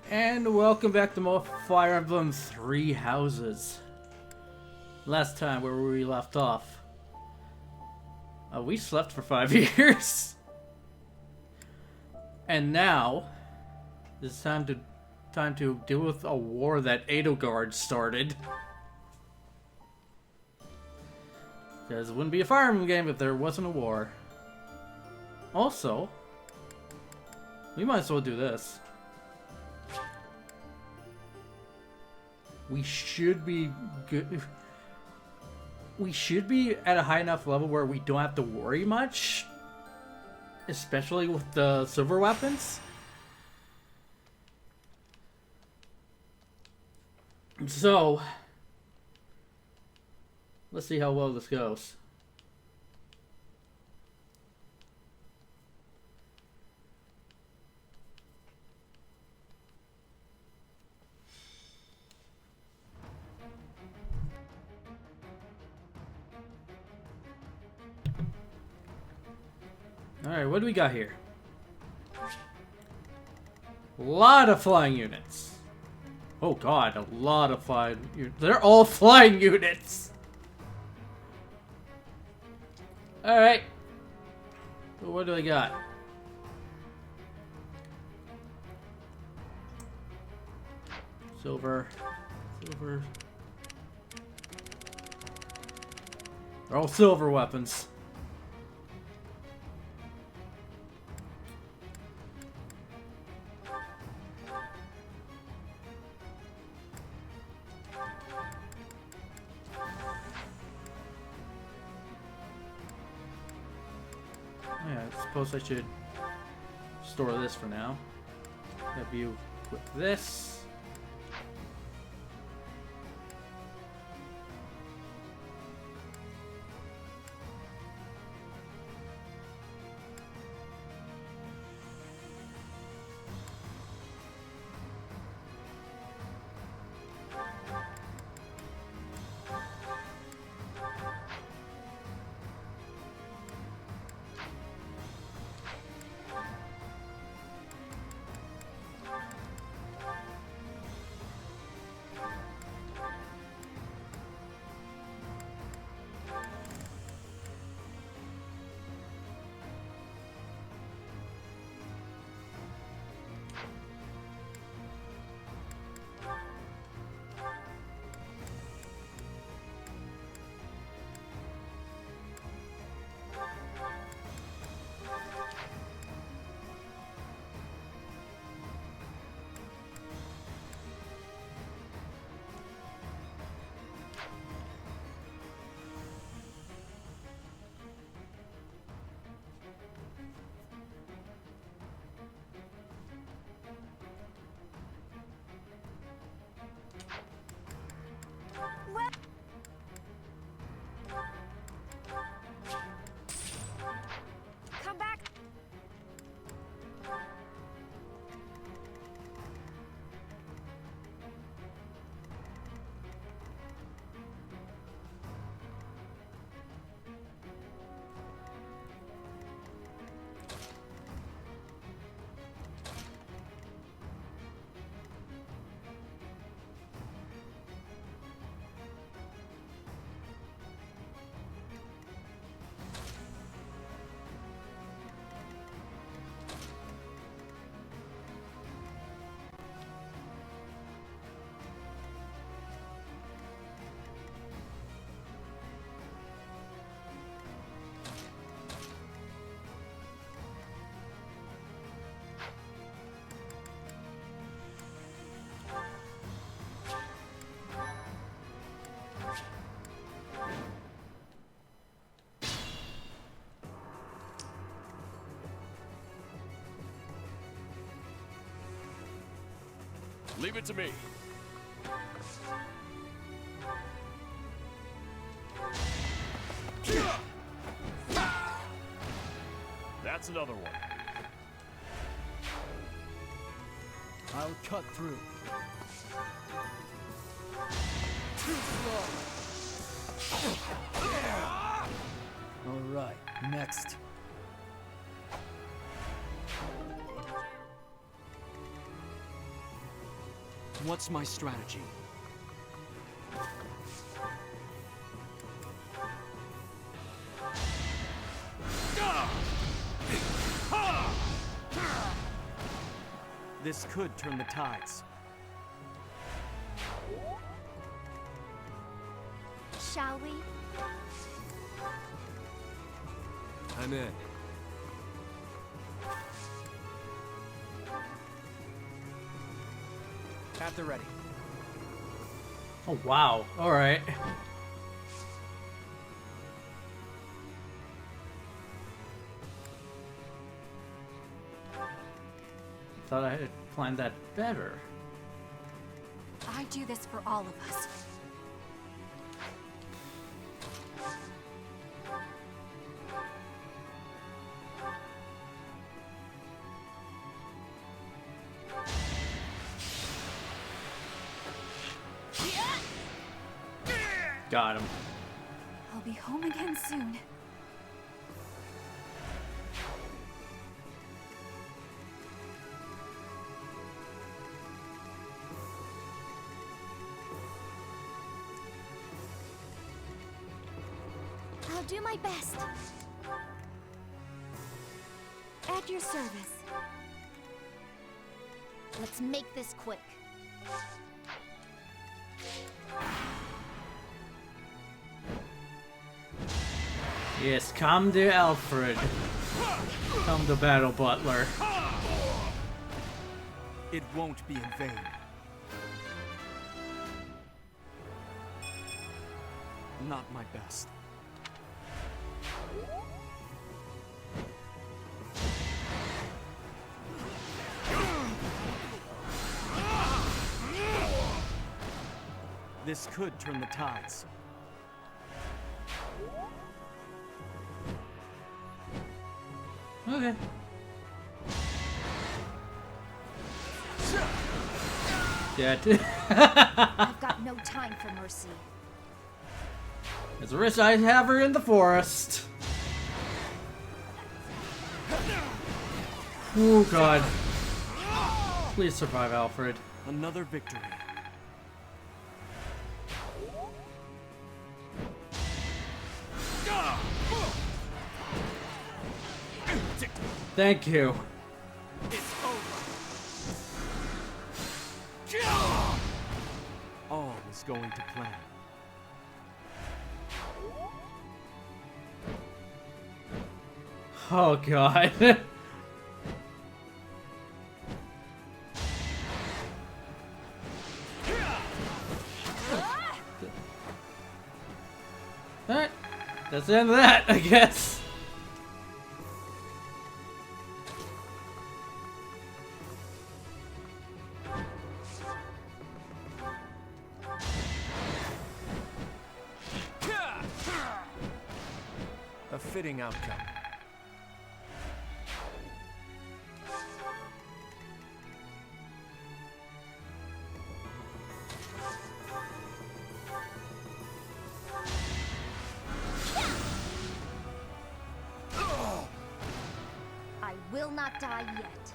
And welcome back to more Fire Emblem Three Houses. Last time, where we left off, we slept for 5 years. And now, it's time to deal with a war that Edelgard started. Because it wouldn't be a Fire Emblem game if there wasn't a war. Also, we might as well do this. We should be good. We should be at a high enough level where we don't have to worry much. Especially with the silver weapons. So, let's see how well this goes. Alright, what do we got here? A lot of flying units. Oh god, a lot of flying units. They're all flying units! Alright. What do I got? Silver. Silver. They're all silver weapons. Yeah, I suppose I should store this for now. Have you equip this. Come back. Leave it to me. That's another one. I'll cut through. Too slow. All right, next. What's my strategy? This could turn the tides. Shall we? I'm in. At the ready. Oh wow! All right. Thought I had planned that better. I do this for all of us. Got him. I'll be home again soon. I'll do my best. At your service. Let's make this quick. Yes, come to Alfred. Come to Battle Butler. It won't be in vain. Not my best. This could turn the tides. Okay. Dead. I've got no time for mercy. It's a risk I have her in the forest. Oh god. Please survive, Alfred. Another victory. Thank you. It's over. All is going to plan. Oh god. Alright. That's the end of that, I guess. A fitting outcome. I will not die yet.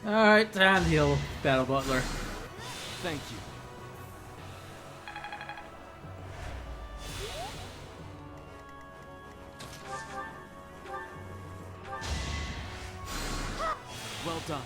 Alright, time to heal Battle Butler. Thank you. Well done.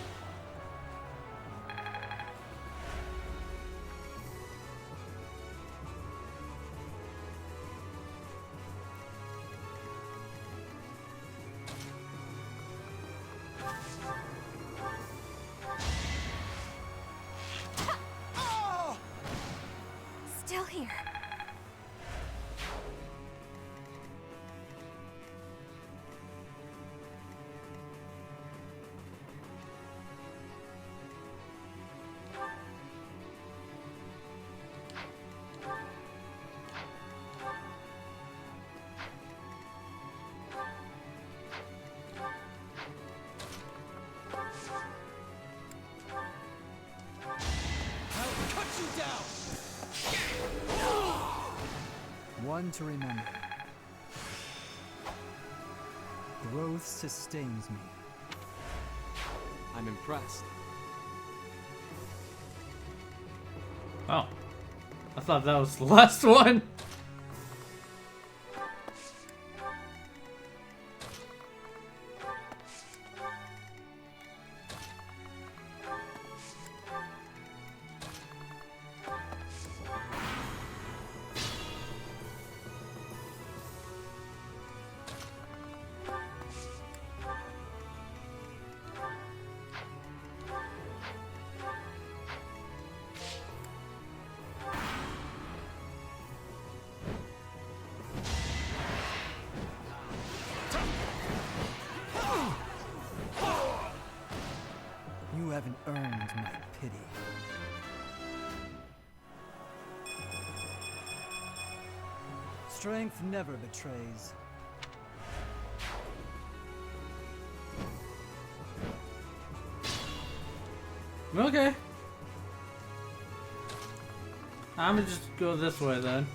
Still here. I'll cut you down. One to remember. Growth sustains me. I'm impressed. Oh. I thought that was the last one. You haven't earned my pity. Strength never betrays. Okay. I'm gonna just go this way then.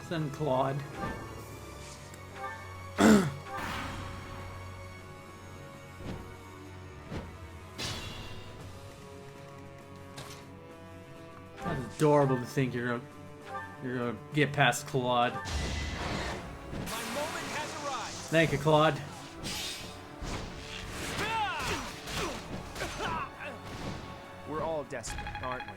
Send Claude. That's adorable to think you're gonna get past Claude. My moment has arrived. Thank you, Claude. We're all desperate, aren't we?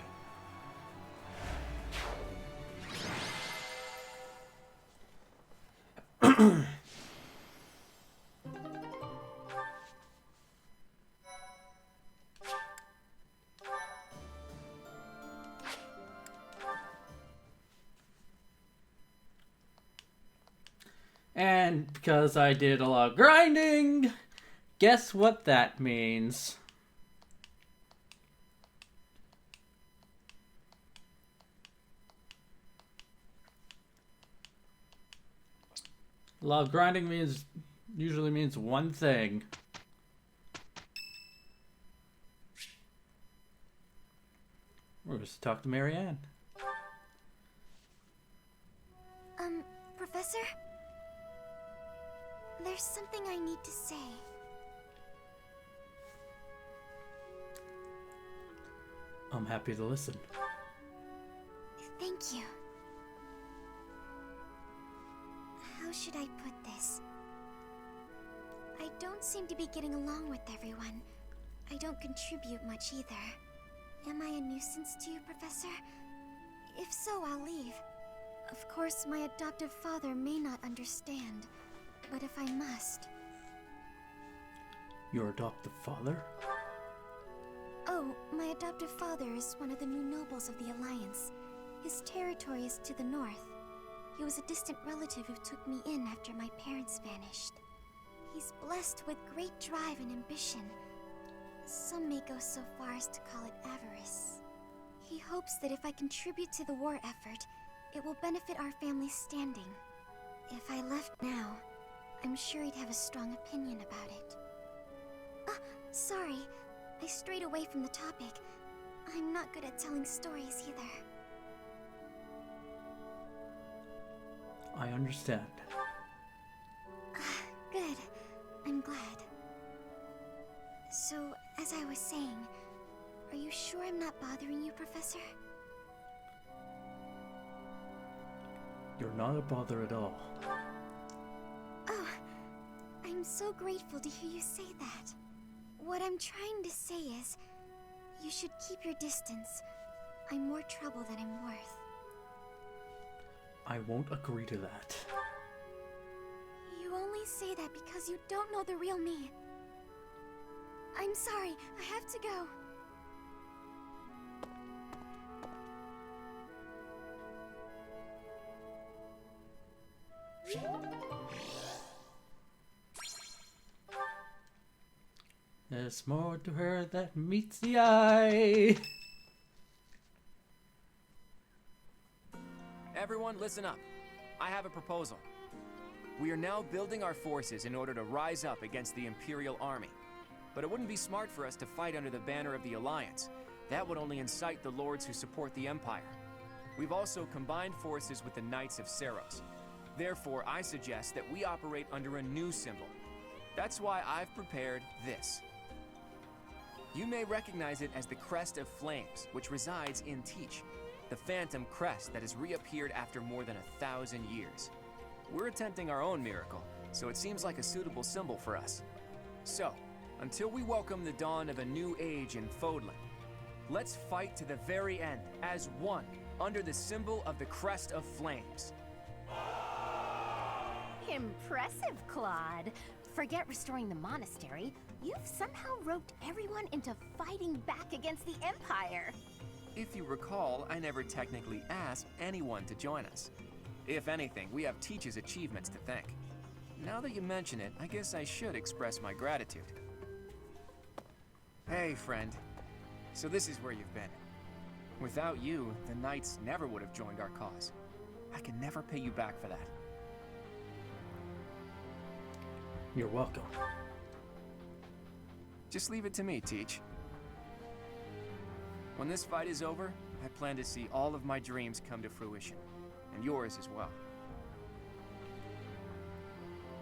And because I did a lot of grinding, guess what that means? A lot of grinding usually means one thing. We're going to talk to Marianne. Professor? There's something I need to say. I'm happy to listen. Thank you. How should I put this? I don't seem to be getting along with everyone. I don't contribute much either. Am I a nuisance to you, Professor? If so, I'll leave. Of course, my adoptive father may not understand, but if I must... Your adoptive father? Oh, my adoptive father is one of the new nobles of the Alliance. His territory is to the north. He was a distant relative who took me in after my parents vanished. He's blessed with great drive and ambition. Some may go so far as to call it avarice. He hopes that if I contribute to the war effort, it will benefit our family's standing. If I left now, I'm sure he'd have a strong opinion about it. Sorry. I strayed away from the topic. I'm not good at telling stories either. I understand. Good. I'm glad. So, as I was saying, are you sure I'm not bothering you, Professor? You're not a bother at all. Oh, I'm so grateful to hear you say that. What I'm trying to say is, you should keep your distance. I'm more trouble than I'm worth. I won't agree to that. You only say that because you don't know the real me. I'm sorry, I have to go. There's more to her that meets the eye. Everyone, listen up. I have a proposal. We are now building our forces in order to rise up against the Imperial Army. But it wouldn't be smart for us to fight under the banner of the Alliance. That would only incite the lords who support the Empire. We've also combined forces with the Knights of Seros. Therefore, I suggest that we operate under a new symbol. That's why I've prepared this. You may recognize it as the Crest of Flames, which resides in Teach, the phantom crest that has reappeared after more than 1,000 years. We're attempting our own miracle, so it seems like a suitable symbol for us. So, until we welcome the dawn of a new age in Fodlan, let's fight to the very end as one under the symbol of the Crest of Flames. Impressive, Claude. Forget restoring the monastery. You've somehow roped everyone into fighting back against the Empire. If you recall, I never technically asked anyone to join us. If anything, we have Teach's achievements to thank. Now that you mention it, I guess I should express my gratitude. Hey, friend. So this is where you've been. Without you, the Knights never would have joined our cause. I can never pay you back for that. You're welcome. Just leave it to me, Teach. When this fight is over, I plan to see all of my dreams come to fruition. And yours as well.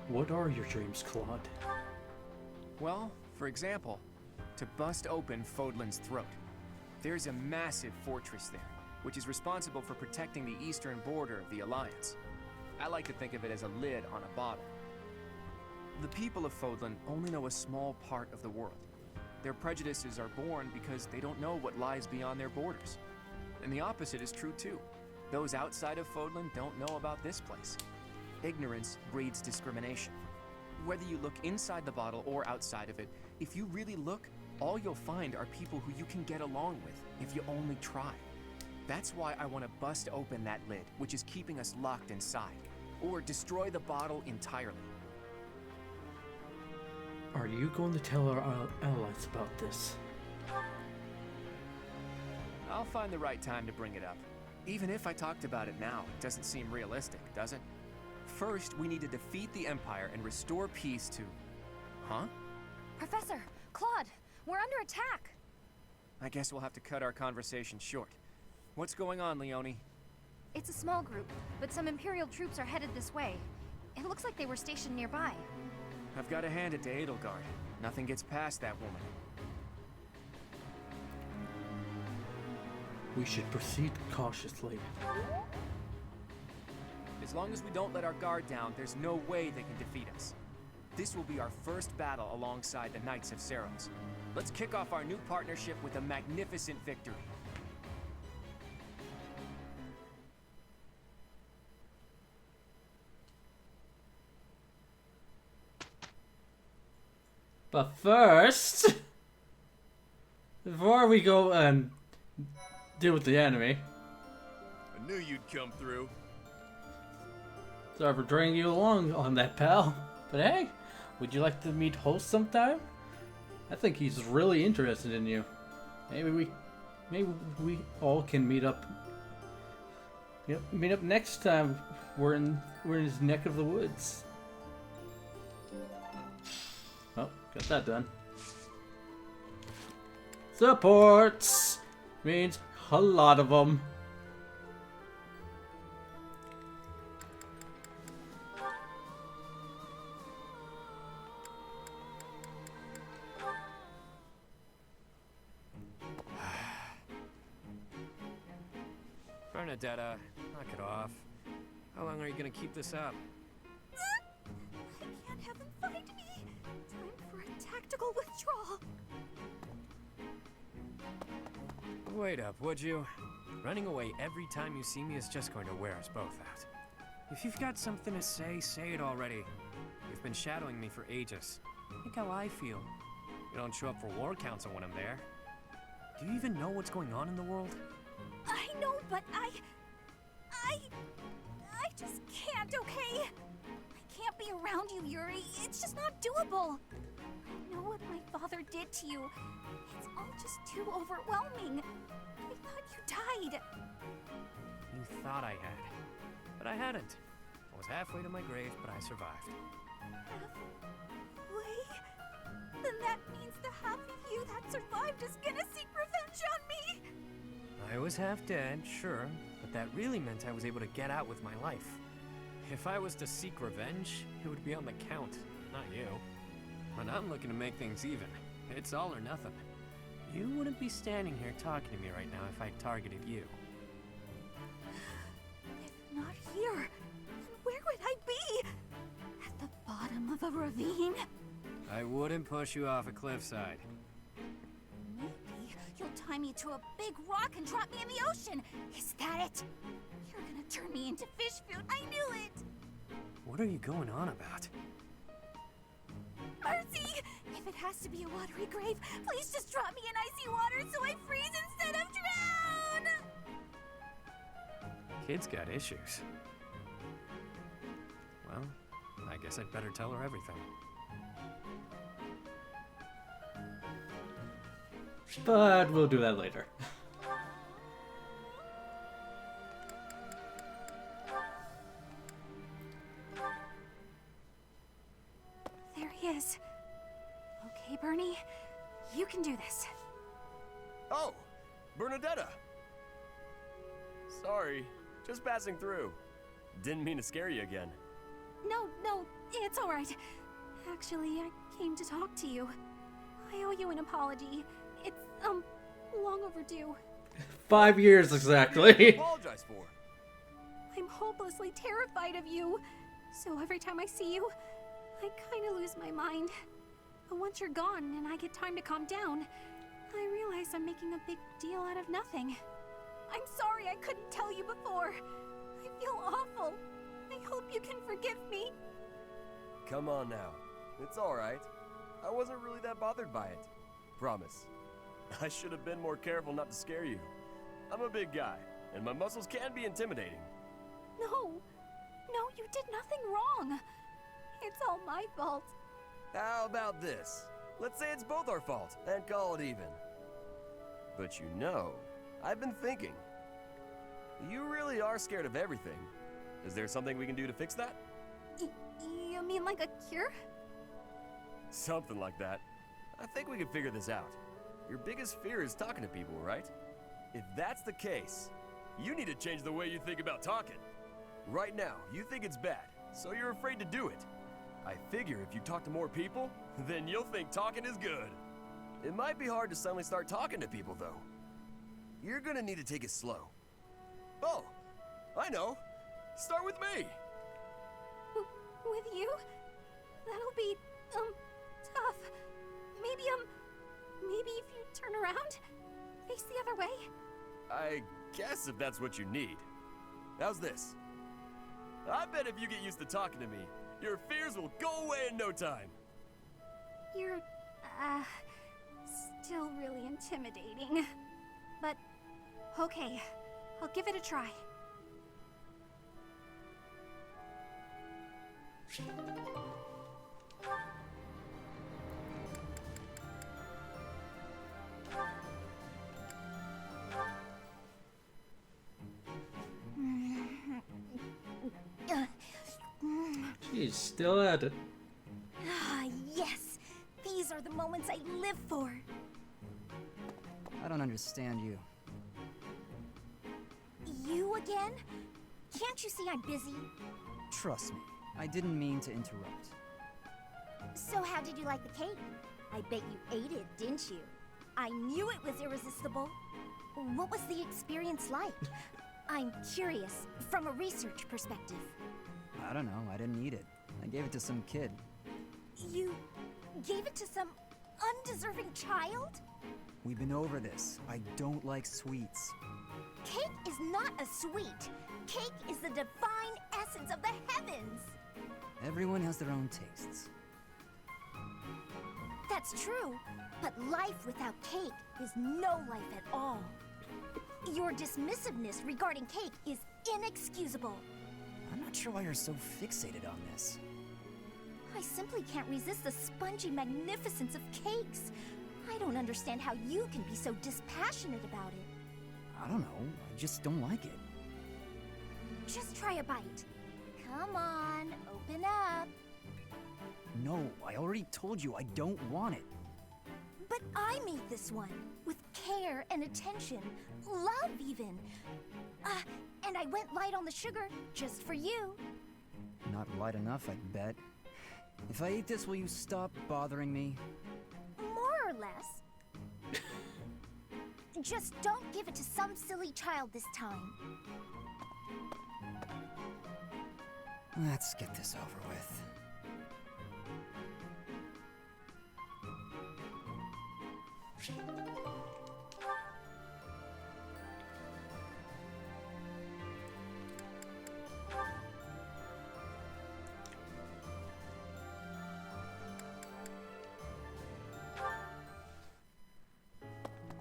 What are your dreams, Claude? Well, for example, to bust open Fodlan's throat. There's a massive fortress there, which is responsible for protecting the eastern border of the Alliance. I like to think of it as a lid on a bottle. The people of Fodlan only know a small part of the world. Their prejudices are born because they don't know what lies beyond their borders. And the opposite is true too. Those outside of Fodlan don't know about this place. Ignorance breeds discrimination. Whether you look inside the bottle or outside of it, if you really look, all you'll find are people who you can get along with if you only try. That's why I want to bust open that lid, which is keeping us locked inside, or destroy the bottle entirely. Are you going to tell our allies about this? I'll find the right time to bring it up. Even if I talked about it now, it doesn't seem realistic, does it? First, we need to defeat the Empire and restore peace to... Huh? Professor, Claude, we're under attack. I guess we'll have to cut our conversation short. What's going on, Leonie? It's a small group, but some Imperial troops are headed this way. It looks like they were stationed nearby. I've got to hand it to Edelgard. Nothing gets past that woman. We should proceed cautiously. As long as we don't let our guard down, there's no way they can defeat us. This will be our first battle alongside the Knights of Seros. Let's kick off our new partnership with a magnificent victory. But first, before we go and deal with the enemy, I knew you'd come through. sorry for dragging you along on that, pal. But hey, would you like to meet host sometime? I think he's really interested in you. Maybe we all can meet up. Yep, meet up next time we're in his neck of the woods. Oh, got that done. Supports means a lot of them. Bernadetta, knock it off. How long are you gonna keep this up? I can't have them find me. Time for a tactical withdrawal. Wait up, would you? Running away every time you see me is just going to wear us both out. If you've got something to say, say it already. You've been shadowing me for ages. Think how I feel. You don't show up for War Council when I'm there. Do you even know what's going on in the world? I know, but I just can't, okay? I can't be around you, Yuri. It's just not doable. I know what my father did to you. It's all just too overwhelming. I thought you died. You thought I had. But I hadn't. I was halfway to my grave, but I survived. Halfway? Then that means the half of you that survived is gonna seek revenge on me. I was half dead, sure, but that really meant I was able to get out with my life. If I was to seek revenge, it would be on the Count, not you. but I'm looking to make things even. It's all or nothing. You wouldn't be standing here talking to me right now if I targeted you. If not here, then where would I be? At the bottom of a ravine? I wouldn't push you off a cliffside. Maybe you'll tie me to a big rock and drop me in the ocean. Is that it? You're gonna turn me into fish food. I knew it! What are you going on about? Mercy! If it has to be a watery grave, please just drop me in icy water so I freeze instead of drown! Kid's got issues. Well, I guess I'd better tell her everything. But we'll do that later. There he is. Okay, Bernie, you can do this. Oh, Bernadetta! Sorry, just passing through. Didn't mean to scare you again. No, it's all right. Actually, I came to talk to you. I owe you an apology. It's, long overdue. 5 years exactly. Apologize for. I'm hopelessly terrified of you. So every time I see you, I kind of lose my mind. But once you're gone and I get time to calm down, I realize I'm making a big deal out of nothing. I'm sorry I couldn't tell you before. I feel awful. I hope you can forgive me. Come on now. It's alright. I wasn't really that bothered by it. Promise. I should have been more careful not to scare you. I'm a big guy, and my muscles can be intimidating. No, you did nothing wrong. It's all my fault. How about this? Let's say it's both our fault, and call it even. But you know, I've been thinking. You really are scared of everything. Is there something we can do to fix that? You mean like a cure? Something like that. I think we can figure this out. Your biggest fear is talking to people, right? If that's the case, you need to change the way you think about talking. Right now, you think it's bad, so you're afraid to do it. I figure if you talk to more people, then you'll think talking is good. It might be hard to suddenly start talking to people, though. You're gonna need to take it slow. Oh, I know. Start with me. With you? That'll be, tough. Maybe if you turn around, face the other way? I guess if that's what you need. How's this? I bet if you get used to talking to me, your fears will go away in no time. You're, still really intimidating. But, okay, I'll give it a try. She's still at it. Ah, yes! These are the moments I live for! I don't understand you. You again? Can't you see I'm busy? Trust me, I didn't mean to interrupt. So how did you like the cake? I bet you ate it, didn't you? I knew it was irresistible. What was the experience like? I'm curious, from a research perspective. I don't know, I didn't eat it. I gave it to some kid. You gave it to some undeserving child? We've been over this. I don't like sweets. Cake is not a sweet. Cake is the divine essence of the heavens. Everyone has their own tastes. That's true, but life without cake is no life at all. Your dismissiveness regarding cake is inexcusable. I'm not sure why you're so fixated on this. I simply can't resist the spongy magnificence of cakes. I don't understand how you can be so dispassionate about it. I don't know, I just don't like it. Just try a bite. Come on, open up. No, I already told you I don't want it. But I made this one, with care and attention, love even. And I went light on the sugar, just for you. Not light enough, I bet. If I eat this, will you stop bothering me? More or less. Just don't give it to some silly child this time. Let's get this over with.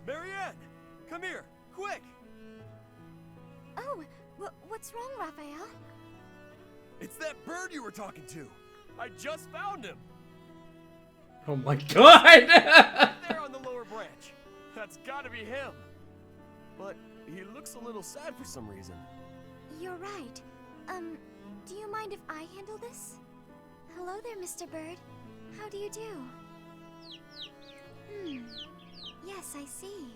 Marianne! Come here! Quick! Oh, what's wrong, Raphael? It's that bird you were talking to! I just found him! Oh my god! There on the lower branch. That's gotta be him. But he looks a little sad for some reason. You're right. Do you mind if I handle this? Hello there, Mr. Bird. How do you do? Yes, I see.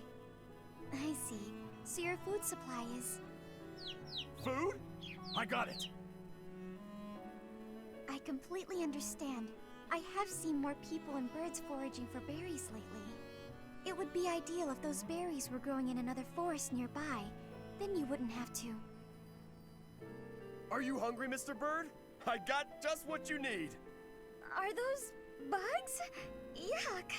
I see. So your food supply is... Food? I got it. I completely understand. I have seen more people and birds foraging for berries lately. It would be ideal if those berries were growing in another forest nearby. Then you wouldn't have to. Are you hungry, Mr. Bird? I got just what you need. Are those bugs? Yuck.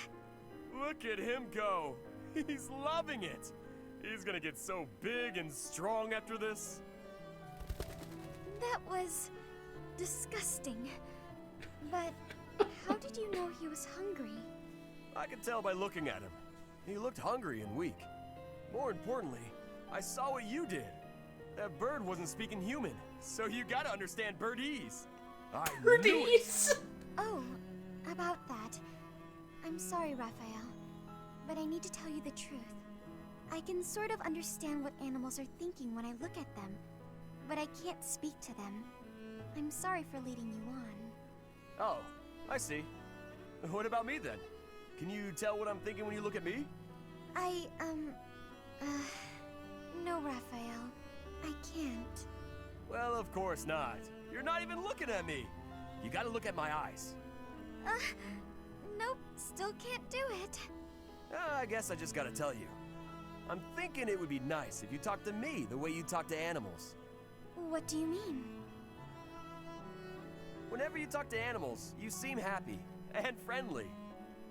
Look at him go. He's loving it. He's gonna get so big and strong after this. That was disgusting. But how did you know he was hungry? I could tell by looking at him. He looked hungry and weak. More importantly, I saw what you did. That bird wasn't speaking human, so you gotta understand birdese. I knew it. Oh, about that. I'm sorry, Raphael, but I need to tell you the truth. I can sort of understand what animals are thinking when I look at them, but I can't speak to them. I'm sorry for leading you on. Oh, I see. What about me then? Can you tell what I'm thinking when you look at me? No, Raphael. I can't. Well, of course not. You're not even looking at me. You gotta look at my eyes. Nope, still can't do it. I guess I just gotta tell you. I'm thinking it would be nice if you talked to me the way you talk to animals. What do you mean? Whenever you talk to animals, you seem happy and friendly.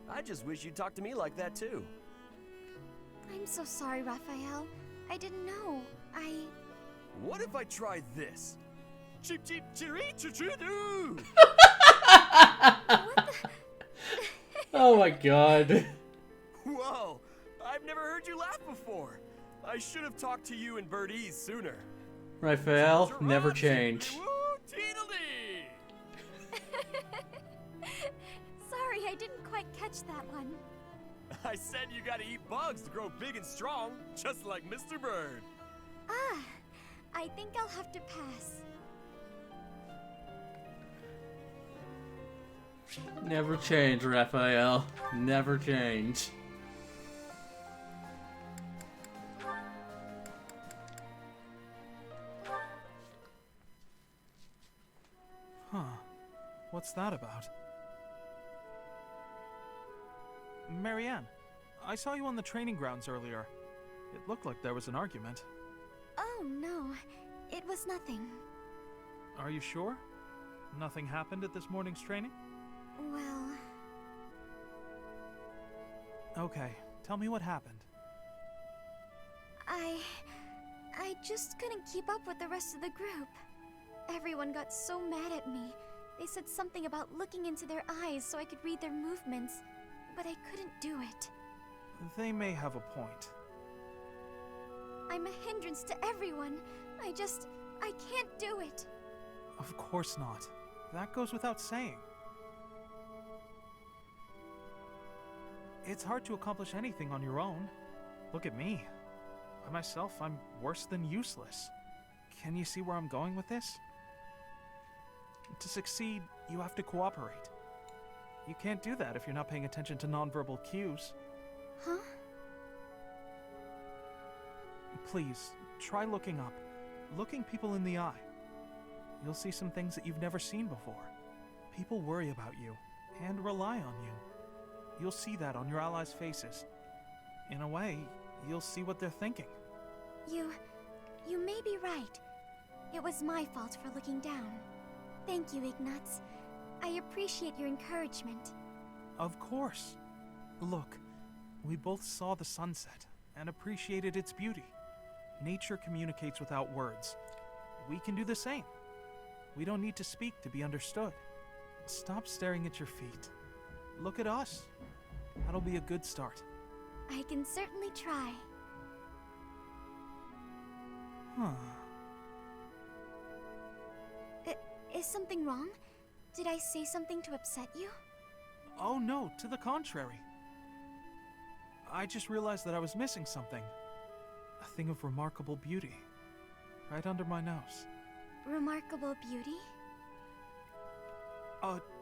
I just wish you'd talk to me like that too. I'm so sorry, Raphael. I didn't know. What if I tried this? Cheep cheep chiree choo choo doo! What the? Oh my god. Whoa! I've never heard you laugh before. I should have talked to you in birdese sooner. Raphael, never change. Woo, Tweedledee! Sorry, I didn't quite catch that one. I said you gotta eat bugs to grow big and strong, just like Mr. Bird. I think I'll have to pass. Never change, Raphael. Never change. Huh. What's that about? Marianne, I saw you on the training grounds earlier. It looked like there was an argument. Oh, no. It was nothing. Are you sure? Nothing happened at this morning's training? Well... Okay, tell me what happened. I just couldn't keep up with the rest of the group. Everyone got so mad at me. They said something about looking into their eyes so I could read their movements, but I couldn't do it. They may have a point. I'm a hindrance to everyone. I can't do it. Of course not. That goes without saying. It's hard to accomplish anything on your own. Look at me. By myself, I'm worse than useless. Can you see where I'm going with this? To succeed, you have to cooperate. You can't do that if you're not paying attention to nonverbal cues. Huh? Please, try looking up. Looking people in the eye. You'll see some things that you've never seen before. People worry about you and rely on you. You'll see that on your allies' faces. In a way, you'll see what they're thinking. You may be right. It was my fault for looking down. Thank you, Ignatz. I appreciate your encouragement. Of course. Look, we both saw the sunset and appreciated its beauty. Nature communicates without words. We can do the same. We don't need to speak to be understood. Stop staring at your feet. Look at us. That'll be a good start. I can certainly try. Huh. Is something wrong? Did I say something to upset you? Oh no, to the contrary. I just realized that I was missing something. A thing of remarkable beauty. Right under my nose. Remarkable beauty?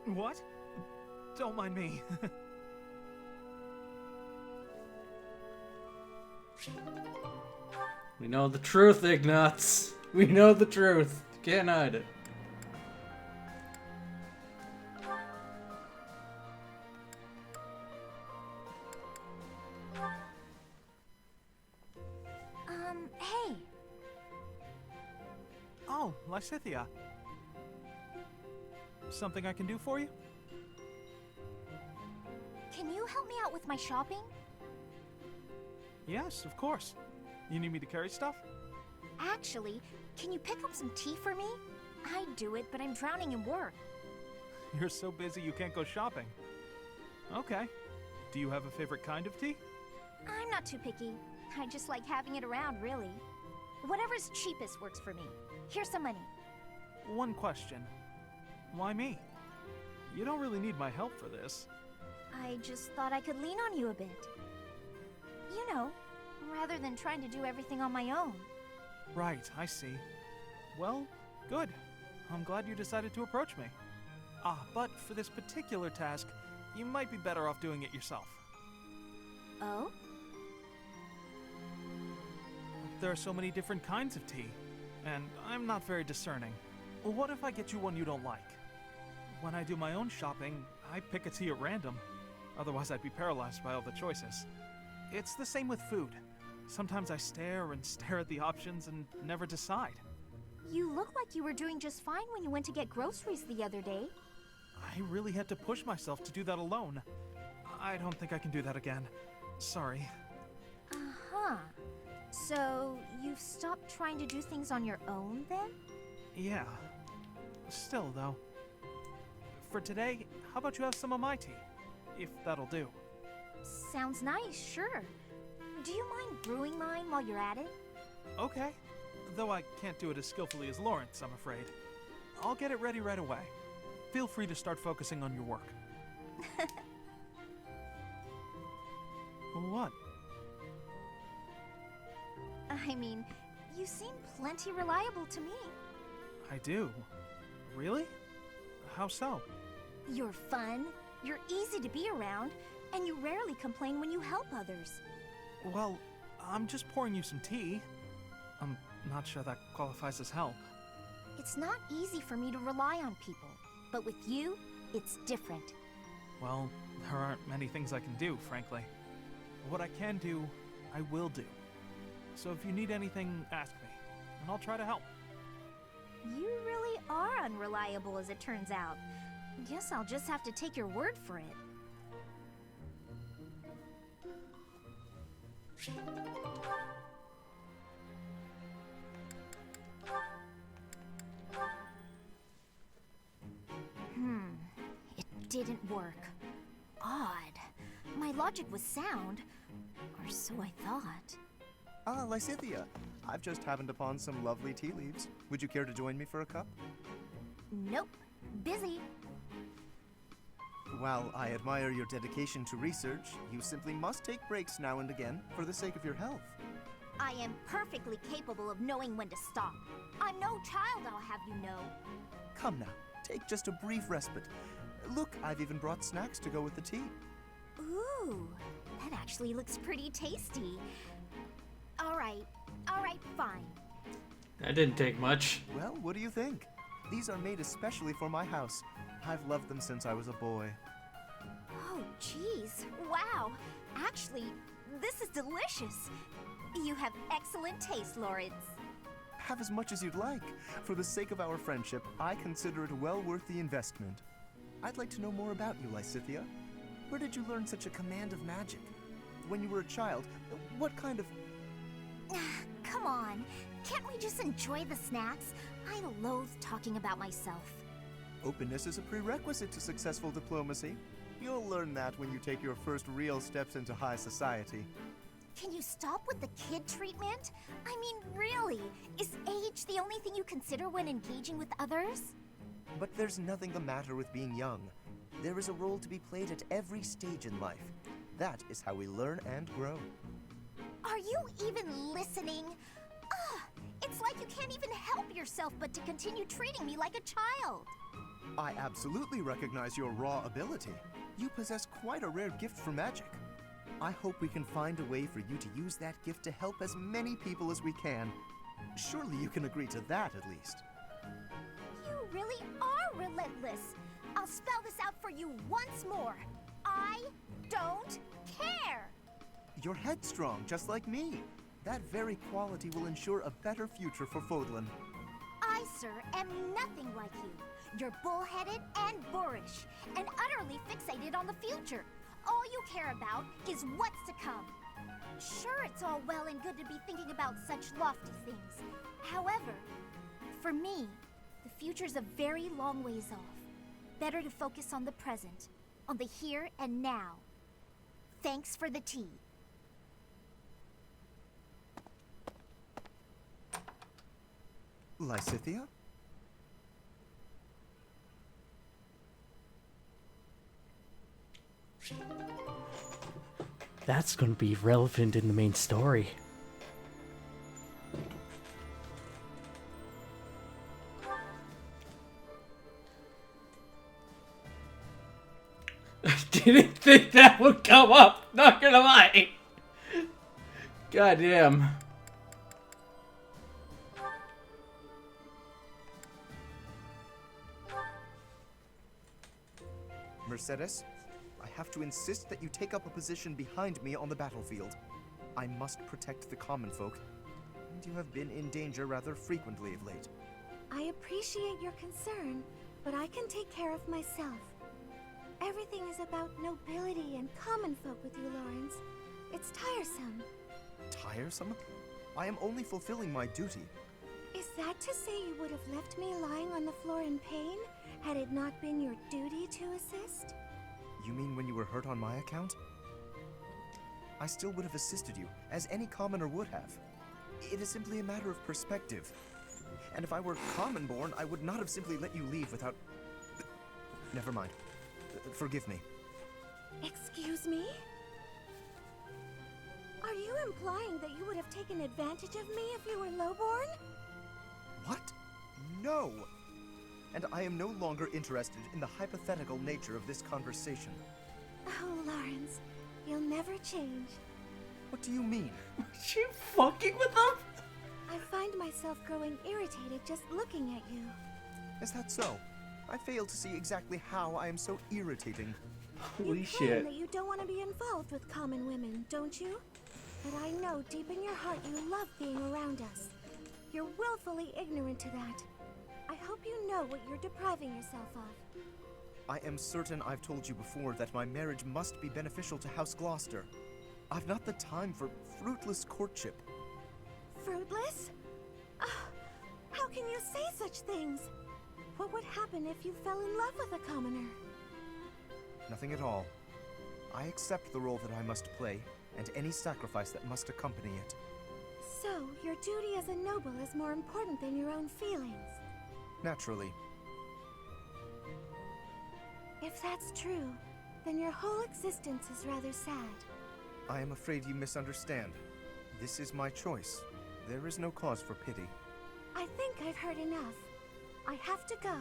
What? Don't mind me. We know the truth, Ignatz. We know the truth. Can't hide it. Hey. Oh, Lysithea. Something I can do for you? Can you help me out with my shopping? Yes, of course. You need me to carry stuff? Actually, can you pick up some tea for me? I'd do it, but I'm drowning in work. You're so busy you can't go shopping. Okay. Do you have a favorite kind of tea? I'm not too picky. I just like having it around, really. Whatever's cheapest works for me. Here's some money. One question. Why me? You don't really need my help for this. I just thought I could lean on you a bit. You know, rather than trying to do everything on my own. Right, I see. Well, good. I'm glad you decided to approach me. But for this particular task, you might be better off doing it yourself. Oh? There are so many different kinds of tea, and I'm not very discerning. What if I get you one you don't like? When I do my own shopping, I pick a tea at random. Otherwise, I'd be paralyzed by all the choices. It's the same with food. Sometimes I stare and stare at the options and never decide. You look like you were doing just fine when you went to get groceries the other day. I really had to push myself to do that alone. I don't think I can do that again. Sorry. Uh-huh. So, you've stopped trying to do things on your own, then? Yeah. Still, though. For today, how about you have some of my tea? If that'll do. Sounds nice, sure. Do you mind brewing mine while you're at it? Okay. Though I can't do it as skillfully as Lawrence, I'm afraid. I'll get it ready right away. Feel free to start focusing on your work. What? I mean, you seem plenty reliable to me. I do. Really? How so? You're fun, you're easy to be around, and you rarely complain when you help others. Well, I'm just pouring you some tea. I'm not sure that qualifies as help. It's not easy for me to rely on people, but with you, it's different. Well, there aren't many things I can do, frankly. What I can do, I will do. So if you need anything, ask me, and I'll try to help. You really are unreliable, as it turns out. Guess I'll just have to take your word for it. It didn't work. Odd. My logic was sound, or so I thought. Ah, Lysithea. I've just happened upon some lovely tea leaves. Would you care to join me for a cup? Nope. Busy. While I admire your dedication to research, you simply must take breaks now and again for the sake of your health. I am perfectly capable of knowing when to stop. I'm no child, I'll have you know. Come now, take just a brief respite. Look, I've even brought snacks to go with the tea. Ooh, that actually looks pretty tasty. All right, fine. That didn't take much. Well, what do you think? These are made especially for my house. I've loved them since I was a boy. Oh, jeez. Wow. Actually, this is delicious. You have excellent taste, Lawrence. Have as much as you'd like. For the sake of our friendship, I consider it well worth the investment. I'd like to know more about you, Lysithea. Where did you learn such a command of magic? When you were a child, what kind of... Come on. Can't we just enjoy the snacks? I loathe talking about myself. Openness is a prerequisite to successful diplomacy. You'll learn that when you take your first real steps into high society. Can you stop with the kid treatment? I mean, really, is age the only thing you consider when engaging with others? But there's nothing the matter with being young. There is a role to be played at every stage in life. That is how we learn and grow. Are you even listening? Ugh, it's like you can't even help yourself but to continue treating me like a child. I absolutely recognize your raw ability. You possess quite a rare gift for magic. I hope we can find a way for you to use that gift to help as many people as we can. Surely you can agree to that at least. You really are relentless. I'll spell this out for you once more. I don't care. You're headstrong, just like me. That very quality will ensure a better future for Fodlan. I, sir, am nothing like you. You're bullheaded and boorish, and utterly fixated on the future. All you care about is what's to come. Sure, it's all well and good to be thinking about such lofty things. However, for me, the future's a very long ways off. Better to focus on the present, on the here and now. Thanks for the tea. Lysithea? That's going to be relevant in the main story. I didn't think that would come up, not gonna lie. Goddamn. Mercedes, I have to insist that you take up a position behind me on the battlefield. I must protect the common folk, and you have been in danger rather frequently of late. I appreciate your concern, but I can take care of myself. Everything is about nobility and common folk with you, Lawrence. It's tiresome. Tiresome? I am only fulfilling my duty. Is that to say you would have left me lying on the floor in pain, had it not been your duty to assist? You mean when you were hurt on my account? I still would have assisted you, as any commoner would have. It is simply a matter of perspective. And if I were common-born, I would not have simply let you leave without... Never mind. Forgive me. Excuse me? Are you implying that you would have taken advantage of me if you were lowborn? What? No! And I am no longer interested in the hypothetical nature of this conversation. Oh, Lawrence, you'll never change. What do you mean? Was she fucking with them? I find myself growing irritated just looking at you. Is that so? I fail to see exactly how I am so irritating. Holy you shit. claim that you don't want to be involved with common women, don't you? But I know deep in your heart you love being around us. You're willfully ignorant to that. I hope you know what you're depriving yourself of. I am certain I've told you before that my marriage must be beneficial to House Gloucester. I've not the time for fruitless courtship. Fruitless? Ah, how can you say such things? What would happen if you fell in love with a commoner? Nothing at all. I accept the role that I must play, and any sacrifice that must accompany it. So, your duty as a noble is more important than your own feelings? Naturally. If that's true, then your whole existence is rather sad. I am afraid you misunderstand. This is my choice. There is no cause for pity. I think I've heard enough. I have to go.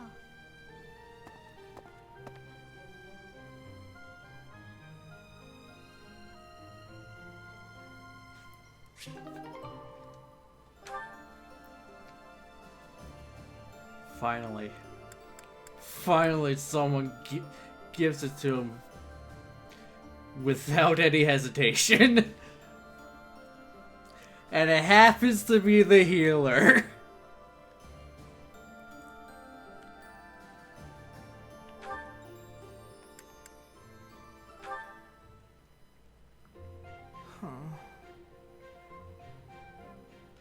Finally. Finally, someone gives it to him without any hesitation. And it happens to be the healer.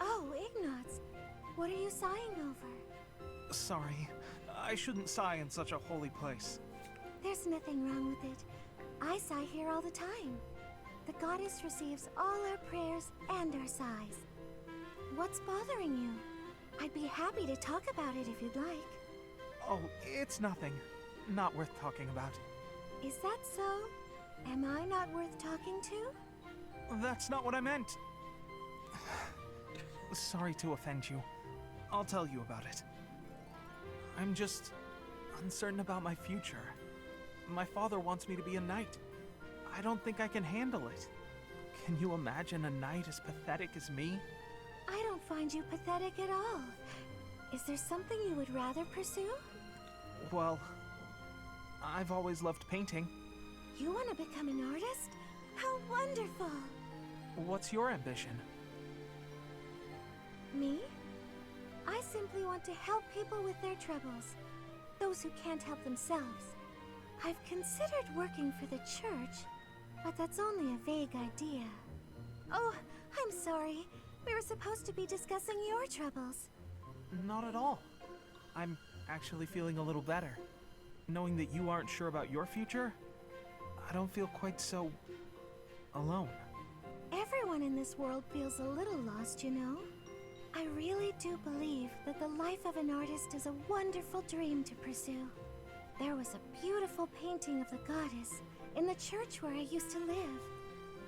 Oh, Ignatz. What are you sighing over? Sorry, I shouldn't sigh in such a holy place. There's nothing wrong with it. I sigh here all the time. The goddess receives all our prayers and our sighs. What's bothering you? I'd be happy to talk about it if you'd like. Oh, it's nothing. Not worth talking about. Is that so? Am I not worth talking to? That's not what I meant. Sorry to offend you. I'll tell you about it. I'm just uncertain about my future. My father wants me to be a knight. I don't think I can handle it. Can you imagine a knight as pathetic as me? I don't find you pathetic at all. Is there something you would rather pursue? Well, I've always loved painting. You want to become an artist? How wonderful! What's your ambition? Me? I simply want to help people with their troubles. Those who can't help themselves. I've considered working for the church, but that's only a vague idea. Oh, I'm sorry. We were supposed to be discussing your troubles. Not at all. I'm actually feeling a little better. Knowing that you aren't sure about your future, I don't feel quite so alone. Everyone in this world feels a little lost, you know. I really do believe that the life of an artist is a wonderful dream to pursue. There was a beautiful painting of the goddess in the church where I used to live.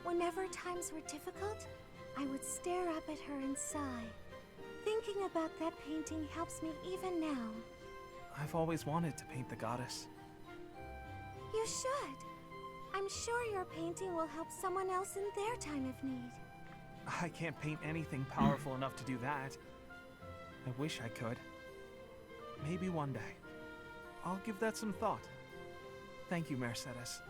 Whenever times were difficult, I would stare up at her and sigh. Thinking about that painting helps me even now. I've always wanted to paint the goddess. You should. I'm sure your painting will help someone else in their time of need. I can't paint anything powerful enough to do that. I wish I could. Maybe one day. I'll give that some thought. Thank you, Mercedes.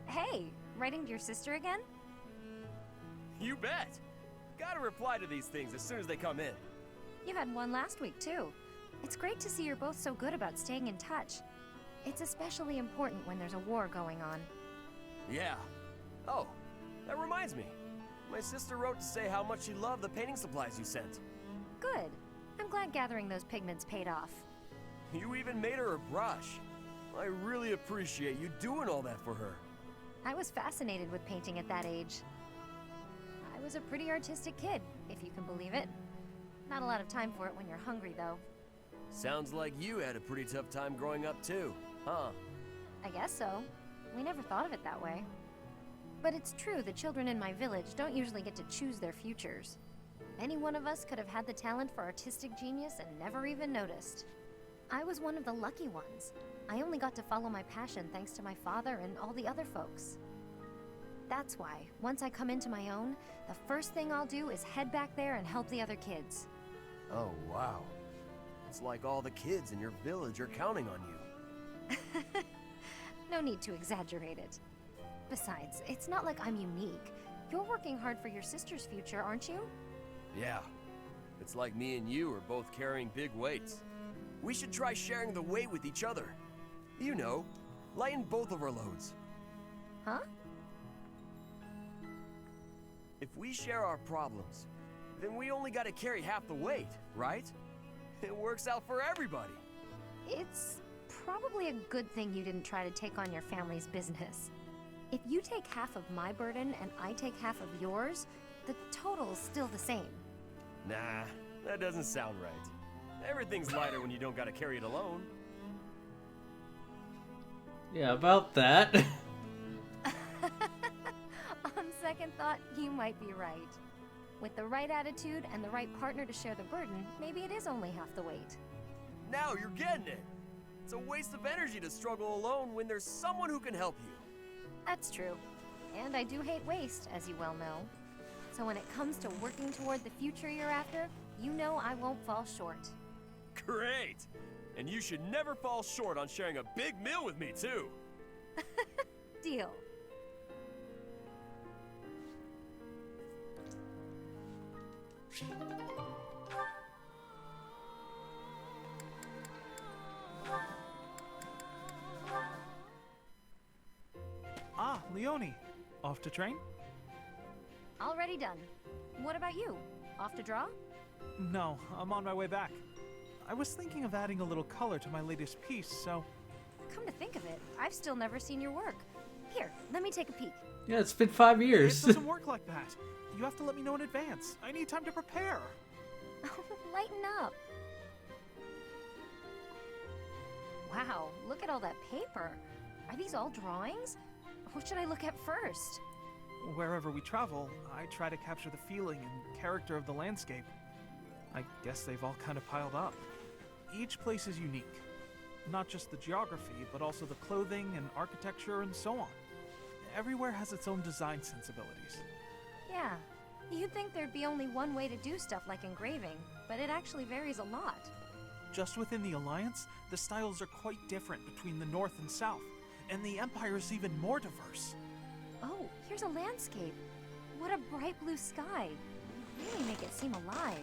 Hey, writing to your sister again? You bet! Gotta reply to these things as soon as they come in. You had one last week, too. It's great to see you're both so good about staying in touch. It's especially important when there's a war going on. Yeah. Oh, that reminds me. My sister wrote to say how much she loved the painting supplies you sent. Good. I'm glad gathering those pigments paid off. You even made her a brush. I really appreciate you doing all that for her. I was fascinated with painting at that age. I was a pretty artistic kid, if you can believe it. Not a lot of time for it when you're hungry, though. Sounds like you had a pretty tough time growing up, too, huh? I guess so. We never thought of it that way. But it's true the children in my village don't usually get to choose their futures. Any one of us could have had the talent for artistic genius and never even noticed. I was one of the lucky ones. I only got to follow my passion thanks to my father and all the other folks. That's why, once I come into my own, the first thing I'll do is head back there and help the other kids. Oh, wow. It's like all the kids in your village are counting on you. No need to exaggerate it. Besides, it's not like I'm unique. You're working hard for your sister's future, aren't you? Yeah. It's like me and you are both carrying big weights. We should try sharing the weight with each other. You know, lighten both of our loads. Huh? If we share our problems, then we only gotta carry half the weight, right? It works out for everybody. It's probably a good thing you didn't try to take on your family's business. If you take half of my burden and I take half of yours, the total's still the same. Nah, that doesn't sound right. Everything's lighter when you don't gotta carry it alone. Yeah, about that. On second thought, you might be right. With the right attitude and the right partner to share the burden, maybe it is only half the weight. Now you're getting it. It's a waste of energy to struggle alone when there's someone who can help you. That's true. And I do hate waste, as you well know. So when it comes to working toward the future you're after, you know I won't fall short. Great! And you should never fall short on sharing a big meal with me, too. Deal. Ah, Leonie. Off to train? Already done. What about you? Off to draw? No, I'm on my way back. I was thinking of adding a little color to my latest piece, so... Come to think of it, I've still never seen your work. Here, let me take a peek. Yeah, it's been 5 It years. doesn't work like that. You have to let me know in advance. I need time to prepare. Lighten up. Wow, look at all that paper. Are these all drawings? What should I look at first? Wherever we travel, I try to capture the feeling and character of the landscape. I guess they've all kind of piled up. Each place is unique. Not just the geography, but also the clothing and architecture and so on. Everywhere has its own design sensibilities. Yeah, you'd think there'd be only one way to do stuff like engraving, but it actually varies a lot. Just within the Alliance, the styles are quite different between the North and South, and the Empire is even more diverse. Oh, here's a landscape. What a bright blue sky. Really make it seem alive.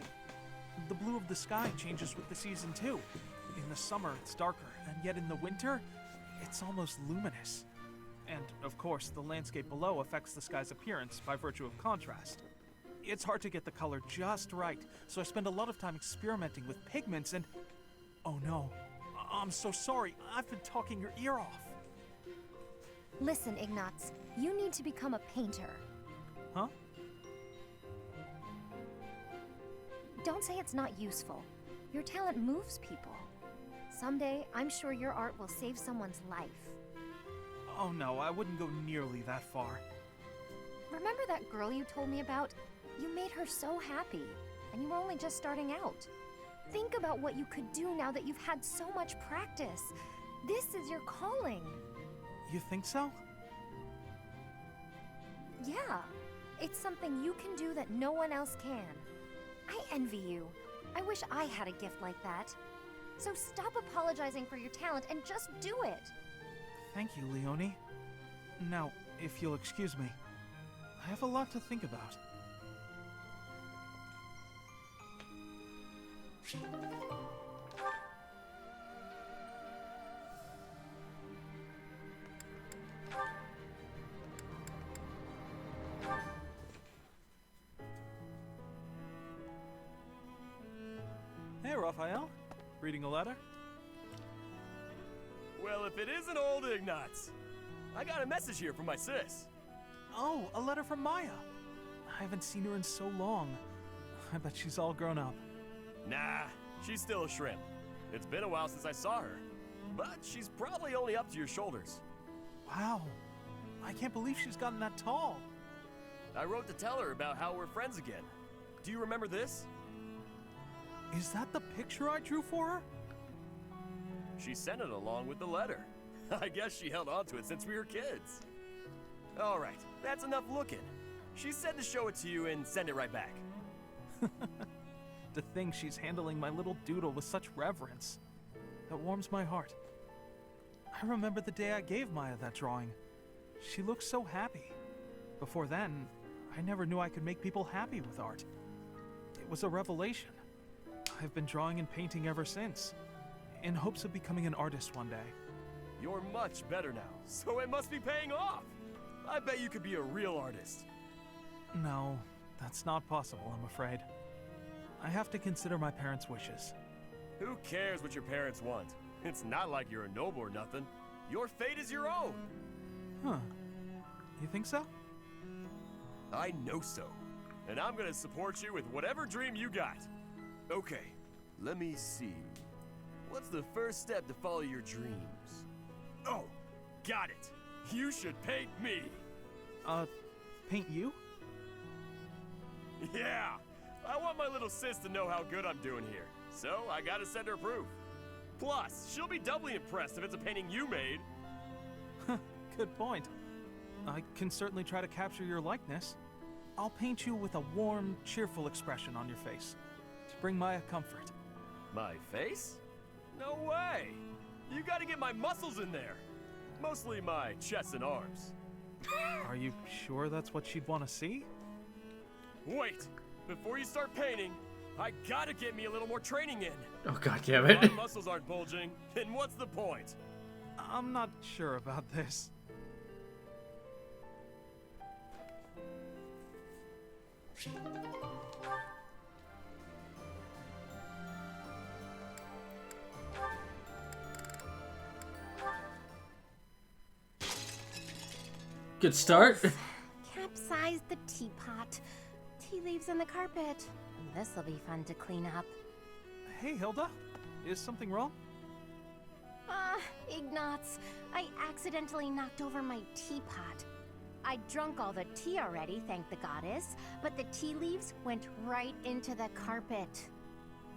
The blue of the sky changes with the season too. In the summer, it's darker, and yet in the winter, it's almost luminous. And, of course, the landscape below affects the sky's appearance by virtue of contrast. It's hard to get the color just right, so I spend a lot of time experimenting with pigments and... Oh no, I'm so sorry, I've been talking your ear off. Listen, Ignatz, you need to become a painter. Huh? Don't say it's not useful. Your talent moves people. Someday, I'm sure your art will save someone's life. Oh no, I wouldn't go nearly that far. Remember that girl you told me about? You made her so happy, and you were only just starting out. Think about what you could do now that you've had so much practice. This is your calling. You think so? Yeah, it's something you can do that no one else can. I envy you. I wish I had a gift like that. So stop apologizing for your talent and just do it. Thank you, Leonie. Now, if you'll excuse me, I have a lot to think about. Hey, Raphael. Reading a letter? Well, if it isn't old Ignatz. I got a message here from my sis. Oh, a letter from Maya. I haven't seen her in so long. I bet she's all grown up. Nah, she's still a shrimp. It's been a while since I saw her. But she's probably only up to your shoulders. Wow. I can't believe she's gotten that tall. I wrote to tell her about how we're friends again. Do you remember this? Is that the picture I drew for her? She sent it along with the letter. I guess she held on to it since we were kids. All right, that's enough looking. She said to show it to you and send it right back. To think she's handling my little doodle with such reverence. That warms my heart. I remember the day I gave Maya that drawing. She looked so happy. Before then, I never knew I could make people happy with art. It was a revelation. I've been drawing and painting ever since, in hopes of becoming an artist one day. You're much better now, so it must be paying off. I bet you could be a real artist. No, that's not possible, I'm afraid. I have to consider my parents' wishes. Who cares what your parents want? It's not like you're a noble or nothing. Your fate is your own. Huh. You think so? I know so. And I'm gonna support you with whatever dream you got. Okay, let me see. What's the first step to follow your dreams? Oh, got it. You should paint me. Paint you? Yeah, I want my little sis to know how good I'm doing here, so I gotta send her proof. Plus, she'll be doubly impressed if it's a painting you made. Good point. I can certainly try to capture your likeness. I'll paint you with a warm, cheerful expression on your face to bring Maya comfort. My face? No way! You gotta get my muscles in there. Mostly my chest and arms. Are you sure that's what she'd want to see? Wait! Before you start painting, I gotta get me a little more training in. Oh, god damn If it. my muscles aren't bulging, then what's the point? I'm not sure about this. Good start. Capsized the teapot. Tea leaves on the carpet. This'll be fun to clean up. Hey, Hilda. Is something wrong? Ignatz. I accidentally knocked over my teapot. I drunk all the tea already, thank the goddess, but the tea leaves went right into the carpet.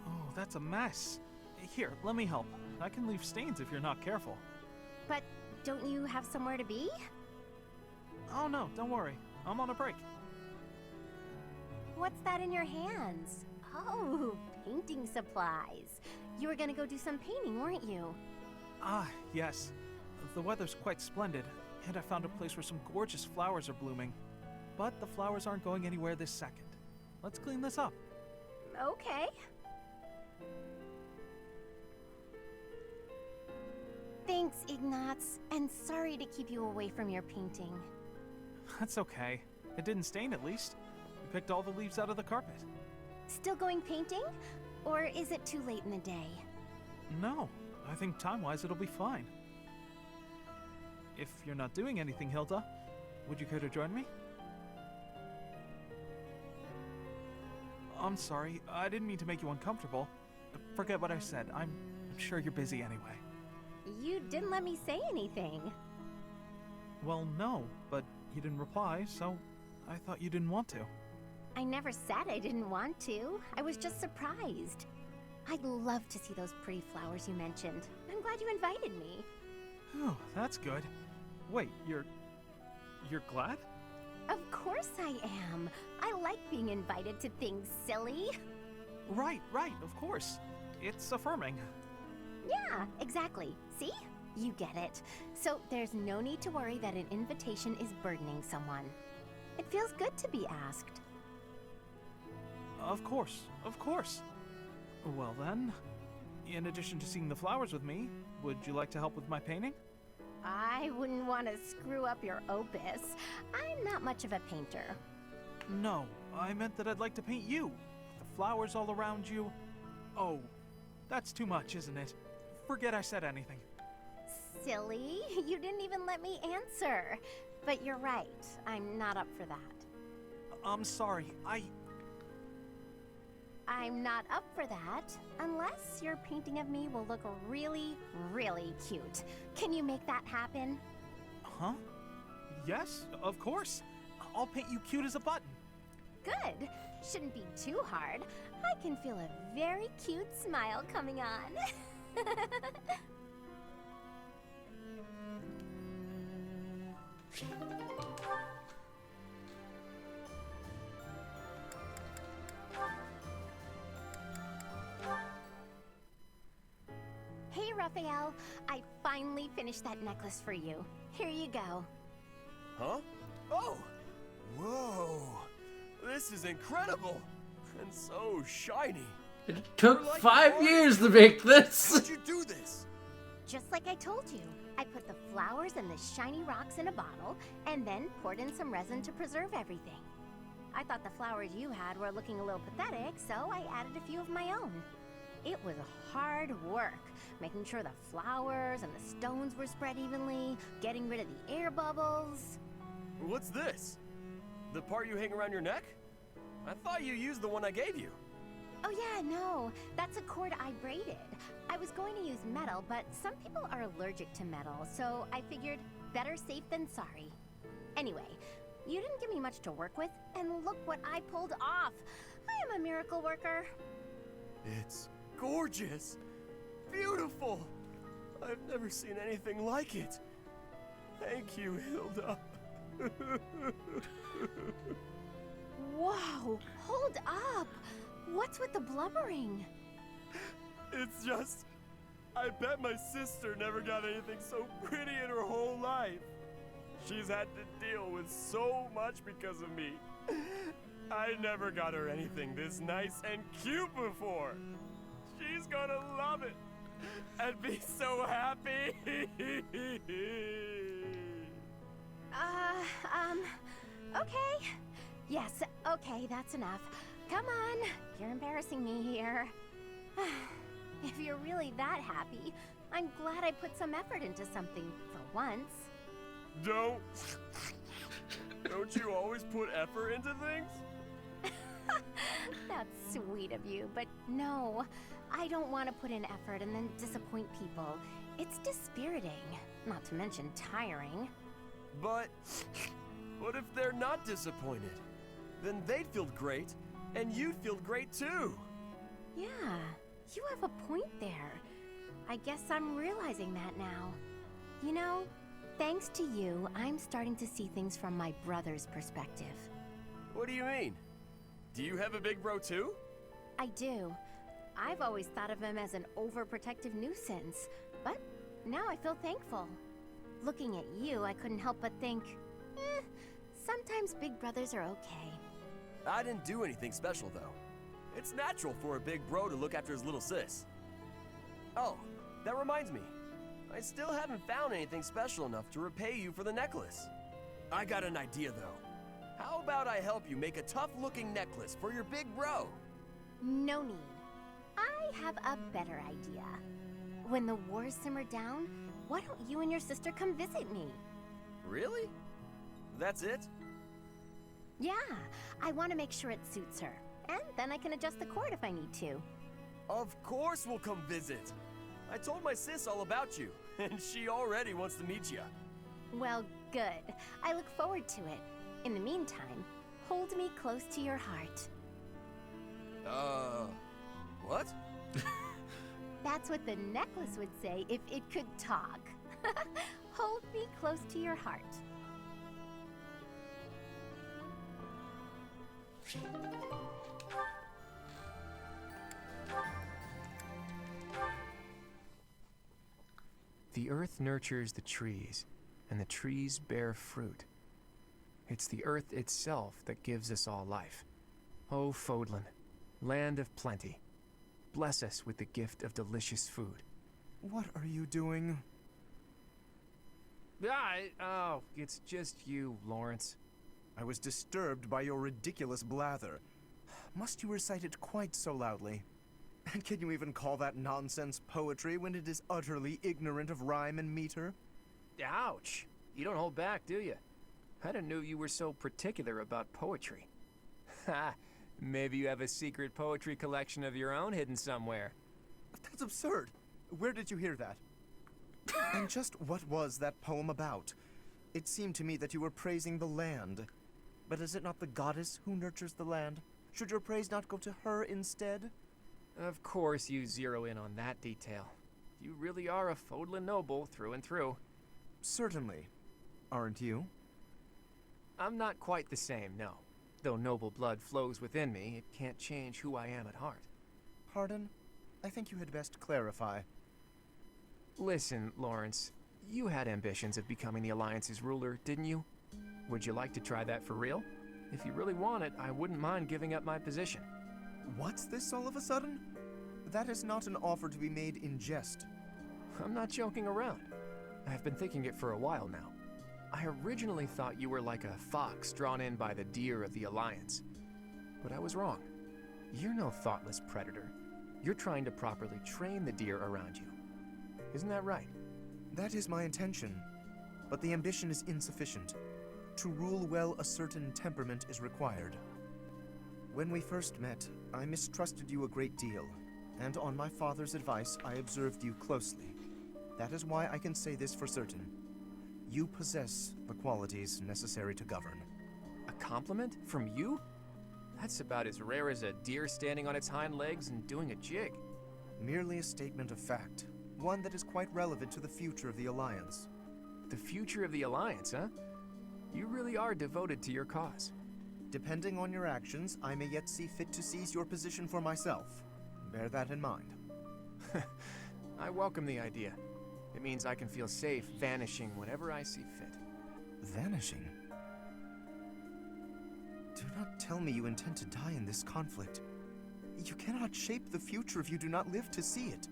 Oh, that's a mess. Here, let me help. I can leave stains if you're not careful. But don't you have somewhere to be? Oh no, don't worry. I'm on a break. What's that in your hands? Oh, painting supplies. You were gonna go do some painting, weren't you? Ah, yes. The weather's quite splendid, and I found a place where some gorgeous flowers are blooming. But the flowers aren't going anywhere this second. Let's clean this up. Okay. Thanks, Ignatz, and sorry to keep you away from your painting. That's okay. It didn't stain at least. We picked all the leaves out of the carpet. Still going painting? Or is it too late in the day? No, I think time-wise it'll be fine. If you're not doing anything, Hilda, would you care to join me? I'm sorry, I didn't mean to make you uncomfortable. Forget what I said, I'm sure you're busy anyway. You didn't let me say anything. Well, no, but you didn't reply, so I thought you didn't want to. I never said I didn't want to. I was just surprised. I'd love to see those pretty flowers you mentioned. I'm glad you invited me. Oh, that's good. Wait, you're glad? Of course I am. I like being invited to things, silly. Right, of course. It's affirming. Yeah, exactly. See? You get it. So there's no need to worry that an invitation is burdening someone. It feels good to be asked. Of course. Well then, in addition to seeing the flowers with me, would you like to help with my painting? I wouldn't want to screw up your opus. I'm not much of a painter. No, I meant that I'd like to paint you. The flowers all around you. Oh, that's too much, isn't it? Forget I said anything. Silly, you didn't even let me answer. But you're right, I'm not up for that. I'm sorry, I'm not up for that, unless your painting of me will look really, really cute. Can you make that happen? Huh? Yes, of course. I'll paint you cute as a button. Good. Shouldn't be too hard. I can feel a very cute smile coming on. Hey, Raphael. I finally finished that necklace for you. Here you go. Huh? Oh! Whoa! This is incredible! And so shiny. It took 5 years to make this. How'd you do this? Just like I told you. I put the flowers and the shiny rocks in a bottle, and then poured in some resin to preserve everything. I thought the flowers you had were looking a little pathetic, so I added a few of my own. It was hard work, making sure the flowers and the stones were spread evenly, getting rid of the air bubbles. What's this? The part you hang around your neck? I thought you used the one I gave you. Oh yeah, no, that's a cord I braided. I was going to use metal, but some people are allergic to metal, so I figured better safe than sorry. Anyway, You didn't give me much to work with, and look what I pulled off. I am a miracle worker. It's gorgeous! Beautiful! I've never seen anything like it. Thank you, Hilda. Whoa, hold up! What's with the blubbering? It's just... I bet my sister never got anything so pretty in her whole life. She's had to deal with so much because of me. I never got her anything this nice and cute before. She's gonna love it and be so happy. Okay. Yes, okay, that's enough. Come on, you're embarrassing me here. If you're really that happy, I'm glad I put some effort into something for once. Don't you always put effort into things? That's sweet of you, but no. I don't want to put in effort and then disappoint people. It's dispiriting, not to mention tiring. But what if they're not disappointed? Then they'd feel great, and you'd feel great too. Yeah, you have a point there. I guess I'm realizing that now. You know, thanks to you, I'm starting to see things from my brother's perspective. What do you mean? Do you have a big bro too? I do. I've always thought of him as an overprotective nuisance, but now I feel thankful. Looking at you, I couldn't help but think, sometimes big brothers are okay. I didn't do anything special though. It's natural for a big bro to look after his little sis. Oh, that reminds me. I still haven't found anything special enough to repay you for the necklace. I got an idea though. How about I help you make a tough-looking necklace for your big bro? No need. I have a better idea. When the wars simmer down, why don't you and your sister come visit me? Really? That's it? Yeah, I want to make sure it suits her. And then I can adjust the cord if I need to. Of course we'll come visit. I told my sis all about you, and she already wants to meet you. Well, good. I look forward to it. In the meantime, hold me close to your heart. What? That's what the necklace would say if it could talk. Hold me close to your heart. The earth nurtures the trees, and the trees bear fruit. It's the earth itself that gives us all life. O Fodlan, land of plenty, bless us with the gift of delicious food. What are you doing? Oh, it's just you, Lawrence. I was disturbed by your ridiculous blather. Must you recite it quite so loudly? And can you even call that nonsense poetry when it is utterly ignorant of rhyme and meter? Ouch! You don't hold back, do you? I didn't know you were so particular about poetry. Ha! Maybe you have a secret poetry collection of your own hidden somewhere. That's absurd. Where did you hear that? And just what was that poem about? It seemed to me that you were praising the land. But is it not the goddess who nurtures the land? Should your praise not go to her instead? Of course you zero in on that detail. You really are a Fodlan noble through and through. Certainly. Aren't you? I'm not quite the same, no. Though noble blood flows within me, it can't change who I am at heart. Pardon? I think you had best clarify. Listen, Lawrence, you had ambitions of becoming the Alliance's ruler, didn't you? Would you like to try that for real? If you really want it, I wouldn't mind giving up my position. What's this all of a sudden? That is not an offer to be made in jest. I'm not joking around. I've been thinking it for a while now. I originally thought you were like a fox drawn in by the deer of the Alliance. But I was wrong. You're no thoughtless predator. You're trying to properly train the deer around you. Isn't that right? That is my intention. But the ambition is insufficient. To rule well, a certain temperament is required. When we first met, I mistrusted you a great deal, and on my father's advice, I observed you closely. That is why I can say this for certain. You possess the qualities necessary to govern. compliment? From you? That's about as rare as a deer standing on its hind legs and doing a jig. Merely a statement of fact. One that is quite relevant to the future of the Alliance. The future of the Alliance, huh? You really are devoted to your cause. Depending on your actions, I may yet see fit to seize your position for myself. Bear that in mind. I welcome the idea. It means I can feel safe vanishing whenever I see fit. Vanishing? Do not tell me you intend to die in this conflict. You cannot shape the future if you do not live to see it.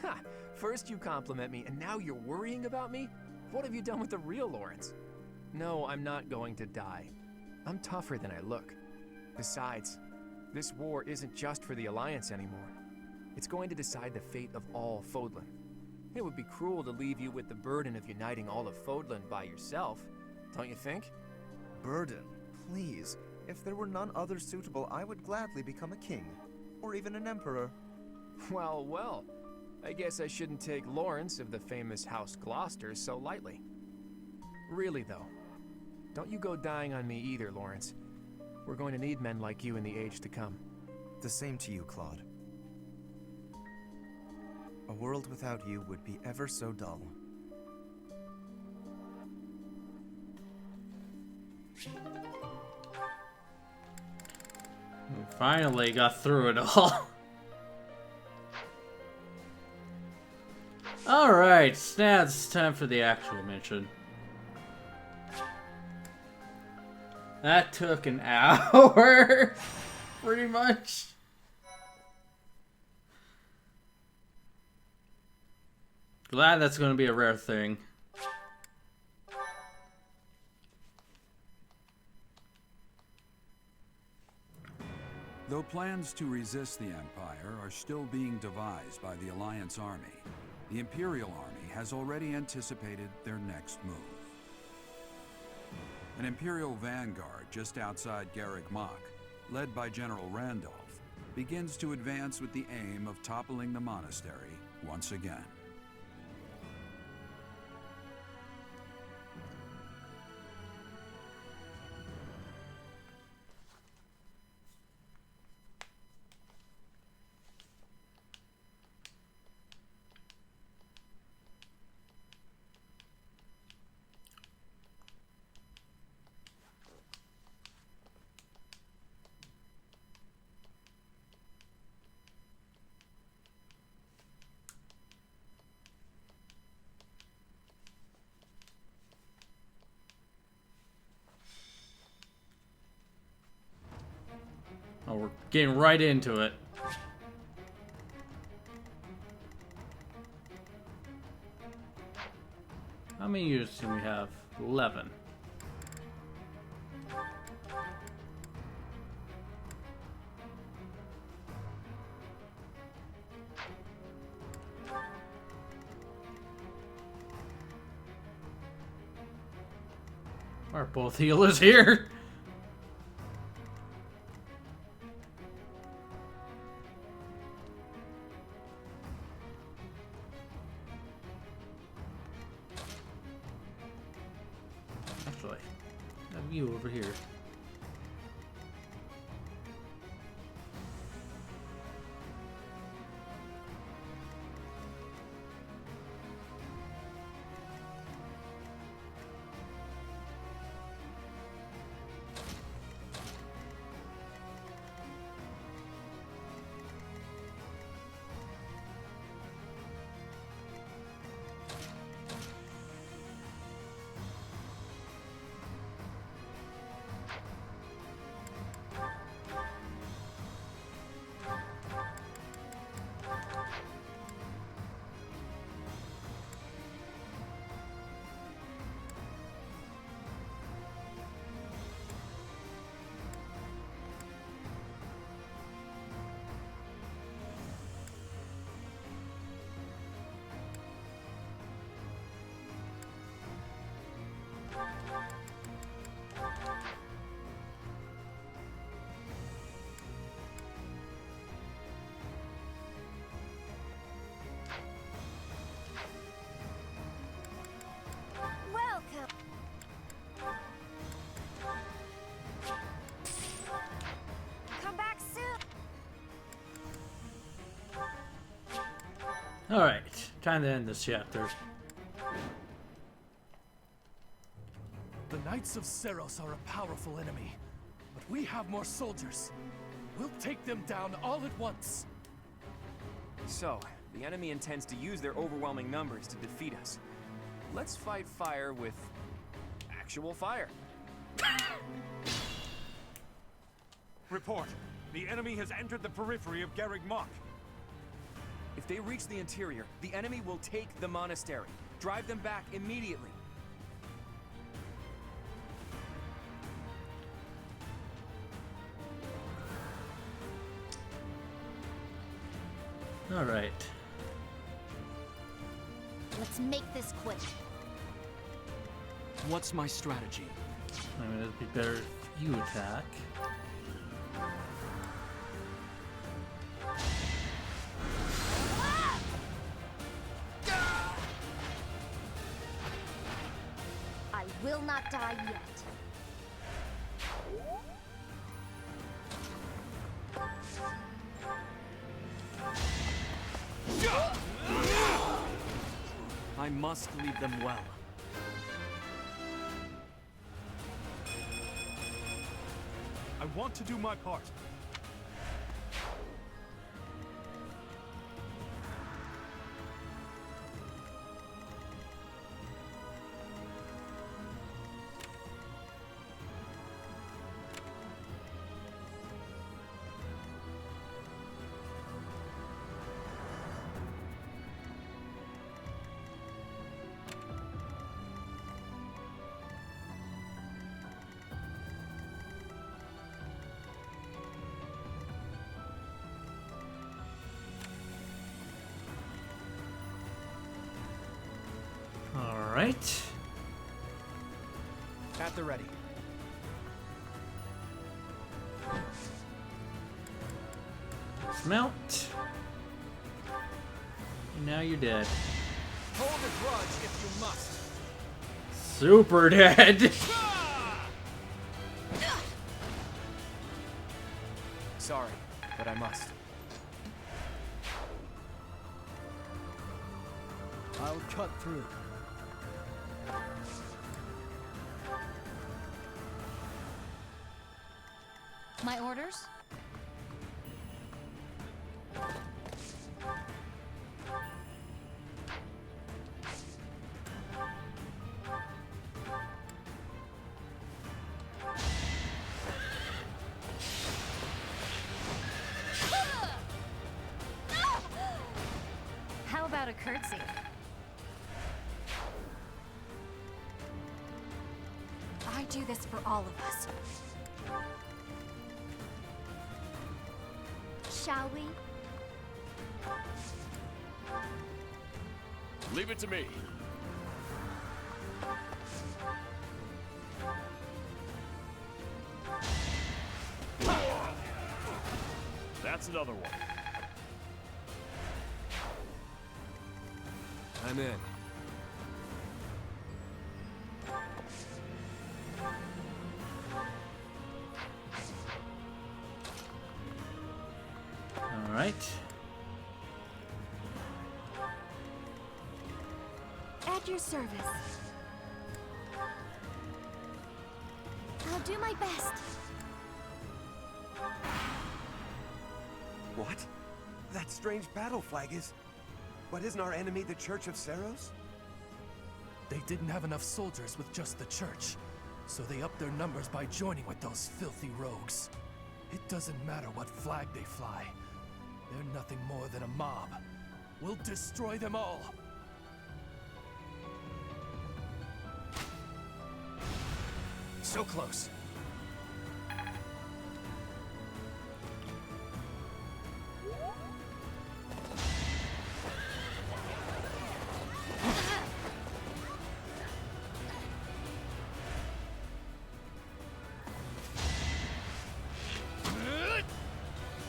Ha! First you compliment me, and now you're worrying about me? What have you done with the real Lawrence? No, I'm not going to die. I'm tougher than I look. Besides, this war isn't just for the Alliance anymore. It's going to decide the fate of all Fodlan. It would be cruel to leave you with the burden of uniting all of Fodlan by yourself, don't you think? Burden? Please. If there were none other suitable, I would gladly become a king. Or even an emperor. Well, well. I guess I shouldn't take Lawrence of the famous House Gloucester so lightly. Really, though. Don't you go dying on me either, Lawrence. We're going to need men like you in the age to come. The same to you, Claude. A world without you would be ever so dull. We finally got through it all. Alright, now it's time for the actual mission. That took an hour, pretty much. Glad that's going to be a rare thing. Though plans to resist the Empire are still being devised by the Alliance Army, the Imperial Army has already anticipated their next move. An Imperial vanguard just outside Garrick Mach, led by General Randolph, begins to advance with the aim of toppling the monastery once again. Oh, we're getting right into it. How many units do we have? 11. Are both healers here? Actually, I have you over here. Alright, time to end this chapter. The Knights of Seros are a powerful enemy, but we have more soldiers. We'll take them down all at once. So, the enemy intends to use their overwhelming numbers to defeat us. Let's fight fire with actual fire. Report. The enemy has entered the periphery of Garreg Mach. If they reach the interior, the enemy will take the monastery. Drive them back immediately. Alright. Let's make this quick. What's my strategy? I mean, it'd be better if you attack. I will not die yet. I must lead them well. I want to do my part. Alright. At the ready. Mount. And now you're dead. Hold a grudge if you must. Super dead. Sorry, but I must. I'll cut through. My orders? How about a curtsy? I do this for all of us. Shall we? Leave it to me. That's another one. I'm in. Alright. At your service. I'll do my best. What? That strange battle flag is... But isn't our enemy the Church of Seros? They didn't have enough soldiers with just the church, so they upped their numbers by joining with those filthy rogues. It doesn't matter what flag they fly. They're nothing more than a mob. We'll destroy them all! So close.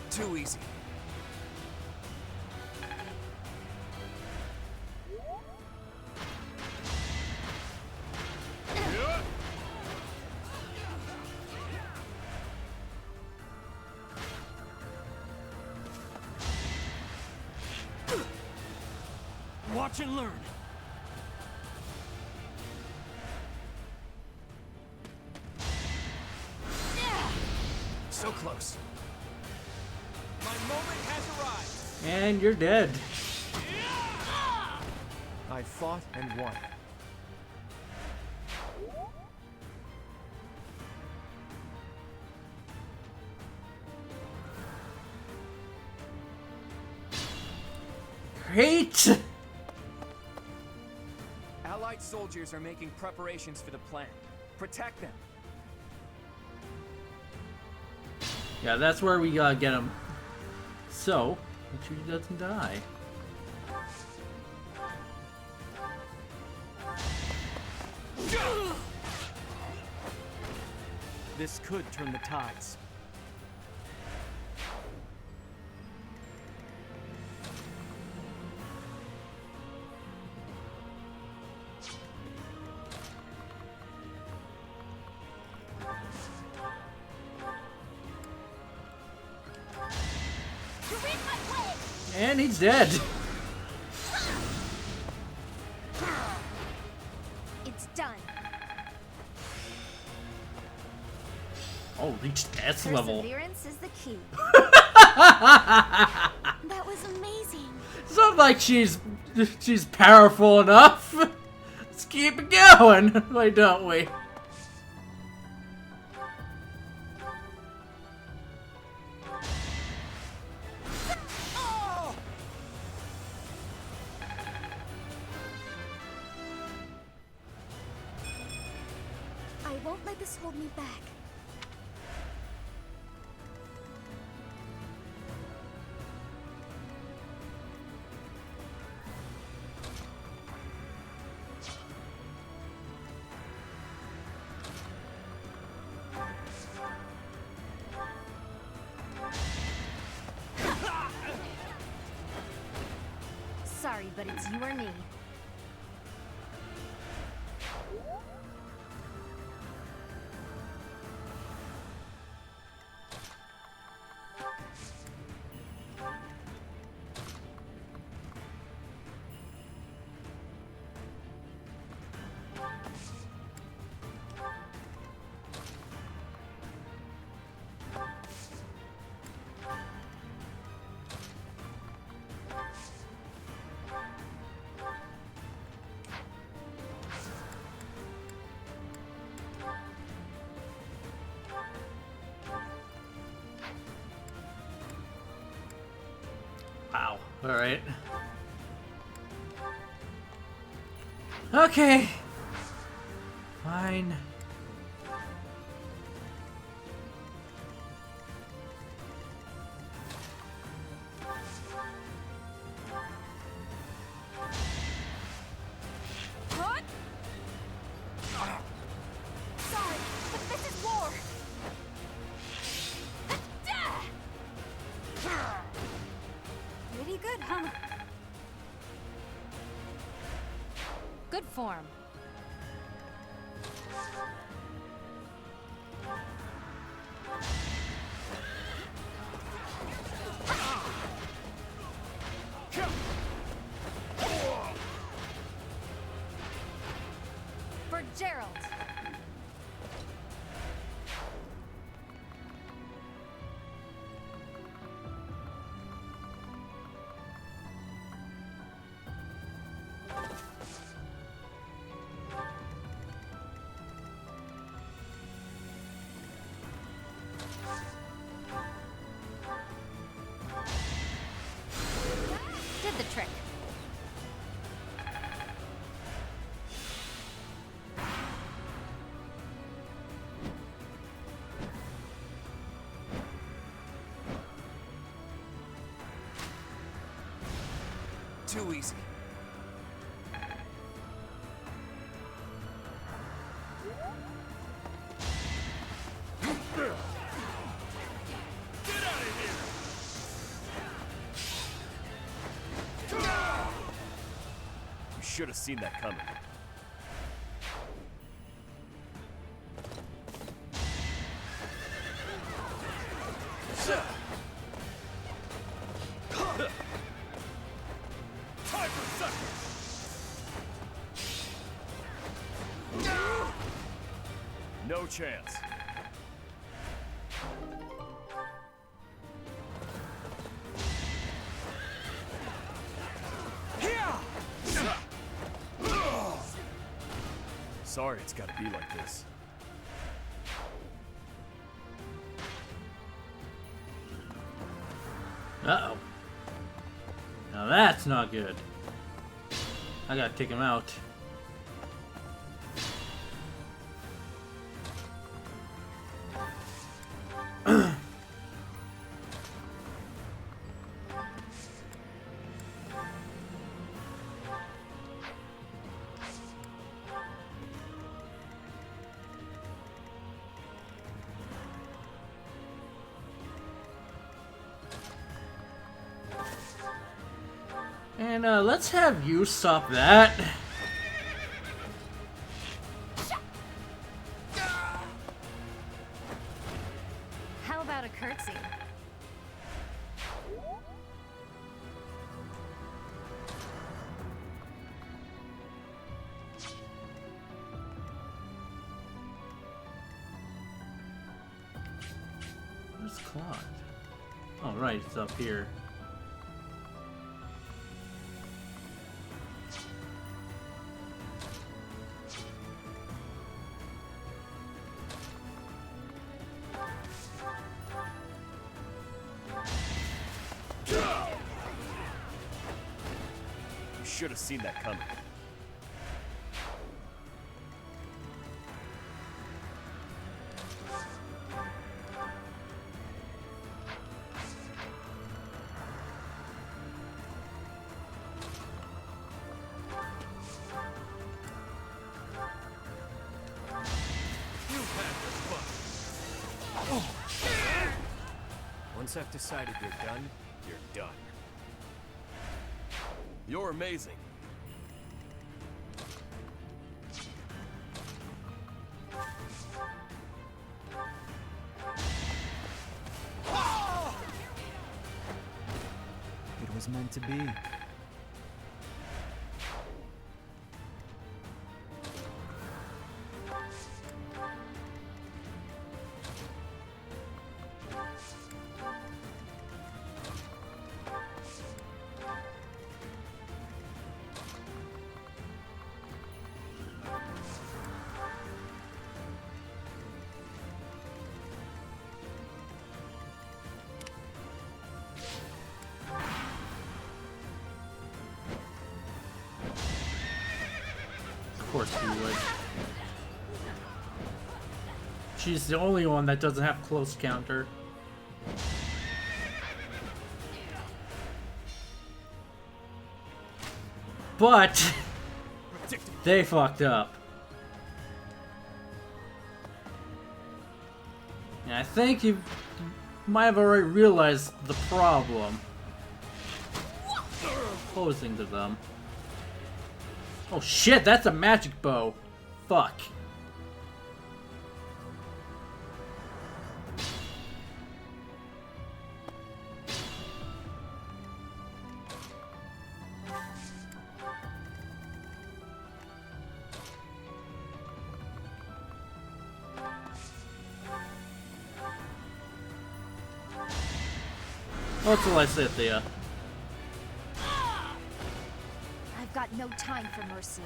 Too easy. Watch and learn. So close. My moment has arrived. And you're dead. I fought and won. Great! Allied soldiers are making preparations for the plan. Protect them. Yeah, that's where we gotta get him. So, make sure he doesn't die. This could turn the tides. And he's dead. It's done. Oh, reached S level. Perseverance is the key. That was amazing. It's not like she's powerful enough. Let's keep it going, why don't we? I won't let this hold me back. Sorry, but it's you or me. Wow. Alright. Okay. Fine. What? Sorry, but this is war. Pretty good, huh? Good form. For Gerald. Did the trick. Too easy. You should have seen that coming. Time for suckers! No chance. Sorry it's gotta be like this. Uh-oh. Now that's not good. I gotta take him out. And let's have you stop that. How about a curtsy? Where's Claude? Oh, right, it's up here. You should have seen that coming. Once I've decided you're done, you're done. You're amazing. It was meant to be. Of course you would. She's the only one that doesn't have close counter. But they fucked up. And I think you might have already realized the problem posing to them. Oh shit, that's a magic bow. Fuck. What's all I said there? I've got no time for mercy.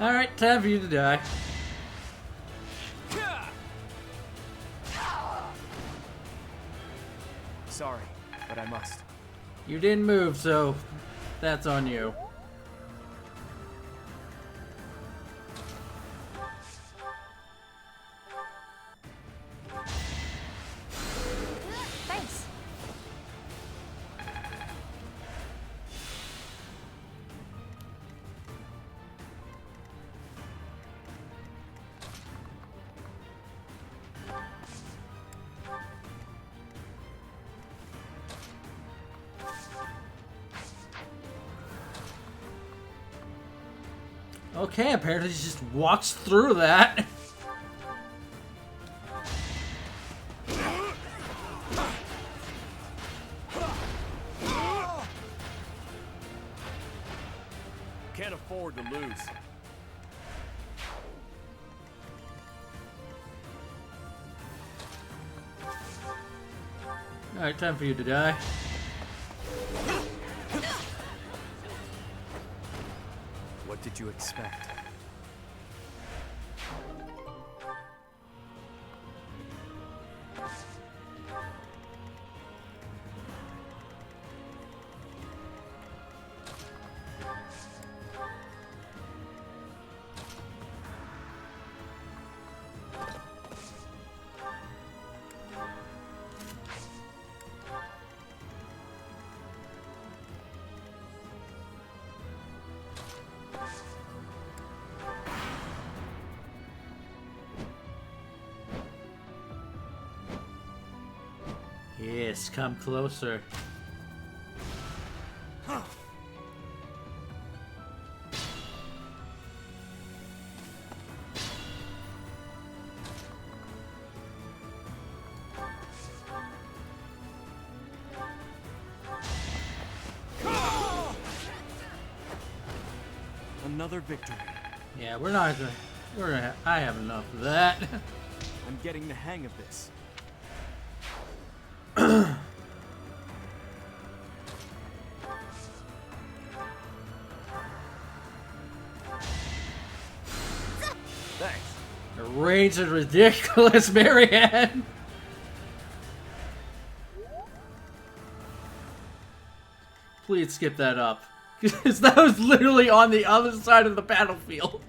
Alright, time for you to die. Sorry, but I must. You didn't move, so that's on you. Thanks. Okay, apparently she just walks through that. afford to lose. Alright, time for you to die. What did you expect? Yes, come closer. Another victory. Yeah, we're not gonna. I have enough of that. I'm getting the hang of this. Thanks. The range is ridiculous, Marianne. Please skip that up. Because that was literally on the other side of the battlefield.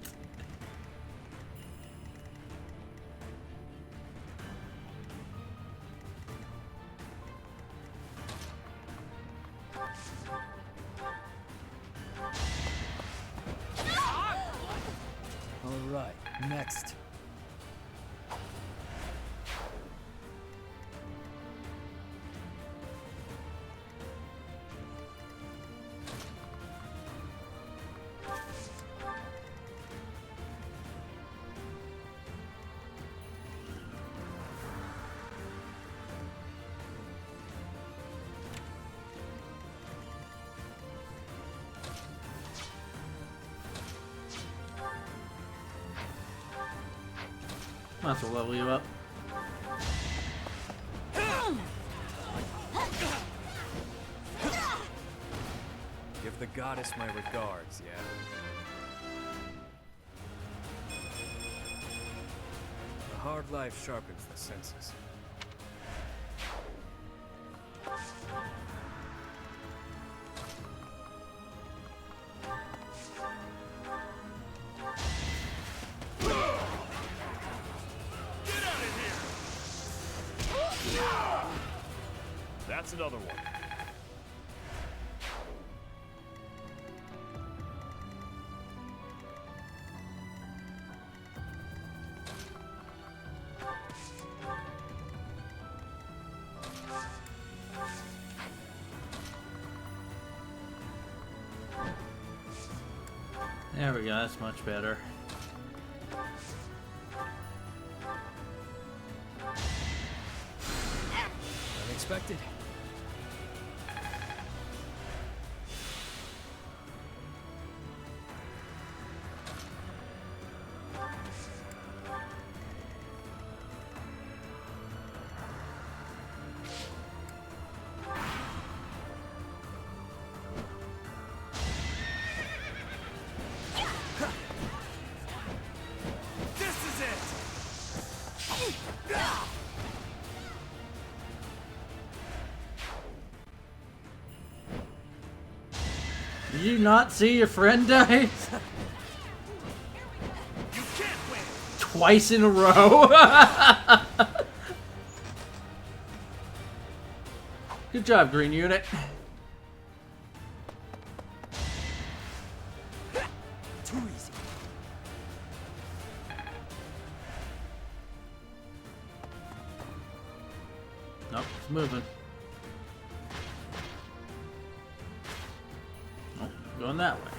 All right, next. Might as well level you up. Give the goddess my regards, yeah? A hard life sharpens the senses. That's another one. There we go, that's much better. Unexpected. Did you not see your friend die? Twice in a row. Good job, Green Unit. Too easy. Nope, it's moving. Nope, going that way.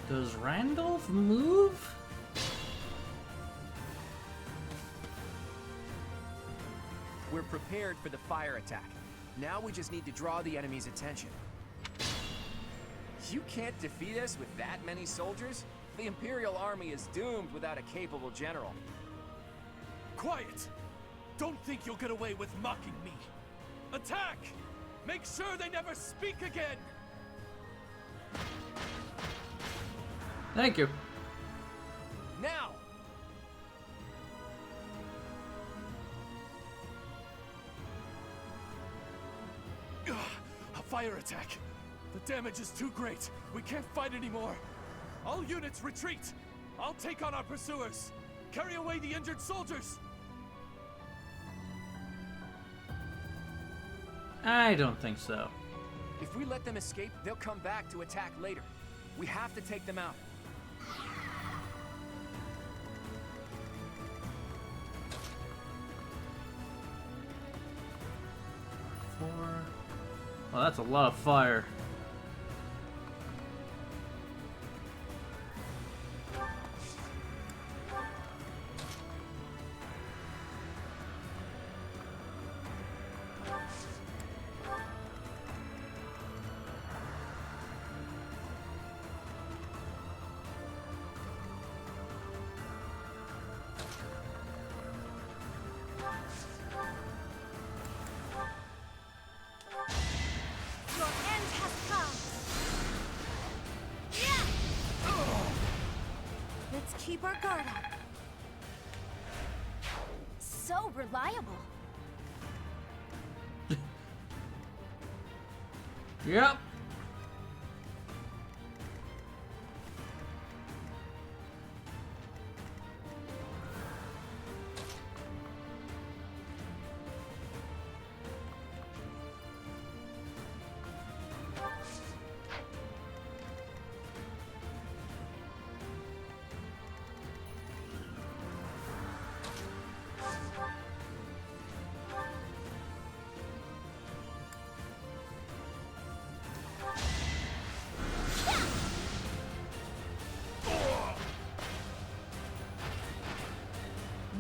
Does Randolph move? We're prepared for the fire attack. Now we just need to draw the enemy's attention. You can't defeat us with that many soldiers? The Imperial Army is doomed without a capable general. Quiet! Don't think you'll get away with mocking me. Attack! Make sure they never speak again! Thank you. Now! A fire attack! The damage is too great. We can't fight anymore. All units retreat! I'll take on our pursuers! Carry away the injured soldiers! I don't think so. If we let them escape, they'll come back to attack later. We have to take them out. Well, that's a lot of fire. Your end has come. Let's keep our guard up. So reliable. Yep.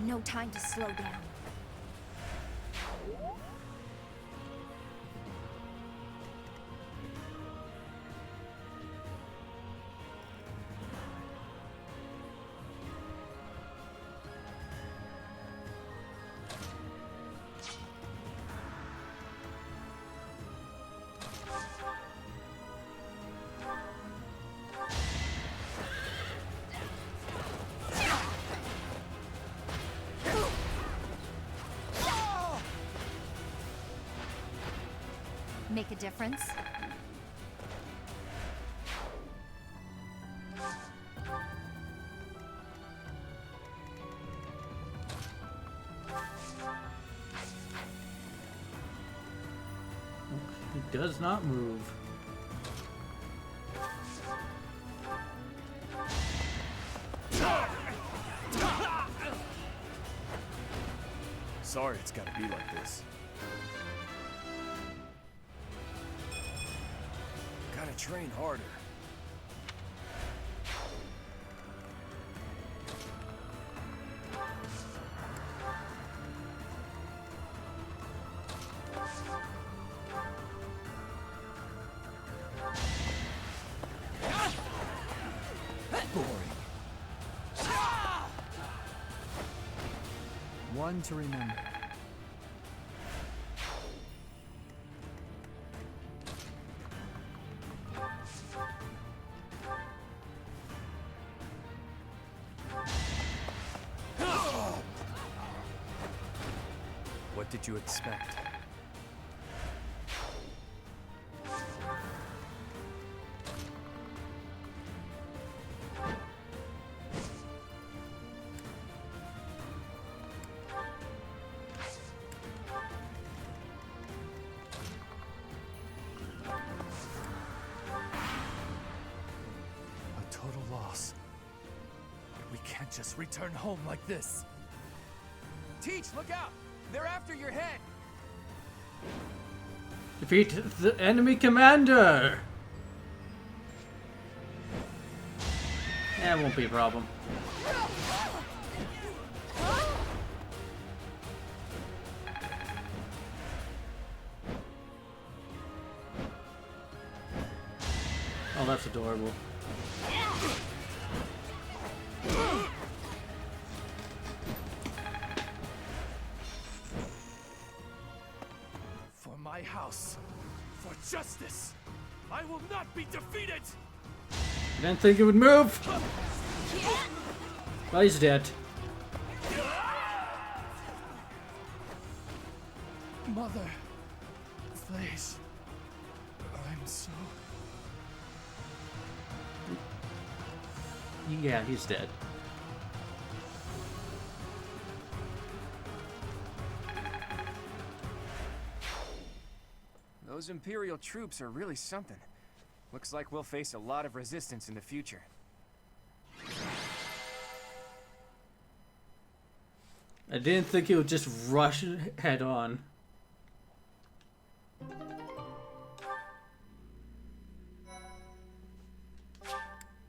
No time to slow down. Make a difference? He does not move. Sorry it's gotta be like this. Gotta train harder. One to remember. What did you expect? A total loss. But we can't just return home like this. Teach, look out! They're after your head! Defeat the enemy commander! That won't be a problem. that's adorable. For my house, for justice, I will not be defeated! I didn't think it would move! Well, he's dead. Mother, please, I'm so... Yeah, he's dead. Those Imperial troops are really something. Looks like we'll face a lot of resistance in the future. I didn't think he would just rush head on.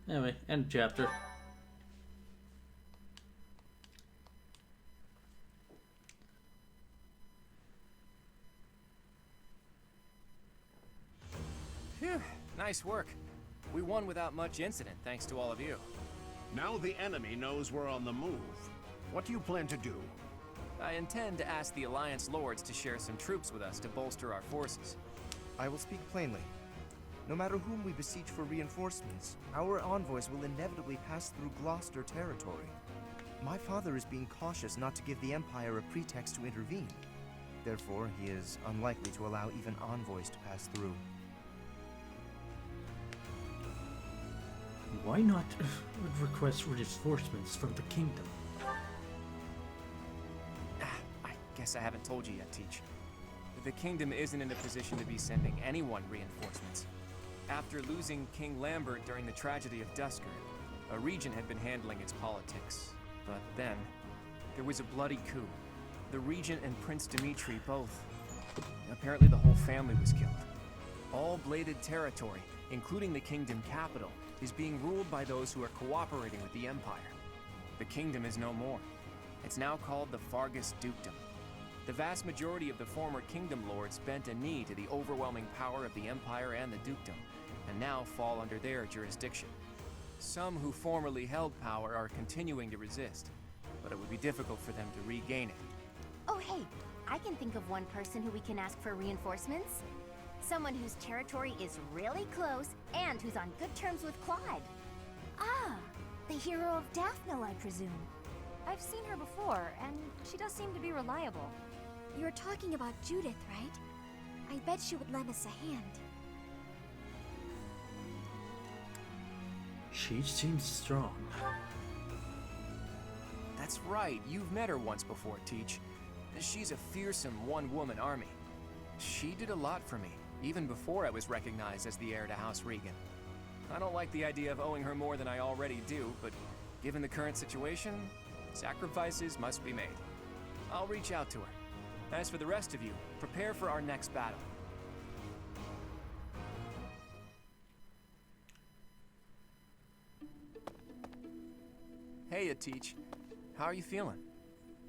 Anyway, end chapter. Phew, nice work. We won without much incident, thanks to all of you. Now the enemy knows we're on the move. What do you plan to do? I intend to ask the Alliance Lords to share some troops with us to bolster our forces. I will speak plainly. No matter whom we beseech for reinforcements, our envoys will inevitably pass through Gloucester territory. My father is being cautious not to give the Empire a pretext to intervene. Therefore, he is unlikely to allow even envoys to pass through. Why not request reinforcements from the kingdom? I guess I haven't told you yet, Teach. The kingdom isn't in a position to be sending anyone reinforcements. After losing King Lambert during the tragedy of Dusker, a regent had been handling its politics. But then, there was a bloody coup. The regent and Prince Dimitri both. Apparently the whole family was killed. All bladed territory, including the kingdom capital, is being ruled by those who are cooperating with the Empire. The kingdom is no more. It's now called the Fargus Dukedom. The vast majority of the former kingdom lords bent a knee to the overwhelming power of the Empire and the dukedom, and now fall under their jurisdiction. Some who formerly held power are continuing to resist, but it would be difficult for them to regain it. Oh hey, I can think of one person who we can ask for reinforcements. Someone whose territory is really close and who's on good terms with Clyde. Ah, the hero of Daphne, I presume. I've seen her before, and she does seem to be reliable. You're talking about Judith, right? I bet she would lend us a hand. She seems strong. That's right, you've met her once before, Teach. She's a fearsome one-woman army. She did a lot for me, even before I was recognized as the heir to House Regan. I don't like the idea of owing her more than I already do, but given the current situation, sacrifices must be made. I'll reach out to her. As for the rest of you, prepare for our next battle. Hey, Teach. How are you feeling?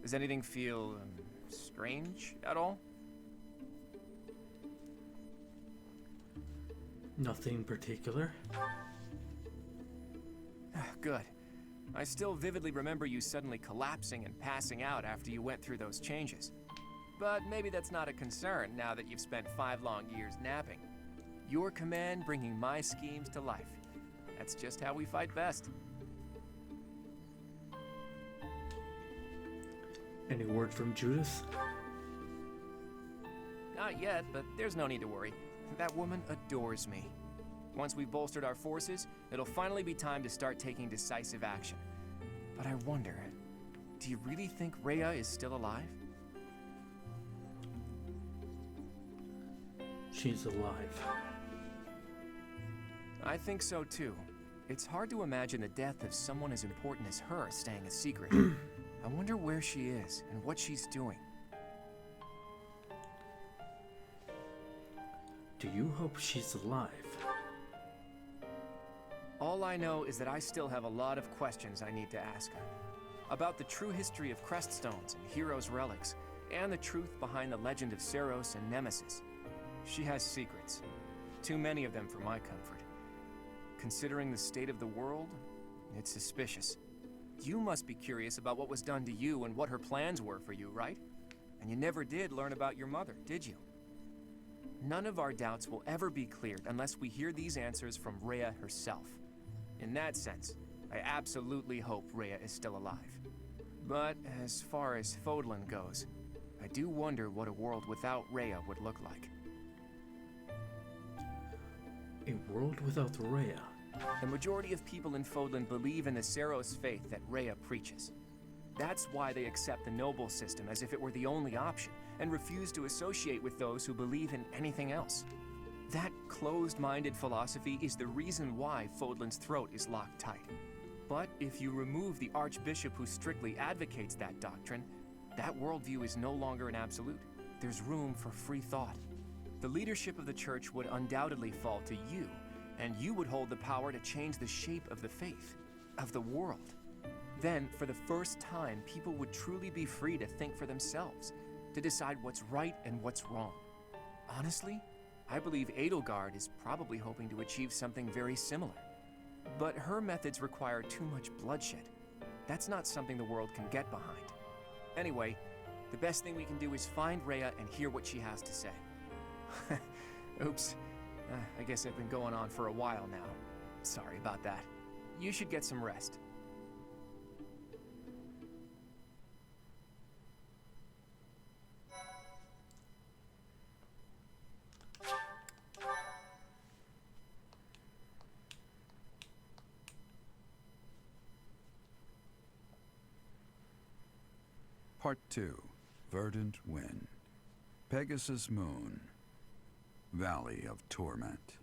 Does anything feel strange at all? Nothing in particular. Good. I still vividly remember you suddenly collapsing and passing out after you went through those changes. But maybe that's not a concern now that you've spent 5 long years napping. Your command bringing my schemes to life. That's just how we fight best. Any word from Judith? Not yet, but there's no need to worry. That woman adores me. Once we've bolstered our forces, it'll finally be time to start taking decisive action. But I wonder, do you really think Rhea is still alive? She's alive. I think so too. It's hard to imagine the death of someone as important as her staying a secret. I wonder where she is and what she's doing. Do you hope she's alive? All I know is that I still have a lot of questions I need to ask her. About the true history of Creststones and Heroes' Relics, and the truth behind the legend of Seros and Nemesis. She has secrets. Too many of them for my comfort. considering the state of the world, it's suspicious. You must be curious about what was done to you and what her plans were for you, right? And you never did learn about your mother, did you? None of our doubts will ever be cleared unless we hear these answers from Rhea herself. In that sense, I absolutely hope Rhea is still alive. But as far as Fodlan goes, I do wonder what a world without Rhea would look like. A world without Rhea. The majority of people in Fodlan believe in the Seros faith that Rhea preaches. That's why they accept the noble system as if it were the only option, and refuse to associate with those who believe in anything else. That closed-minded philosophy is the reason why Fodlan's throat is locked tight. But if you remove the Archbishop who strictly advocates that doctrine, that worldview is no longer an absolute. There's room for free thought. The leadership of the Church would undoubtedly fall to you, and you would hold the power to change the shape of the faith, of the world. Then, for the first time, people would truly be free to think for themselves, to decide what's right and what's wrong. Honestly, I believe Edelgard is probably hoping to achieve something very similar. But her methods require too much bloodshed. That's not something the world can get behind. Anyway, the best thing we can do is find Rhea and hear what she has to say. Oops. I guess I've been going on for a while now. Sorry about that. You should get some rest. Part 2. Verdant Wind. Pegasus Moon. Valley of Torment.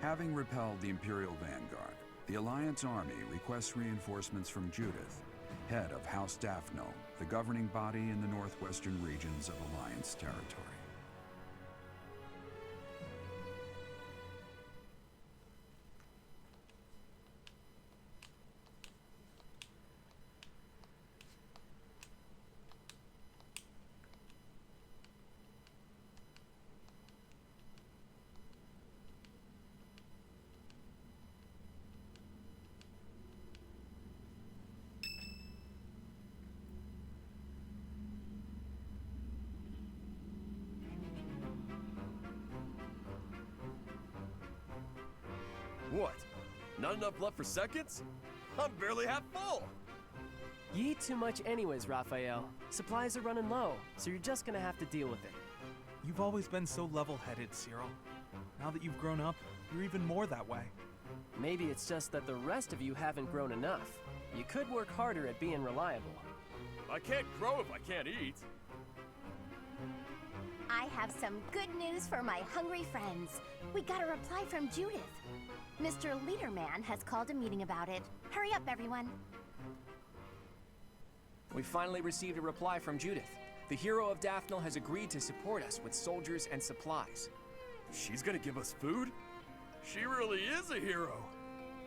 Having repelled the Imperial Vanguard, the Alliance army requests reinforcements from Judith, head of House Daphno, the governing body in the northwestern regions of Alliance territory. What? Not enough left for seconds? I'm barely half full! You eat too much anyways, Raphael. Supplies are running low, so you're just gonna have to deal with it. You've always been so level-headed, Cyril. Now that you've grown up, you're even more that way. Maybe it's just that the rest of you haven't grown enough. You could work harder at being reliable. I can't grow if I can't eat. I have some good news for my hungry friends. We got a reply from Judith. Mr. Leaderman has called a meeting about it. Hurry up, everyone. We finally received a reply from Judith. The hero of Daphne has agreed to support us with soldiers and supplies. She's gonna give us food? She really is a hero.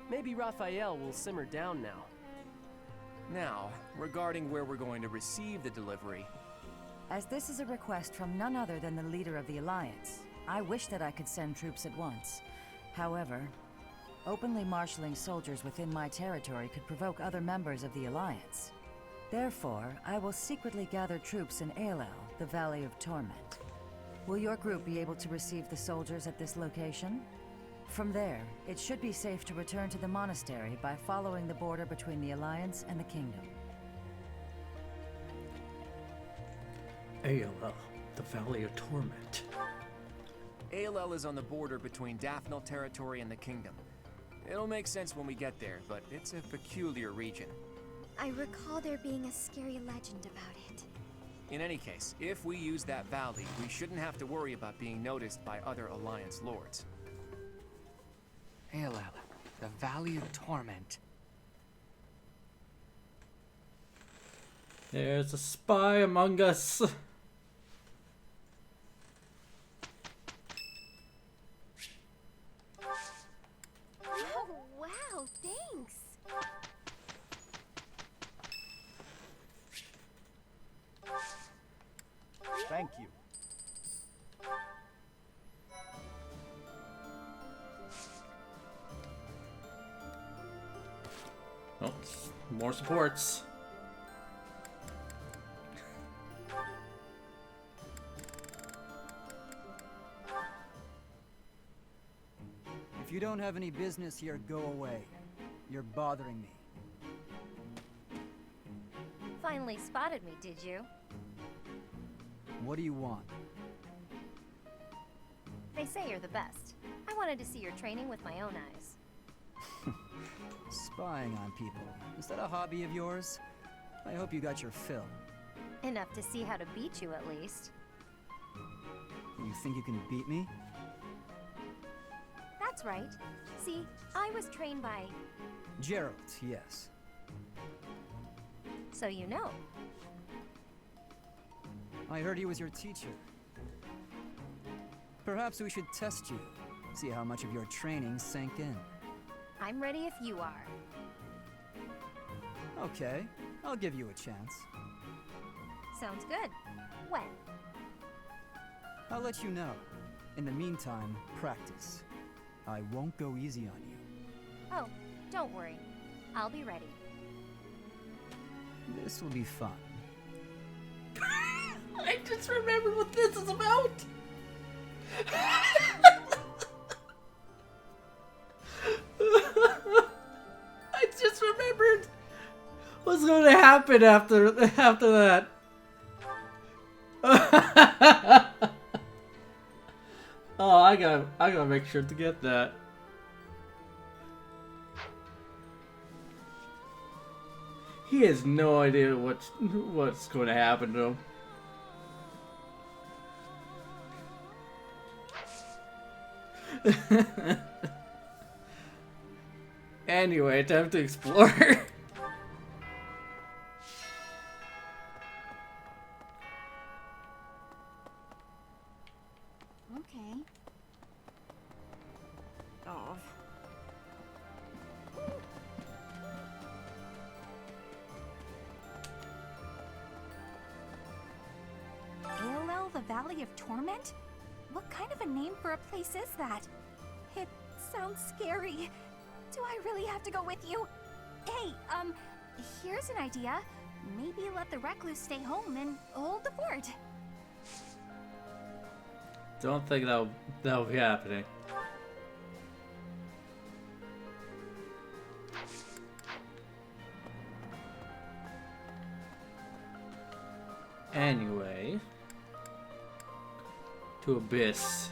Maybe Raphael will simmer down now. Now, regarding where we're going to receive the delivery. As this is a request from none other than the leader of the Alliance, I wish that I could send troops at once. However, openly marshaling soldiers within my territory could provoke other members of the Alliance. Therefore, I will secretly gather troops in Aelel, the Valley of Torment. Will your group be able to receive the soldiers at this location? From there, it should be safe to return to the monastery by following the border between the Alliance and the Kingdom. Aelel, the Valley of Torment. Aelel is on the border between Daphne territory and the Kingdom. It'll make sense when we get there, but it's a peculiar region. I recall there being a scary legend about it. In any case, if we use that valley, we shouldn't have to worry about being noticed by other Alliance lords. Aelel, the Valley of Torment. There's a spy among us. Oh, wow, thanks. Thank you. Oh, more supports. If you don't have any business here, go away. You're bothering me. Finally spotted me, did you? What do you want? They say you're the best. I wanted to see your training with my own eyes. Spying on people. Is that a hobby of yours? I hope you got your fill. Enough to see how to beat you, at least. You think you can beat me? That's right. See, I was trained by... Gerald, yes. So you know. I heard he was your teacher. Perhaps we should test you. See how much of your training sank in. I'm ready if you are. Okay, I'll give you a chance. Sounds good. When? I'll let you know. In the meantime, practice. I won't go easy on you. Oh, don't worry. I'll be ready. This will be fun. I just remembered what this is about! I just remembered what's going to happen after that. Oh, I gotta make sure to get that. He has no idea what's going to happen to him. Anyway, time to explore. Okay. Oh. ALL, the Valley of Torment? What kind of a name for a place is that? It sounds scary. Do I really have to go with you? Hey, here's an idea. Maybe let the recluse stay home and hold the fort. Don't think that'll be happening. Anyway, to Abyss.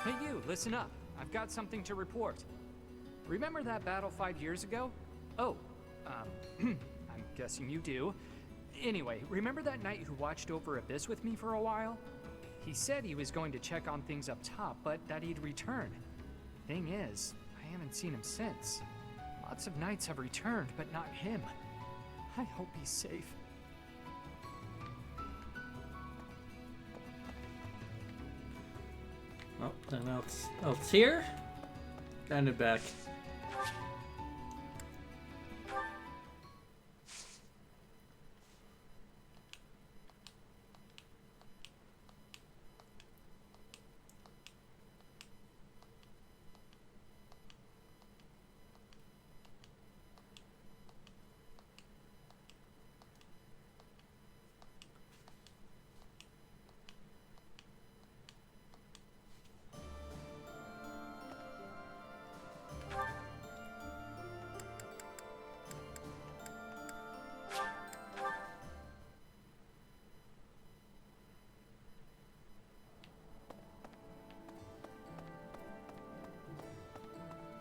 Hey you, listen up. I've got something to report. Remember that battle 5 years ago? Oh, I'm guessing you do. Anyway, remember that knight who watched over Abyss with me for a while? He said he was going to check on things up top, but that he'd return. Thing is, I haven't seen him since. Lots of knights have returned, but not him. I hope he's safe. Oh, then else here, and it back.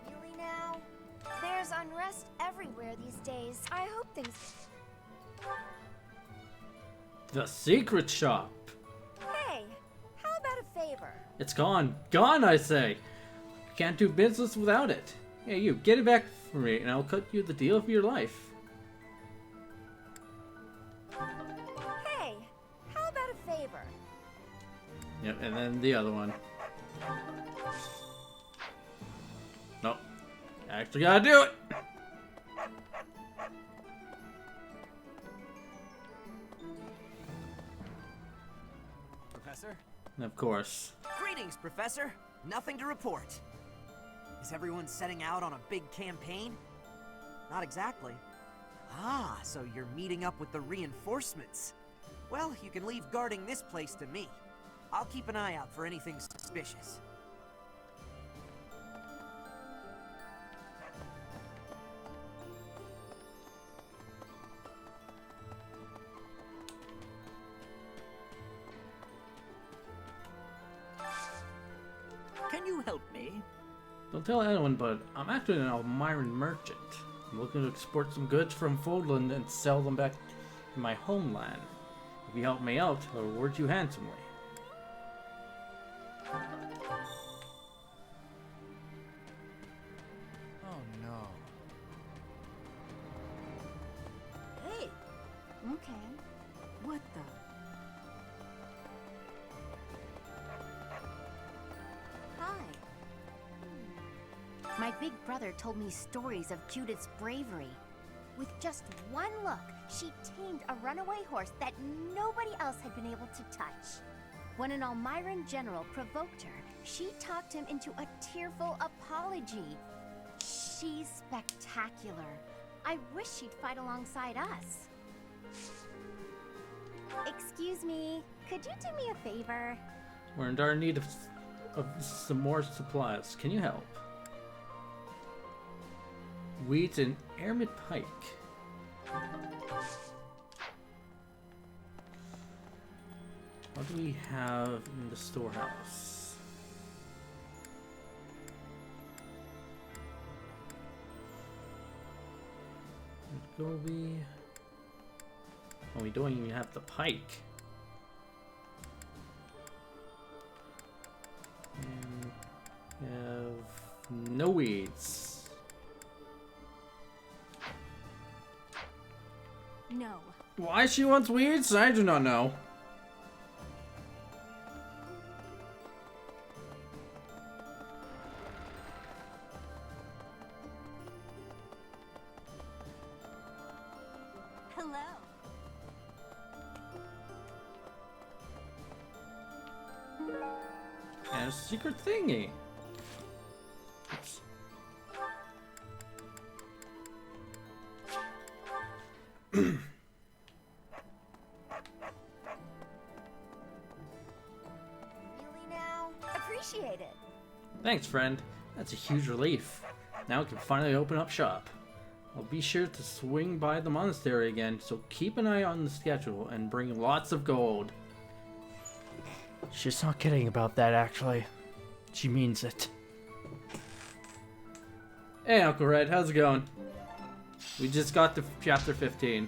Really now? There's unrest everywhere these days. I hope things... The secret shop. Hey, how about a favor? It's gone. Gone, I say. Can't do business without it. Hey, you, get it back for me, and I'll cut you the deal of your life. Yep, and then the other one. Nope. I actually gotta do it! Professor? Of course. Greetings, Professor. Nothing to report. Is everyone setting out on a big campaign? Not exactly. Ah, so you're meeting up with the reinforcements. Well, you can leave guarding this place to me. I'll keep an eye out for anything suspicious. Can you help me? Don't tell anyone, but I'm actually an Elmiran merchant. I'm looking to export some goods from Fodland and sell them back to my homeland. If you help me out, I'll reward you handsomely. Oh no. Hey! Okay. What the? Hi. My big brother told me stories of Judith's bravery. With just one look, she tamed a runaway horse that nobody else had been able to touch. When an Elmiran general provoked her, she talked him into a tearful apology. She's spectacular. I wish she'd fight alongside us. Excuse me, could you do me a favor? We're in dire need of some more supplies. Can you help? Wheat and Airmid Pike. What do we have in the storehouse? Gobi. Oh, we don't even have the pike. And we have no weeds. No. Why she wants weeds? I do not know. Hello. And a secret thingy. Oops. Really now? Appreciate it. Thanks, friend. That's a huge relief. Now we can finally open up shop. I'll be sure to swing by the monastery again, so keep an eye on the schedule and bring lots of gold. She's not kidding about that, actually. She means it. Hey, Uncle Red, how's it going? We just got to chapter 15.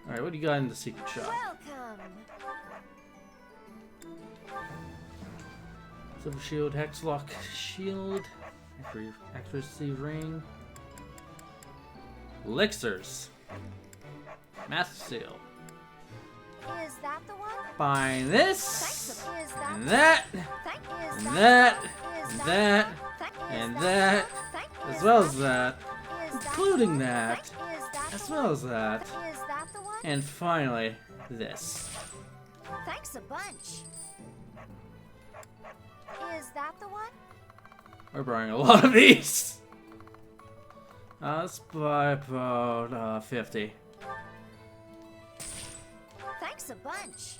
Alright, what do you got in the secret shop? Welcome. Silver shield, hexlock shield, accuracy ring, elixirs, master seal. Is that the one? Buying this, Is and that, and that, and that, and that, as well as that, including that, as well as that, Is that the one? and finally, this. Thanks a bunch. Is that the one? We're buying a lot of these. Let's buy about 50. Thanks a bunch.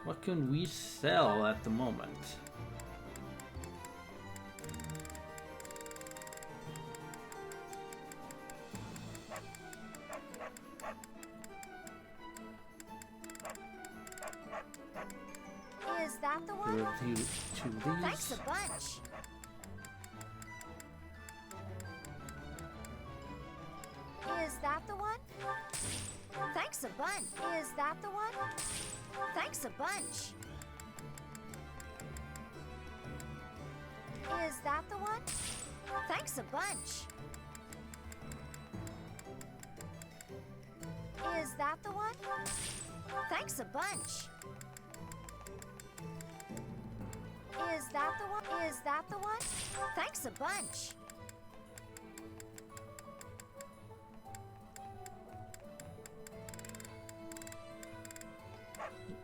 What can we sell at the moment? Is that the one? Two of Thanks these. a bunch. Is that the one? Thanks a bunch. Is that the one? Thanks a bunch. Is that the one? Thanks a bunch. Is that the one? Thanks a bunch. Is that the one? Is that the one? Thanks a bunch.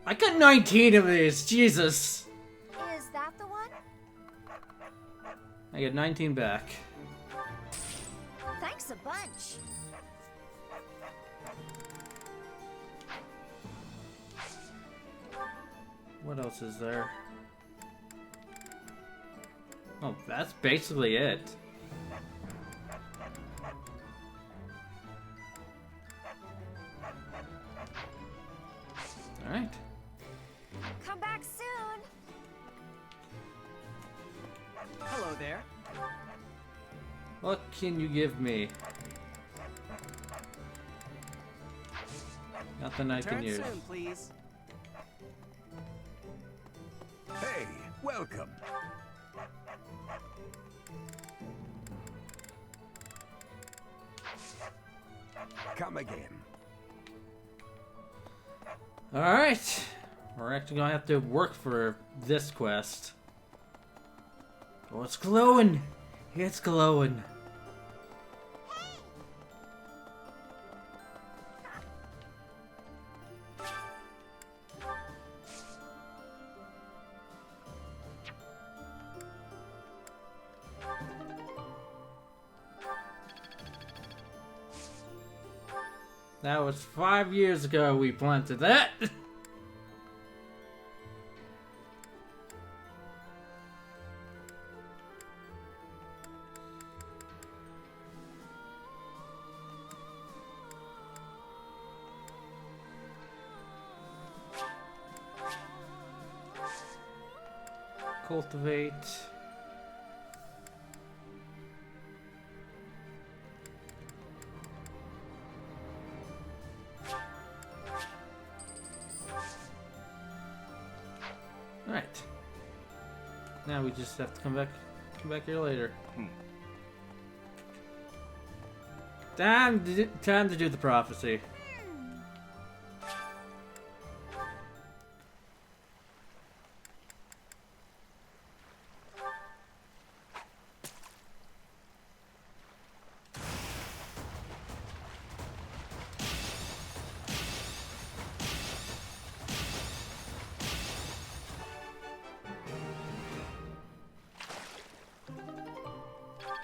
I got 19 of these. Jesus. Is that the one? I get 19 back. Thanks a bunch. What else is there? Oh, that's basically it. Alright. Come back soon. Hello there. What can you give me? Nothing I can Return use. soon, please. Hey, welcome. Come again. Alright. We're actually gonna have to work for this quest. Oh, it's glowing! It's glowing. That was 5 years ago we planted that. Cultivate. Alright. Now we just have to come back here later. Time to do the prophecy.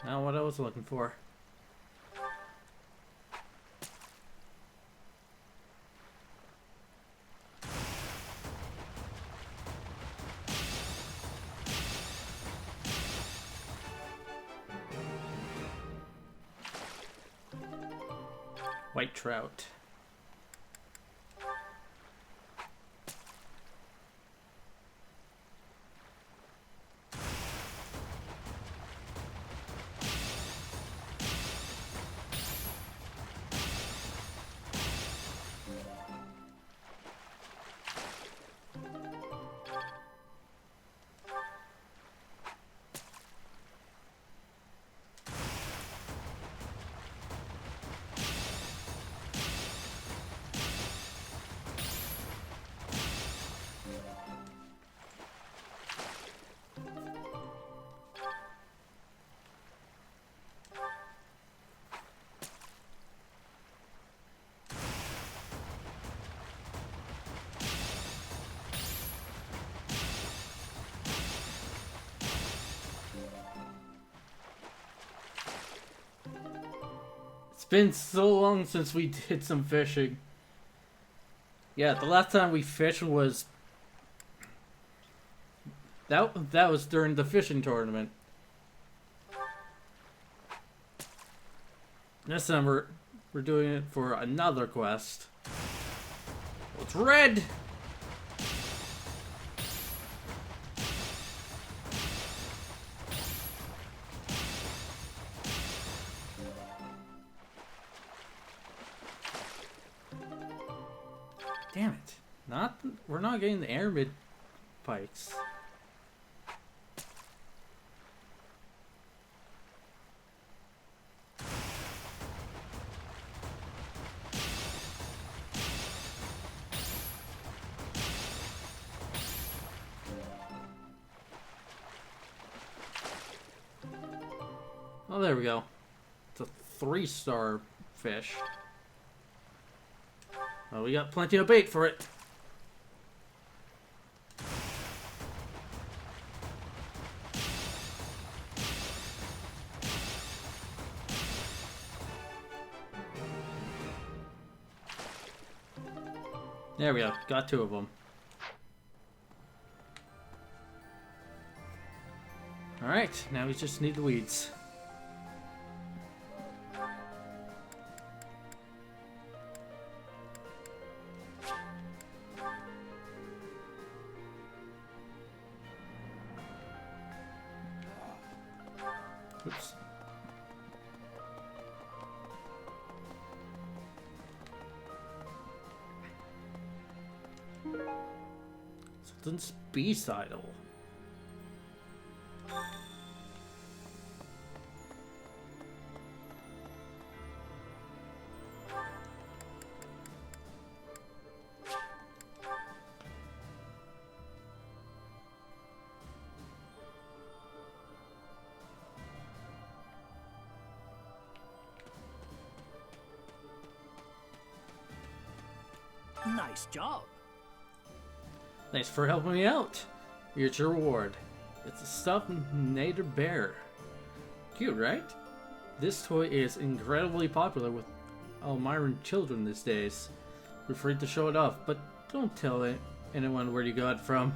Now what I was looking for. White trout. It's been so long since we did some fishing. Yeah, the last time we fished was that was during the fishing tournament. This time we're doing it for another quest. Oh, it's red. Damn it. We're not getting the airmid pikes. Oh, there we go. It's a 3-star fish. Well, we got plenty of bait for it. There we go. Got 2 of them. Alright, now we just need the weeds. Oops. Something's B-sidal. Nice job. Thanks for helping me out. Here's your reward. It's a stuffed native bear. Cute, right? This toy is incredibly popular with Elmiran children these days. We're free to show it off, but don't tell anyone where you got it from.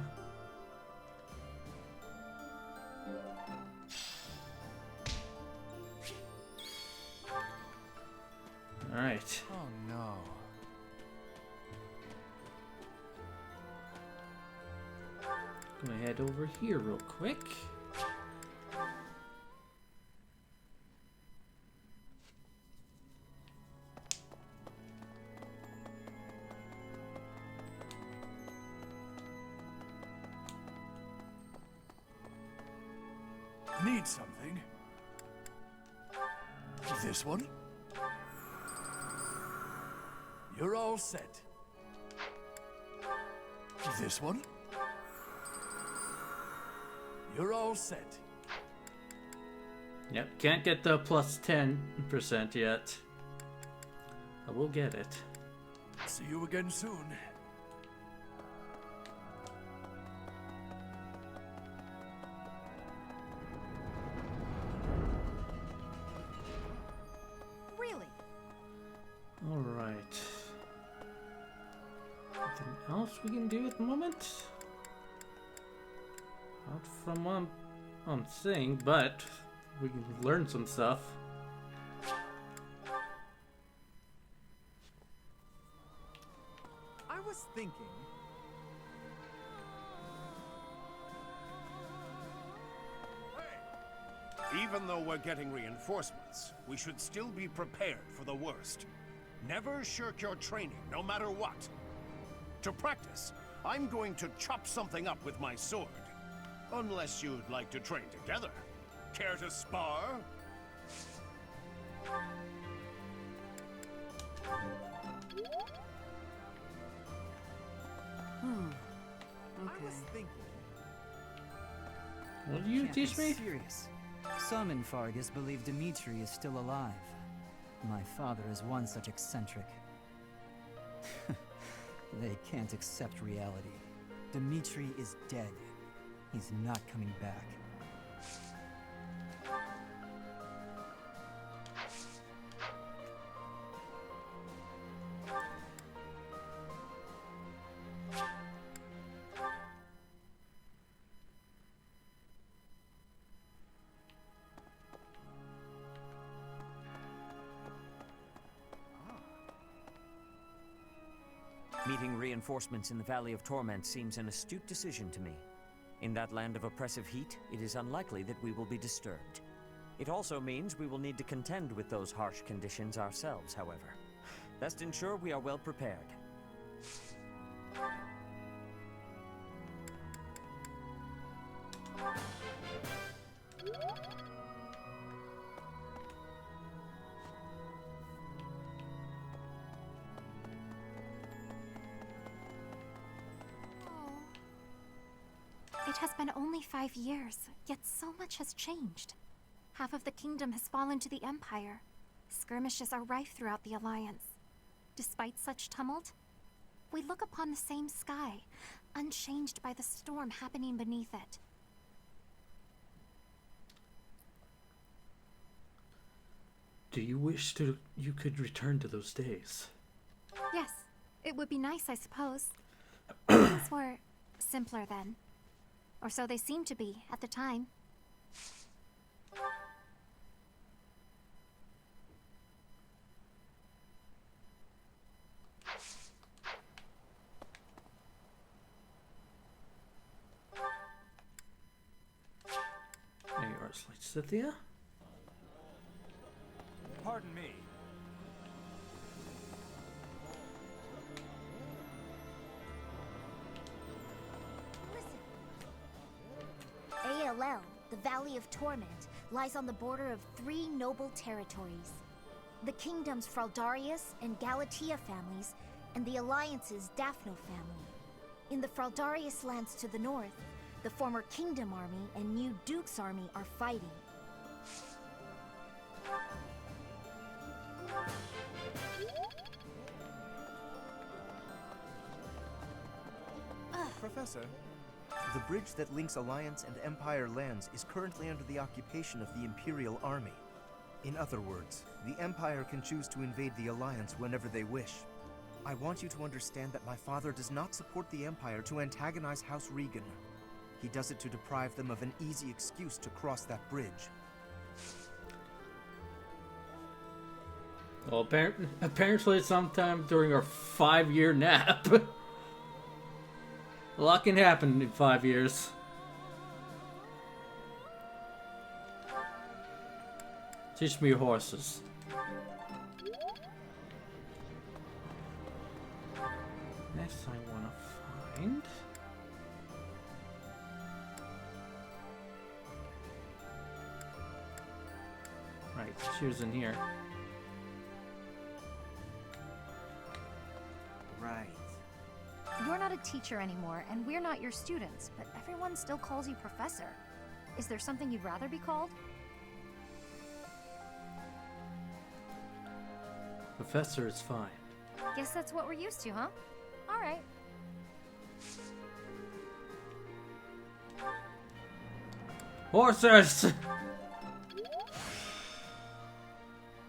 Alright. Oh no. Gonna head over here real quick. Need something? This one? You're all set. This one? You're all set. Yep, can't get the plus 10% yet. I will get it. See you again soon. Really? Alright. Anything else we can do at the moment? Not from what I'm seeing, but we can learn some stuff. I was thinking. Even though we're getting reinforcements, we should still be prepared for the worst. Never shirk your training, no matter what. To practice, I'm going to chop something up with my sword. Unless you'd like to train together. Care to spar? I was thinking. What do you Can't teach be me? Serious. Some in Fargus believe Dimitri is still alive. My father is one such eccentric. They can't accept reality. Dimitri is dead. He's not coming back. Meeting reinforcements in the Valley of Torment seems an astute decision to me. In that land of oppressive heat, it is unlikely that we will be disturbed. It also means we will need to contend with those harsh conditions ourselves, however. Best ensure we are well prepared. It has been only 5 years, yet so much has changed. Half of the kingdom has fallen to the Empire. Skirmishes are rife throughout the Alliance. Despite such tumult, we look upon the same sky, unchanged by the storm happening beneath it. Do you wish you could return to those days? Yes, it would be nice, I suppose. Things were simpler then. Or so they seemed to be at the time. There you are, Slight Cynthia. Pardon me. ALL, the Valley of Torment, lies on the border of 3 noble territories. The kingdom's Fraldarius and Galatea families, and the Alliance's Daphno family. In the Fraldarius lands to the north, the former Kingdom Army and new Duke's Army are fighting. Professor, the bridge that links Alliance and Empire lands is currently under the occupation of the Imperial Army. In other words, the Empire can choose to invade the Alliance whenever they wish. I want you to understand that my father does not support the Empire to antagonize House Regan. He does it to deprive them of an easy excuse to cross that bridge. Well, apparently sometime during our 5-year nap. A lot can happen in 5 years. Teach me horses. Next I want to find... Right, she was in here. Right. You're not a teacher anymore, and we're not your students, but everyone still calls you Professor. Is there something you'd rather be called? Professor is fine. Guess that's what we're used to, huh? Alright. Horses!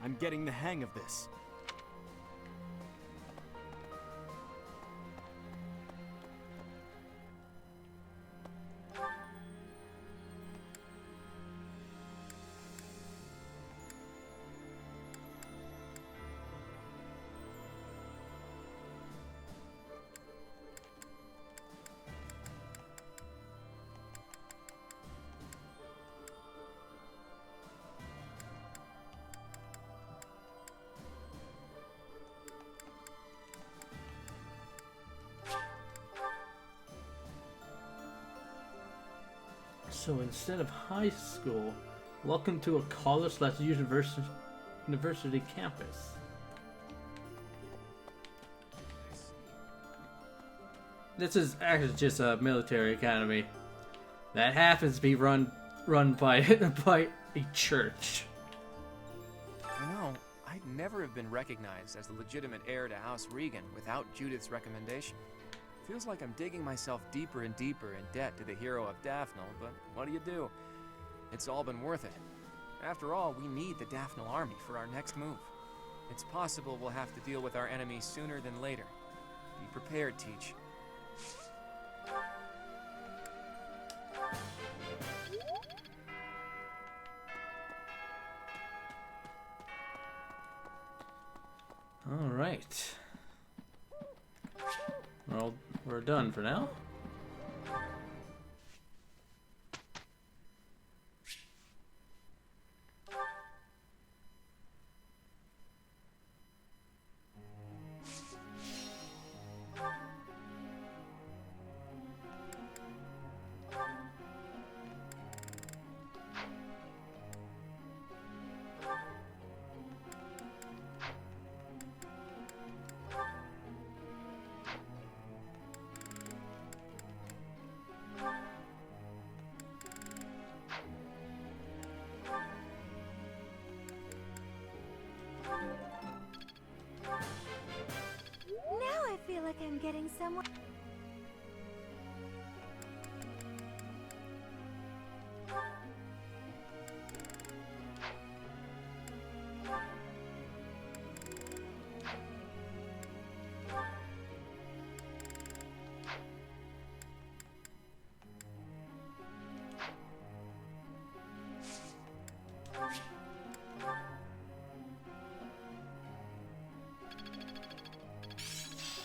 I'm getting the hang of this. So instead of high school, welcome to a college/university campus. This is actually just a military academy that happens to be run by by a church. You know, I'd never have been recognized as the legitimate heir to House Regan without Judith's recommendation. Feels like I'm digging myself deeper and deeper in debt to the hero of Daphne, but what do? It's all been worth it. After all, we need the Daphne army for our next move. It's possible we'll have to deal with our enemies sooner than later. Be prepared, Teach. All right. Well, we're done for now. like I'm getting somewhere.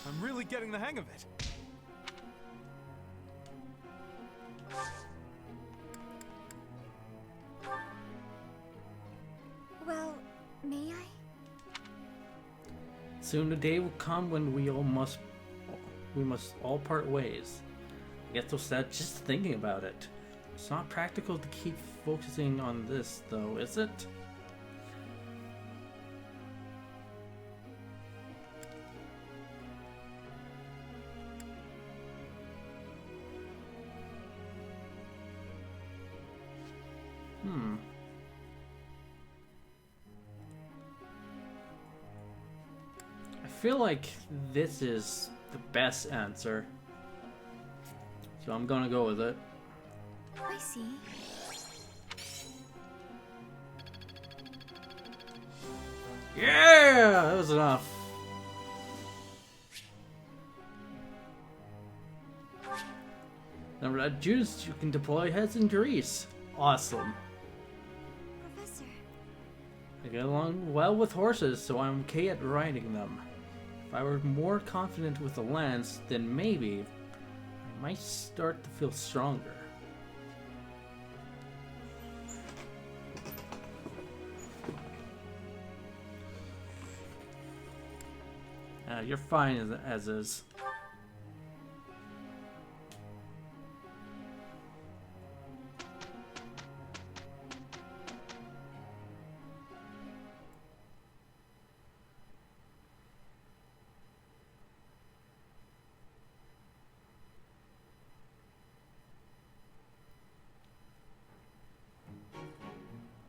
I'm really getting the hang of it. Well, may I? Soon the day will come when we must all part ways. I get so sad just thinking about it. It's not practical to keep focusing on this, though, is it? I feel like this is the best answer, so I'm gonna go with it. I see. Yeah, that was enough. Remember that juice, you can deploy heads in grease. Awesome. Professor. I get along well with horses, so I'm okay at riding them. If I were more confident with the lance, then maybe I might start to feel stronger. You're fine as is.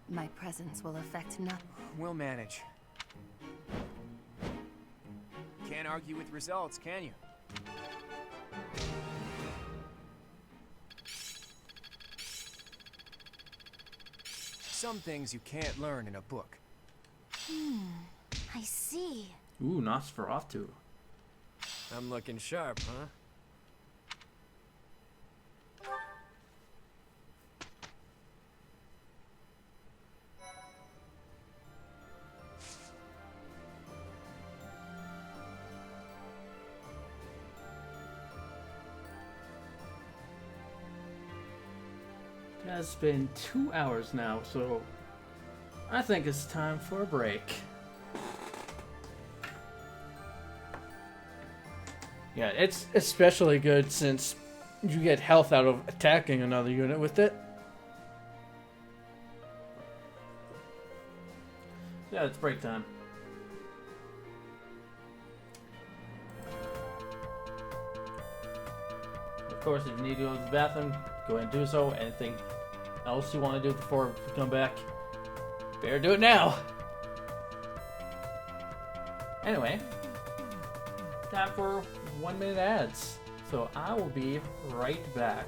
My presence will affect nothing. We'll manage. Can't argue with results, can you? Some things you can't learn in a book. I see. Ooh, Nosferatu. I'm looking sharp, huh? It has been 2 hours now, so I think it's time for a break. Yeah, it's especially good since you get health out of attacking another unit with it. Yeah, it's break time. Of course, if you need to go to the bathroom, go ahead and do so. Anything else you want to do before we come back, better do it now. Anyway, time for 1 minute ads. So I will be right back.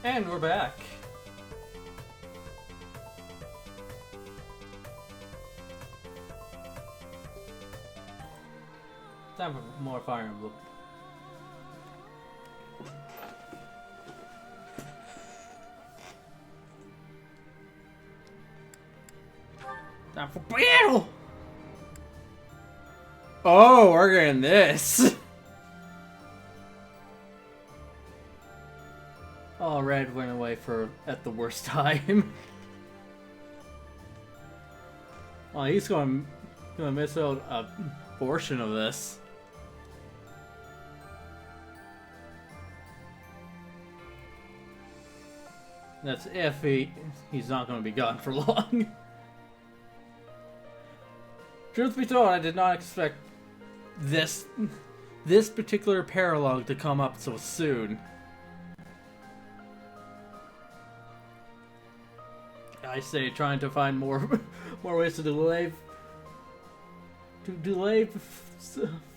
And we're back. Time for more Fire Emblem. Time for battle! Oh, we're getting this! Oh, Red went away at the worst time. Well, he's gonna miss out a portion of this. That's if he's not gonna be gone for long. Truth be told, I did not expect this particular paralogue to come up so soon. I say trying to find more ways to delay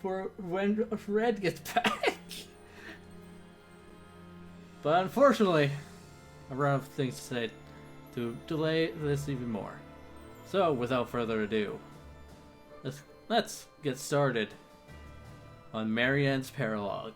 for when Red gets back. But unfortunately, I run out of things to say to delay this even more. So without further ado, let's get started on Marianne's paralogue.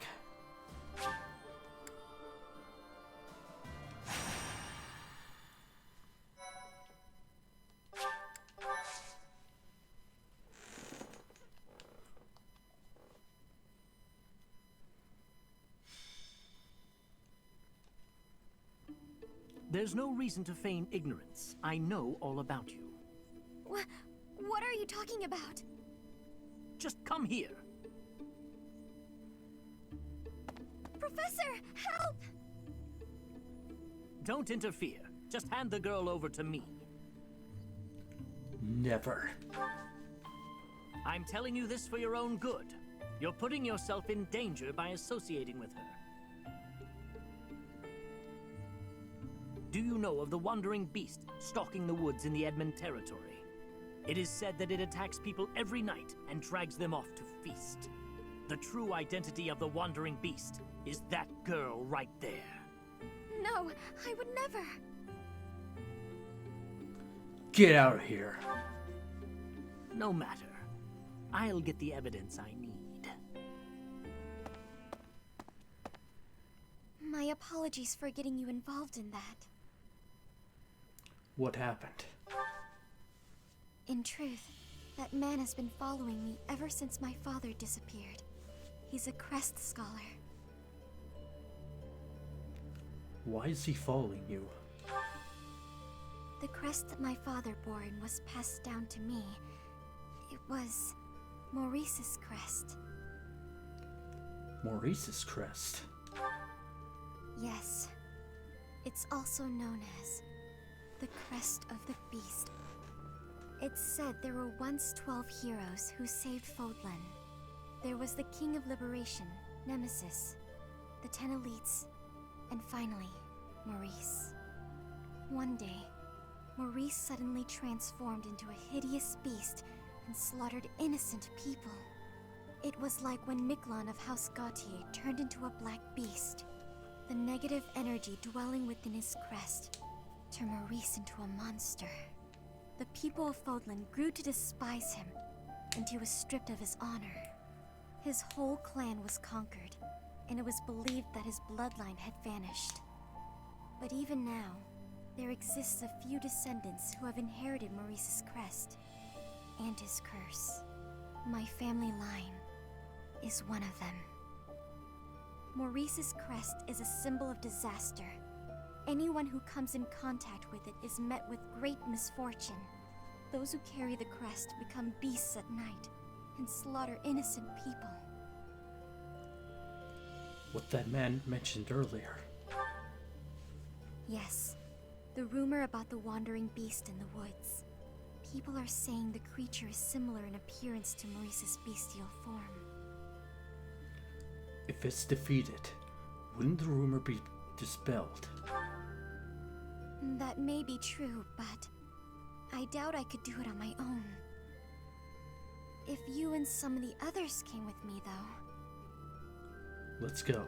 There's no reason to feign ignorance. I know all about you. What are you talking about? Just come here. Professor, help! Don't interfere. Just hand the girl over to me. Never. I'm telling you this for your own good. You're putting yourself in danger by associating with her. Do you know of the wandering beast stalking the woods in the Emblem territory? It is said that it attacks people every night and drags them off to feast. The true identity of the wandering beast is that girl right there. No, I would never. Get out of here. No matter. I'll get the evidence I need. My apologies for getting you involved in that. What happened? In truth, that man has been following me ever since my father disappeared. He's a crest scholar. Why is he following you? The crest that my father bore and was passed down to me. It was Maurice's crest. Maurice's crest? Yes. It's also known as the Crest of the Beast. It's said there were once 12 heroes who saved Fodlan. There was the King of Liberation, Nemesis, the 10 elites, and finally, Maurice. One day, Maurice suddenly transformed into a hideous beast and slaughtered innocent people. It was like when Miklon of House Gautier turned into a black beast. The negative energy dwelling within his crest turned Maurice into a monster. The people of Fodlan grew to despise him, and he was stripped of his honor. His whole clan was conquered, and it was believed that his bloodline had vanished. But even now, there exists a few descendants who have inherited Maurice's crest and his curse. My family line is one of them. Maurice's crest is a symbol of disaster. Anyone who comes in contact with it is met with great misfortune. Those who carry the crest become beasts at night and slaughter innocent people. What that man mentioned earlier. Yes, the rumor about the wandering beast in the woods. People are saying the creature is similar in appearance to Maurice's bestial form. If it's defeated, wouldn't the rumor be dispelled? That may be true, but I doubt I could do it on my own. If you and some of the others came with me, though. Let's go.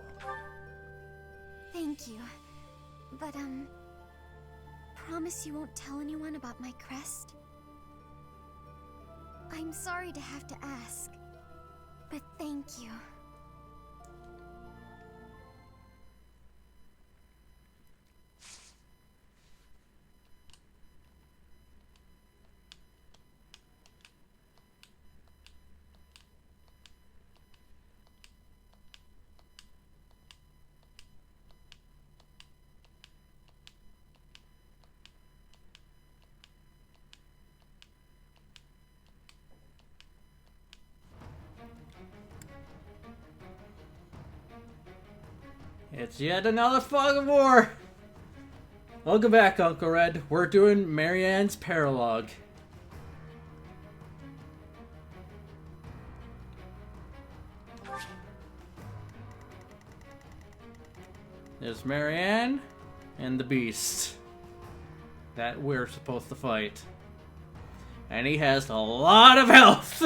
Thank you. But, promise you won't tell anyone about my crest? I'm sorry to have to ask, but thank you. It's yet another fog of war! Welcome back, Uncle Red. We're doing Marianne's Paralogue. There's Marianne and the Beast that we're supposed to fight. And he has a lot of health!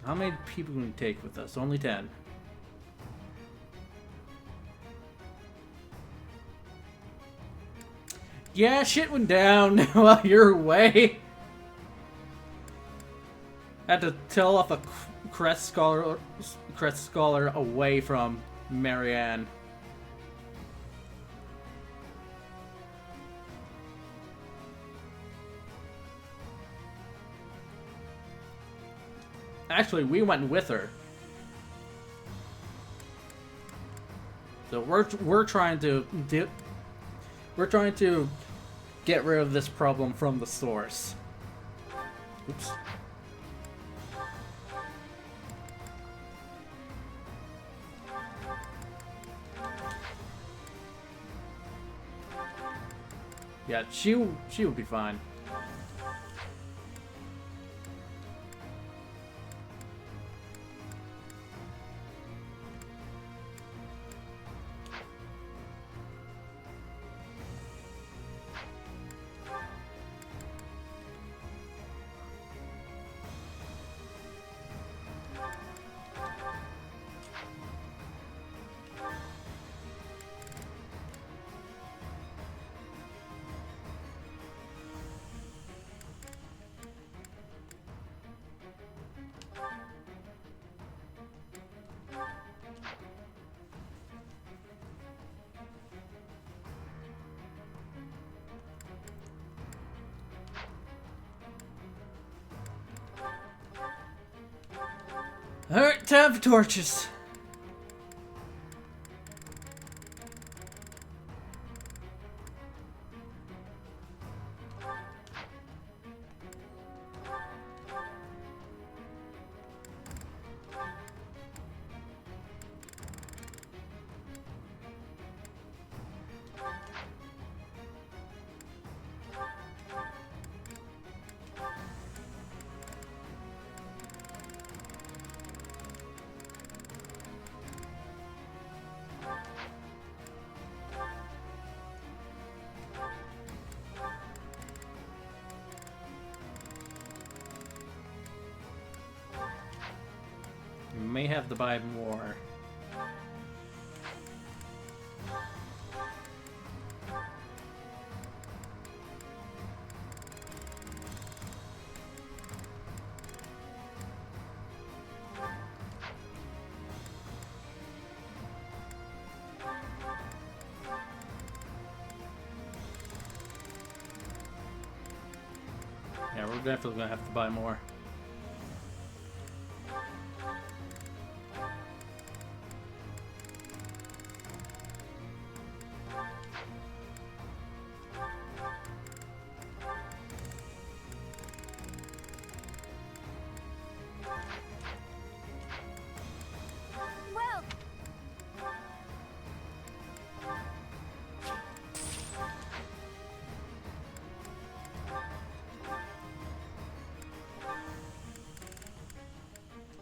How many people can we take with us? Only 10. Yeah, shit went down while you're away. Had to tell off a crest scholar away from Marianne. Actually, we went with her. So we're trying to get rid of this problem from the source. Oops. Yeah, she will be fine. Alright, time for torches. You may have to buy more. Yeah, we're definitely gonna have to buy more.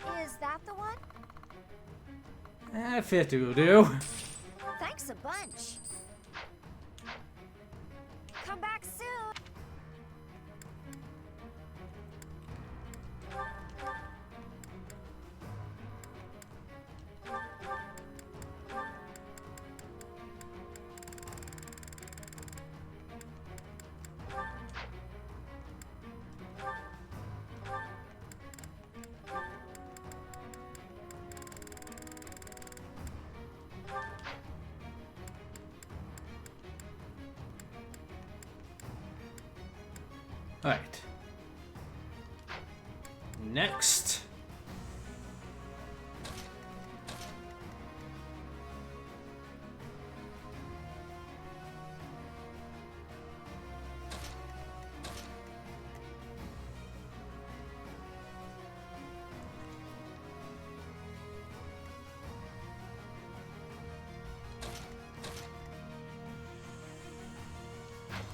Well, is that the one? 50 will do. Thanks a bunch. Come back soon. Alright. Next.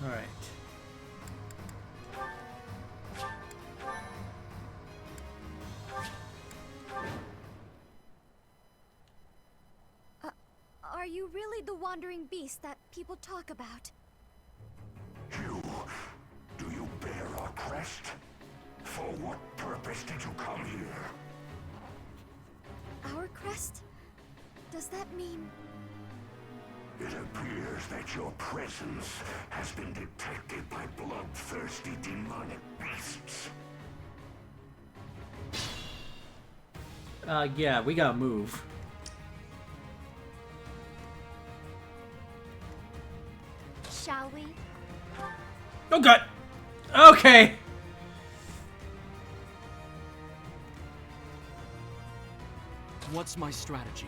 All right. Are you really the wandering beast that people talk about? Do you bear our crest? For what purpose did you come here? Our crest? Does that mean... It appears that your presence has been detected by bloodthirsty demonic beasts. Yeah, we gotta move. Shall we? Oh god! Okay! What's my strategy?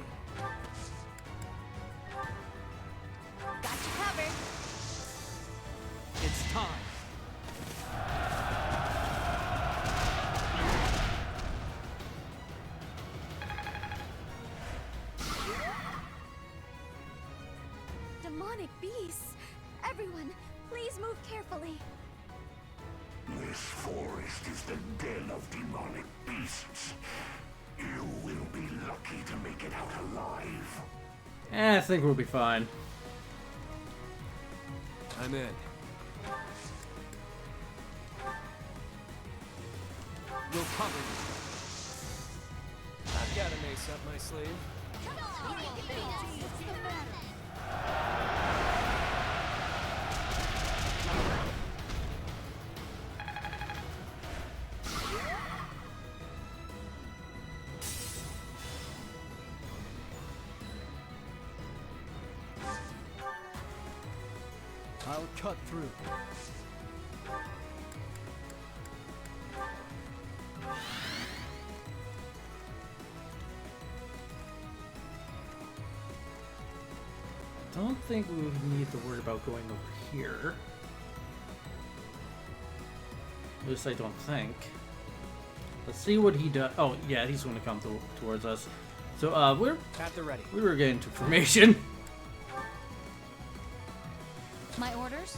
Got you covered. It's time. Demonic beasts. Everyone, please move carefully. This forest is the den of demonic beasts. You will be lucky to make it out alive. I think we'll be fine. I'm in. We'll cover you. I've got an ace up my sleeve. I'll cut through. Don't think we would need to worry about going over here. At least I don't think. Let's see what he does. Oh, yeah, he's going to come towards us. So, we're At the ready. we were getting to formation. My orders?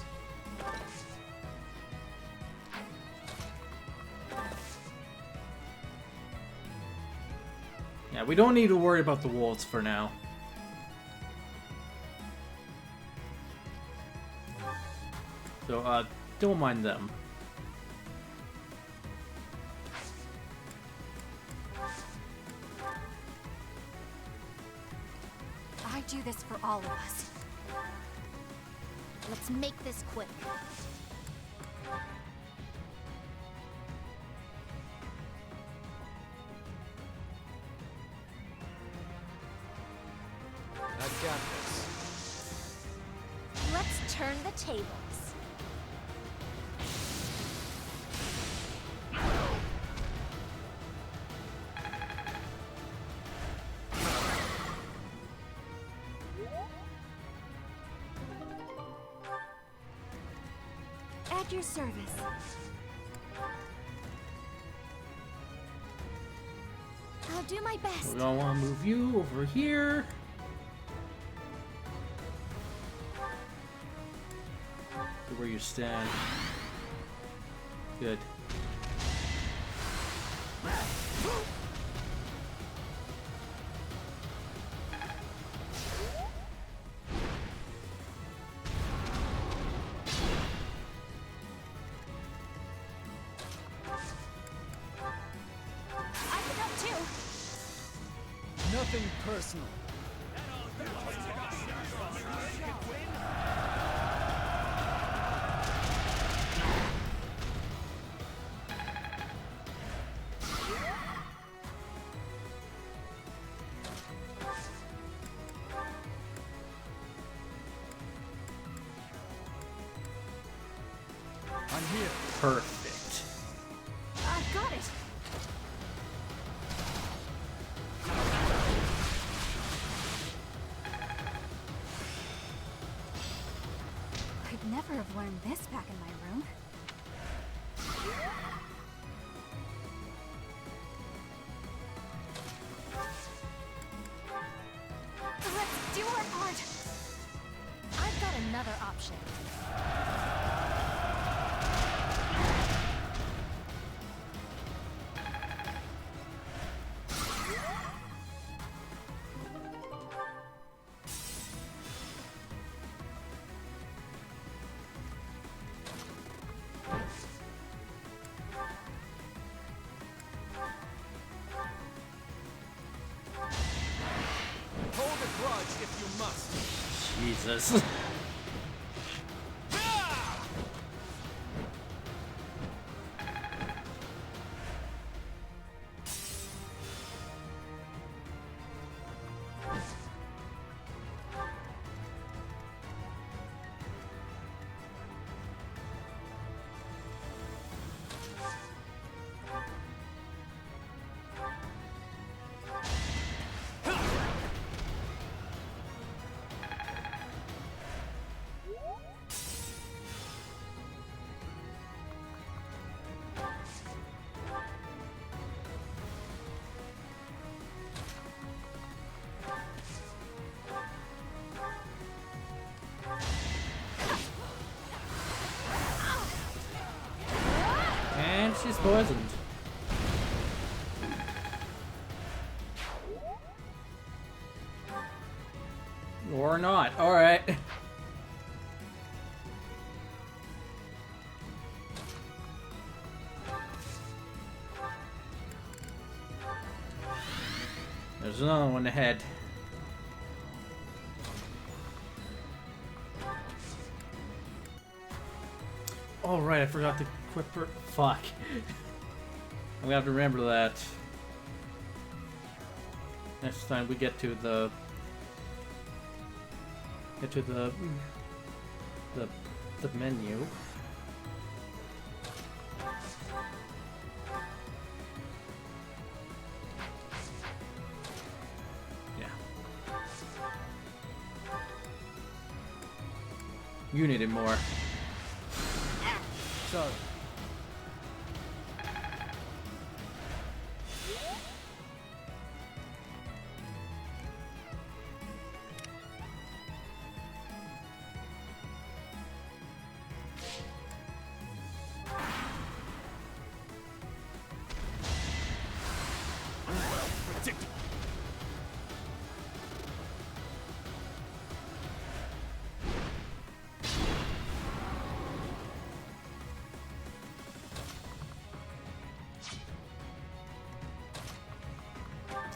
Yeah, we don't need to worry about the wolves for now. So, don't mind them. I do this for all of us. Let's make this quick. I've got this. Let's turn the tables. At your service. I'll do my best. We don't want to move you over here. To where you stand. Good. I can help too. Nothing personal. I'm here. Perfect. have learned this back in my room. Let's do our part! I've got another option. Hold a grudge if you must. Jesus. And she's poisoned. Or not. Alright. There's another one ahead. Oh right, I forgot to equip her. Fuck. I'm gonna have to remember that. Next time we get to the menu. Yeah. You needed more. Sorry.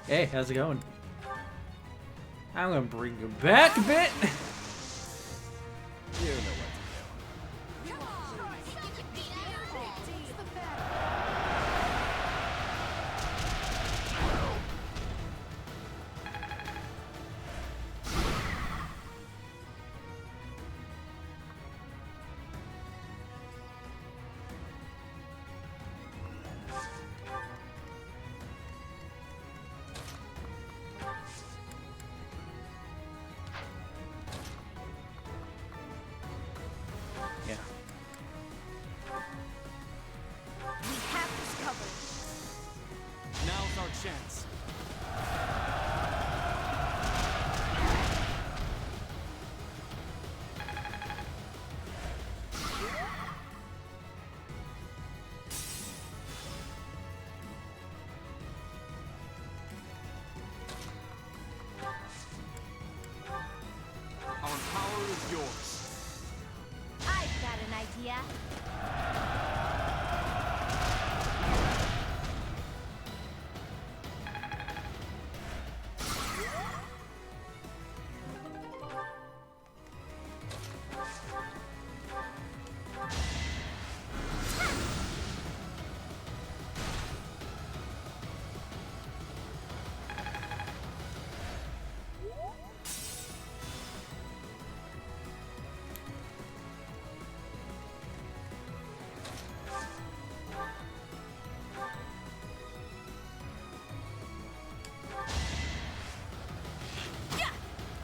Hey, how's it going? I'm gonna bring you back a bit. You know what to do. Yeah. We have this covered. Now's our chance. Our power is yours. I've got an idea.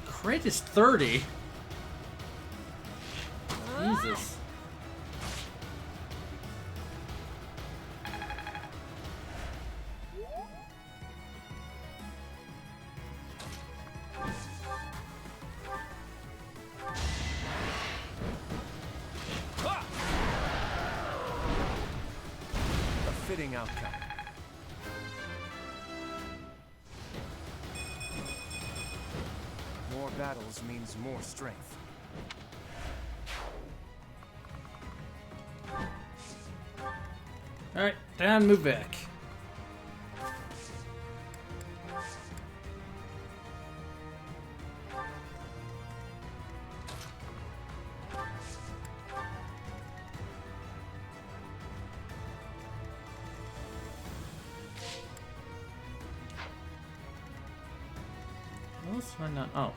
Crit is 30. Jesus. fitting outcome. More battles means more strength. Alright, down, move back. What else am I not? Oh.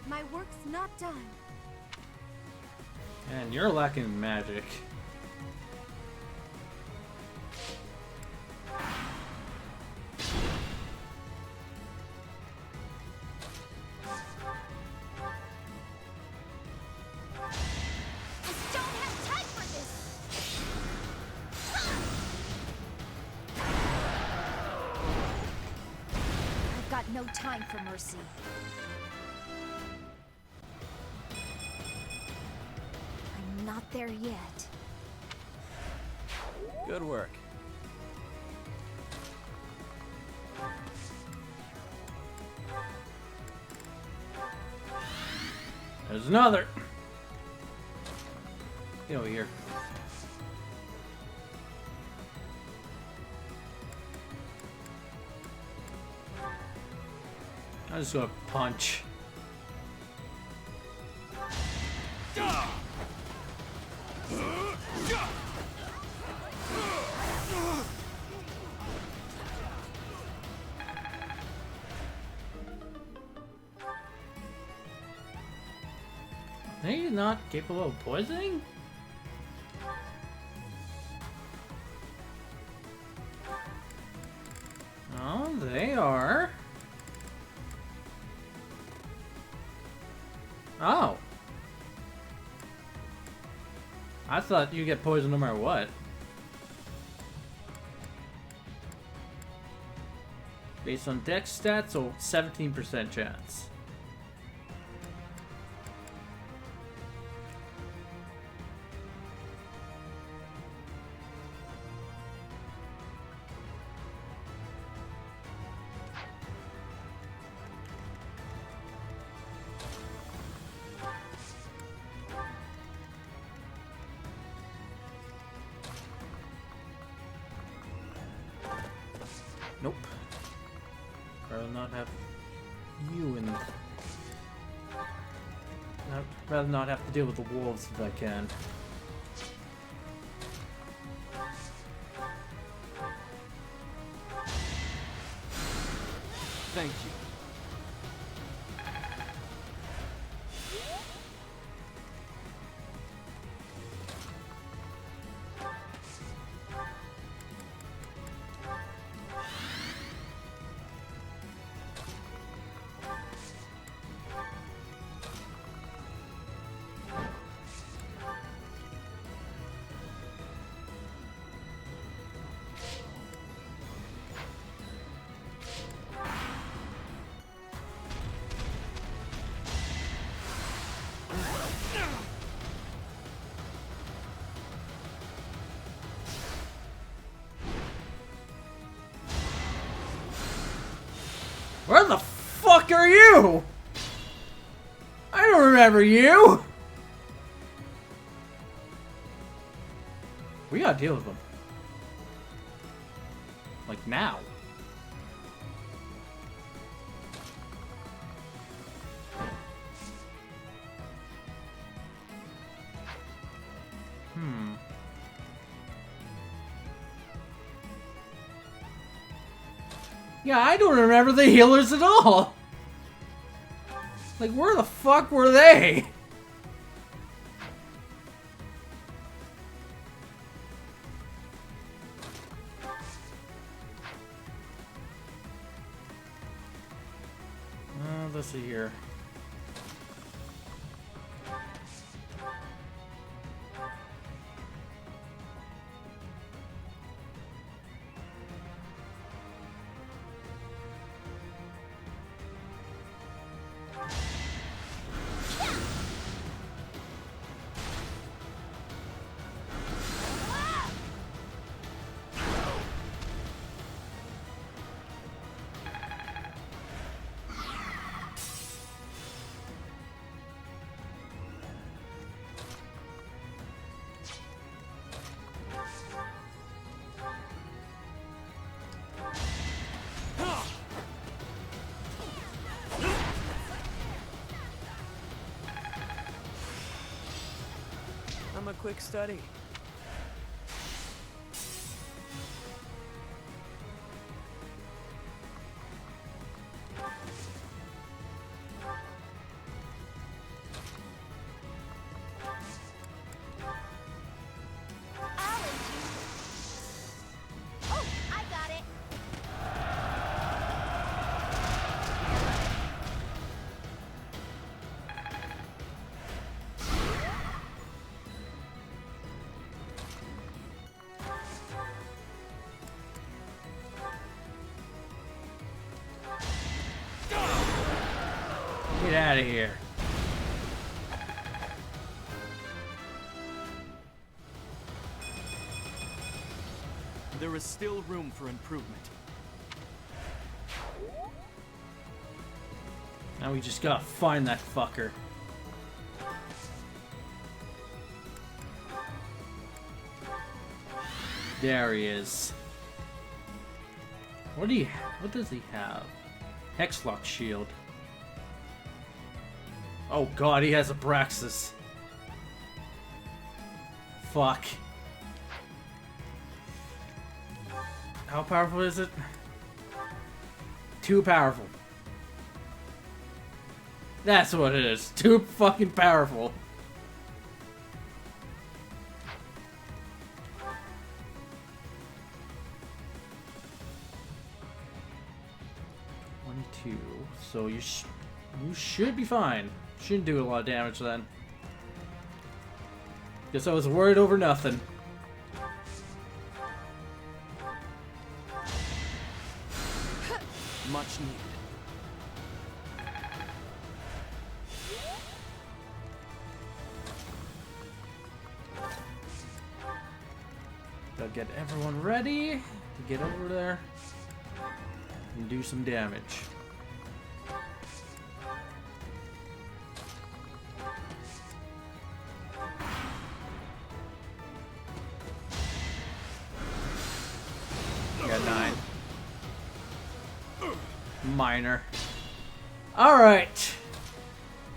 My work's not done. And you're lacking magic. I've got no time for mercy. I'm not there yet. Good work. There's another. Get over here. I'm just gonna punch. Are you not capable of poisoning? Oh, they are. Oh. I thought you get poisoned no matter what. Based on dex stats, so 17% chance. Nope. Rather not have you in. I'd rather not have to deal with the wolves if I can. Thank you. Where the fuck are you? I don't remember you. We gotta deal with them. Like now. Yeah, I don't remember the healers at all. Like, where the fuck were they? Let's see here. I'm a quick study. Oh, I got it. Get out of here. There is still room for improvement. Now we just gotta find that fucker. There he is. What does he have? Hexlock shield. Oh god, he has Abraxas. Fuck. How powerful is it? Too powerful. That's what it is. Too fucking powerful. So you should be fine. Shouldn't do a lot of damage then. Guess I was worried over nothing. Much needed. Gotta get everyone ready to get over there and do some damage. Got 9. Minor. Alright.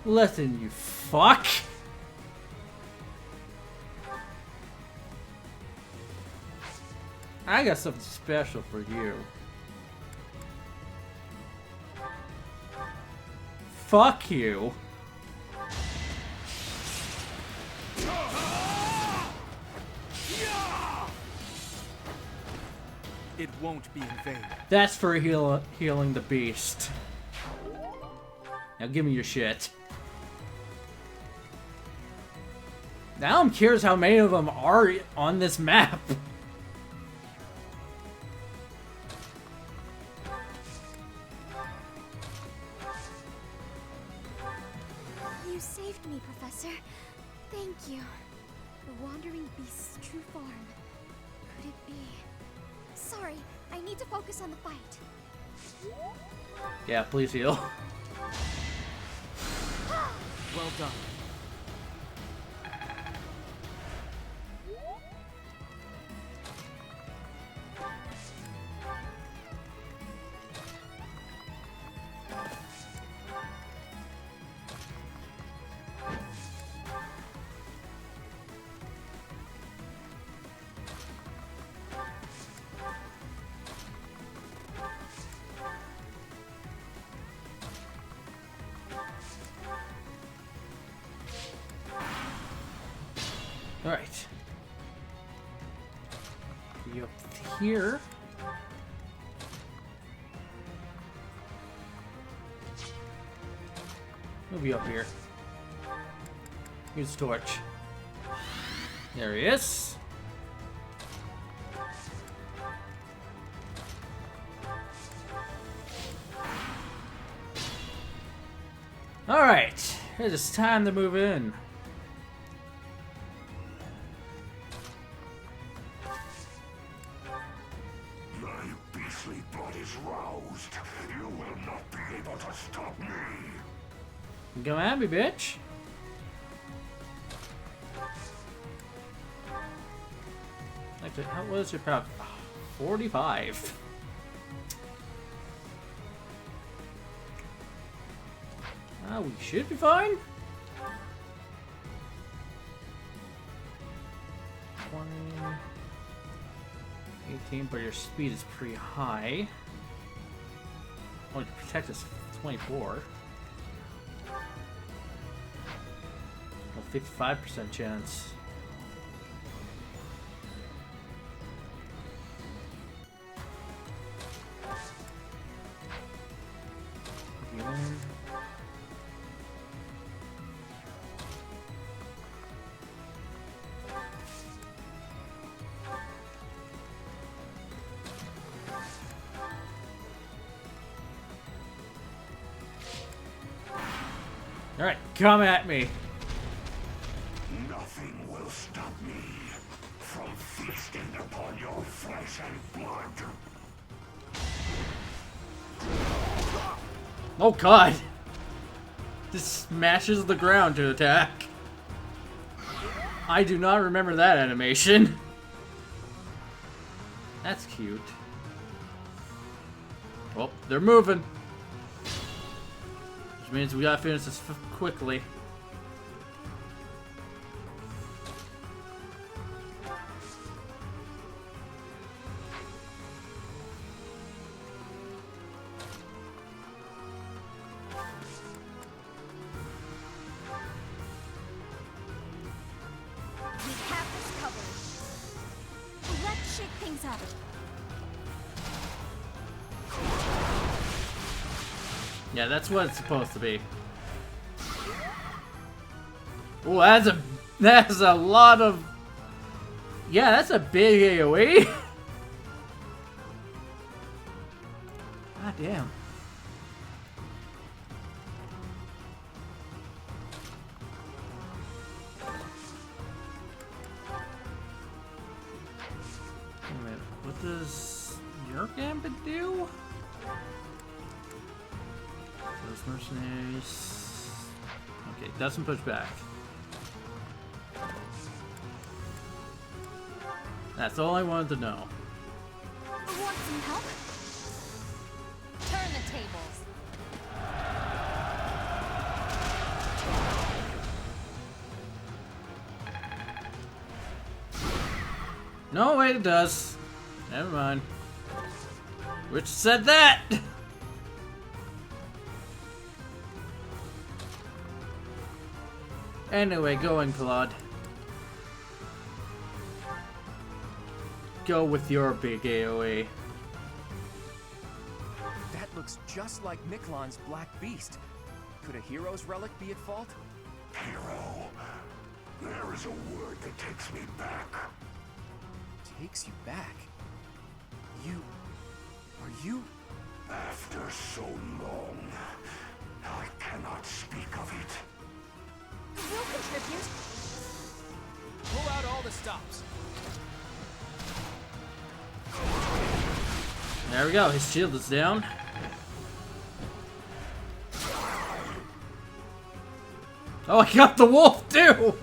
Listen, you fuck. I got something special for you. Fuck you. It won't be in vain. That's for healing the beast. Now give me your shit. Now I'm curious how many of them are on this map. You saved me, Professor. Thank you. The Wandering Beast's true form. Could it be? Sorry, I need to focus on the fight. Yeah, please heal. Well done. Alright. You up here. He'll be up here. Use torch. There he is. Alright. It is time to move in. Come at me, bitch. Actually, what is your power? 45. We should be fine. 20, 18, but your speed is pretty high. Oh, your protect is 24. A 55% chance. Alright, come at me. Nothing will stop me from feasting upon your flesh and blood. Oh god! Just smashes the ground to attack. I do not remember that animation. That's cute. Oh, they're moving. Which means we gotta finish this quickly. We have this covered. Let's shake things up. Yeah, that's what it's supposed to be. Oh, that's a lot of. Yeah, that's a big AoE. God damn. Wait a minute, what does your gambit do? Those mercenaries. Okay, doesn't push back. That's all I wanted to know. Want some help? Turn the tables. No, wait, it does. Never mind. Which said that? Anyway, going, Claude. Go with your big AoE. That looks just like Miklon's Black Beast. Could a hero's relic be at fault? Hero, there is a word that takes me back. Takes you back? Are you? After so long, I cannot speak of it. We'll contribute. Pull out all the stops. There we go, his shield is down. Oh, I got the wolf too!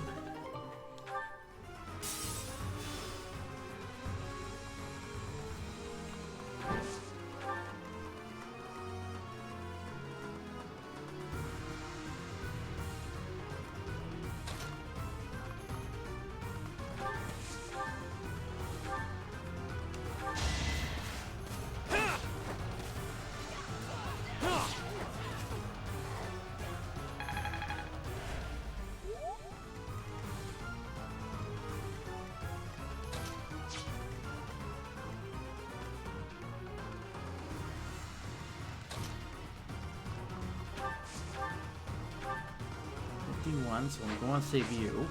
So I'm going to save you.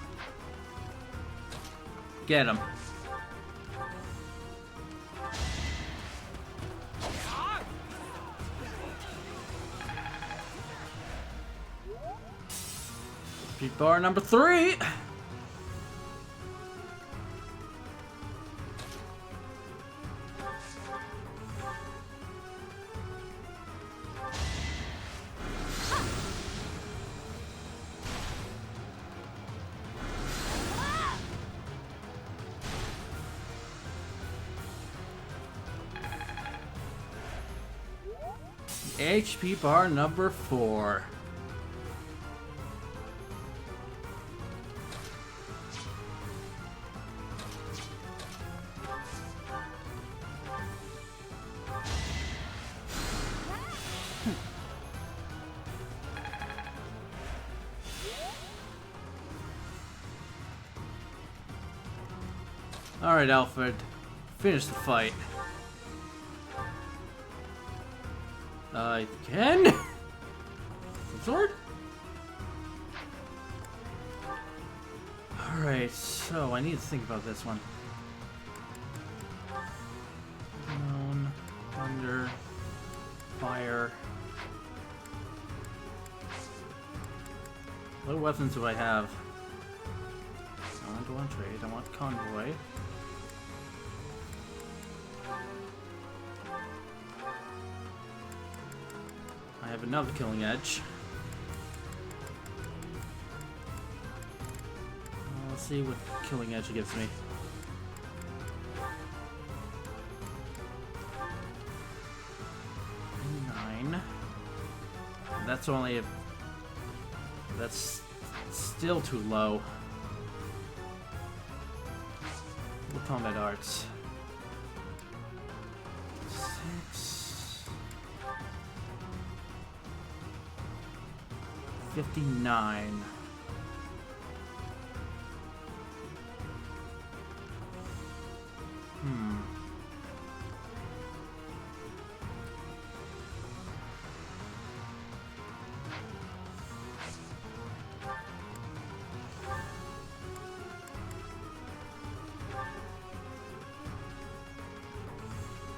Get him. Beat bar number 3. HP bar number 4. Alright, Alfred. Finish the fight. Again? Sword? Alright, so I need to think about this one. Known, thunder, fire. What weapons do I have? I don't want trade, I want convoy. I have another killing edge. Let's see what killing edge gives me. Nine. That's only if that's still too low. The combat arts. 6. 59.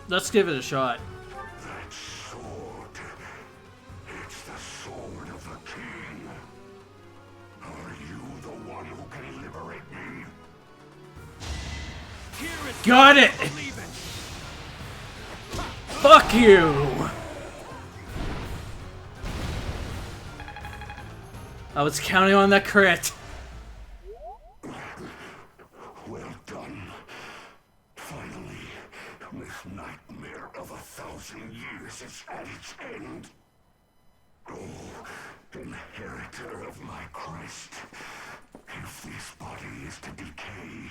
Let's give it a shot. That sword. It's the sword of the king. Are you the one who can liberate me? Got it! Fuck you! I was counting on that crit. Well done. Finally, this nightmare of 1,000 years is at its end. Oh, inheritor of my crest. If this body is to decay,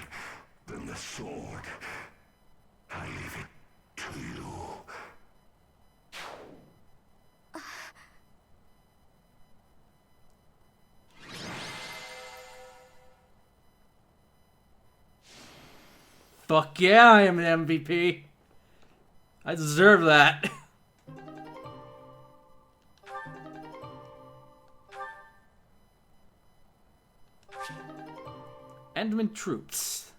then the sword, I leave it to you. Fuck yeah, I am an MVP. I deserve that. Endman troops.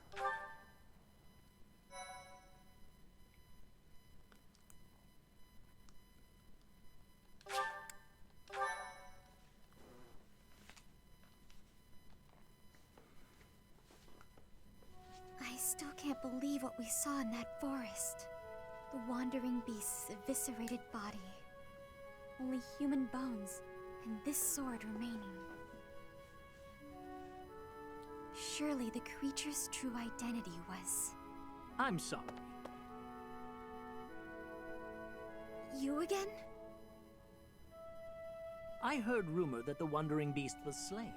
I still can't believe what we saw in that forest. The wandering beast's eviscerated body. Only human bones, and this sword remaining. Surely the creature's true identity was... I'm sorry. You again? I heard rumor that the Wandering Beast was slain.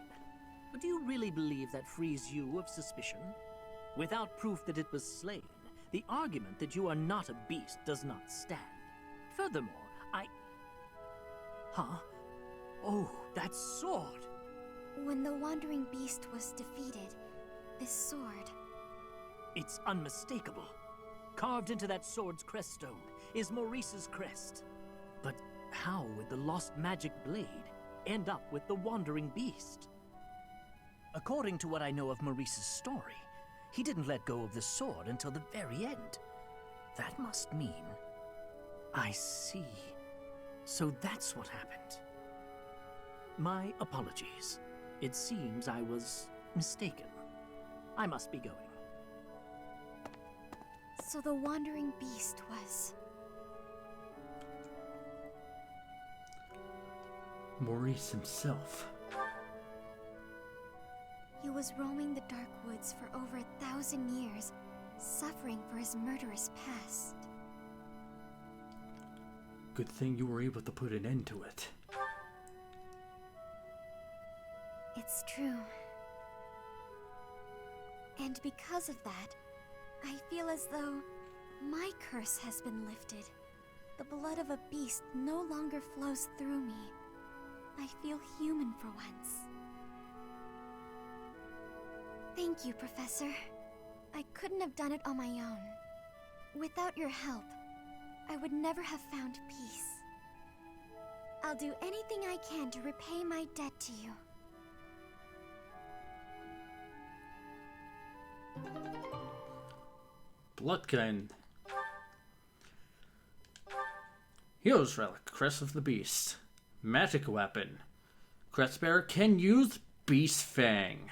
But do you really believe that frees you of suspicion? Without proof that it was slain, the argument that you are not a beast does not stand. Furthermore, Huh? Oh, that sword! When the wandering beast was defeated, this sword... It's unmistakable. Carved into that sword's creststone is Maurice's crest. But how would the lost magic blade end up with the Wandering Beast? According to what I know of Maurice's story, he didn't let go of the sword until the very end. That must mean... I see. So that's what happened. My apologies. It seems I was mistaken. I must be going. So the wandering beast was... Maurice himself. He was roaming the dark woods for over 1,000 years, suffering for his murderous past. Good thing you were able to put an end to it. It's true. And because of that, I feel as though my curse has been lifted. The blood of a beast no longer flows through me. I feel human for once. Thank you, Professor. I couldn't have done it on my own. Without your help, I would never have found peace. I'll do anything I can to repay my debt to you. Bloodkin. Hero's Relic, Crest of the Beast. Magic weapon. Crest bearer can use Beast Fang.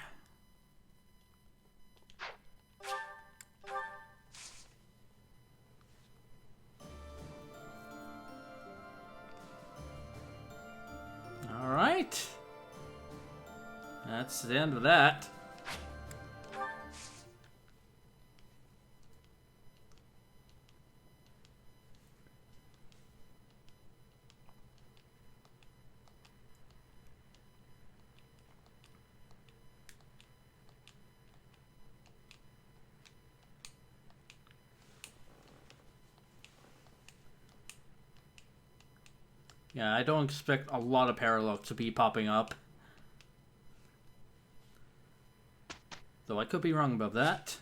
Alright. That's the end of that. Yeah, I don't expect a lot of parallels to be popping up. Though I could be wrong about that.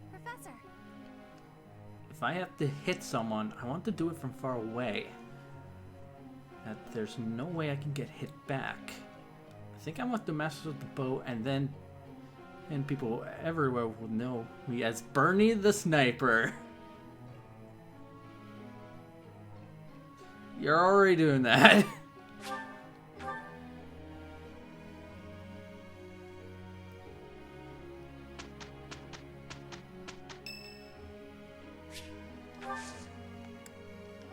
Professor! If I have to hit someone, I want to do it from far away. That there's no way I can get hit back. I think I want the Master of the Bow, and then people everywhere will know me as Bernie the Sniper. You're already doing that.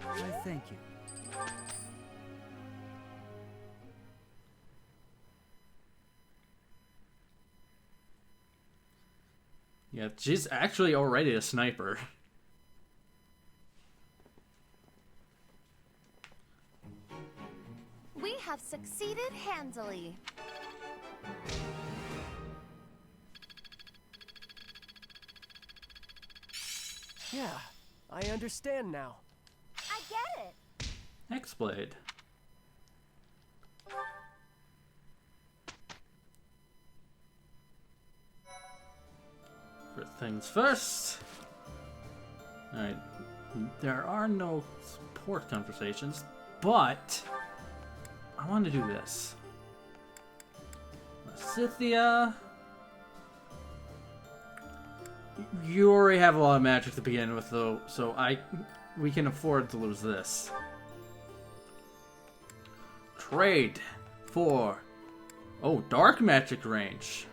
I thank you. Yeah, she's actually already a sniper. We have succeeded handily. Yeah, I understand now. I get it. X-Blade. First things first. Alright. There are no support conversations, but I want to do this. Scythia. You already have a lot of magic to begin with, though, so we can afford to lose this. Trade for dark magic range.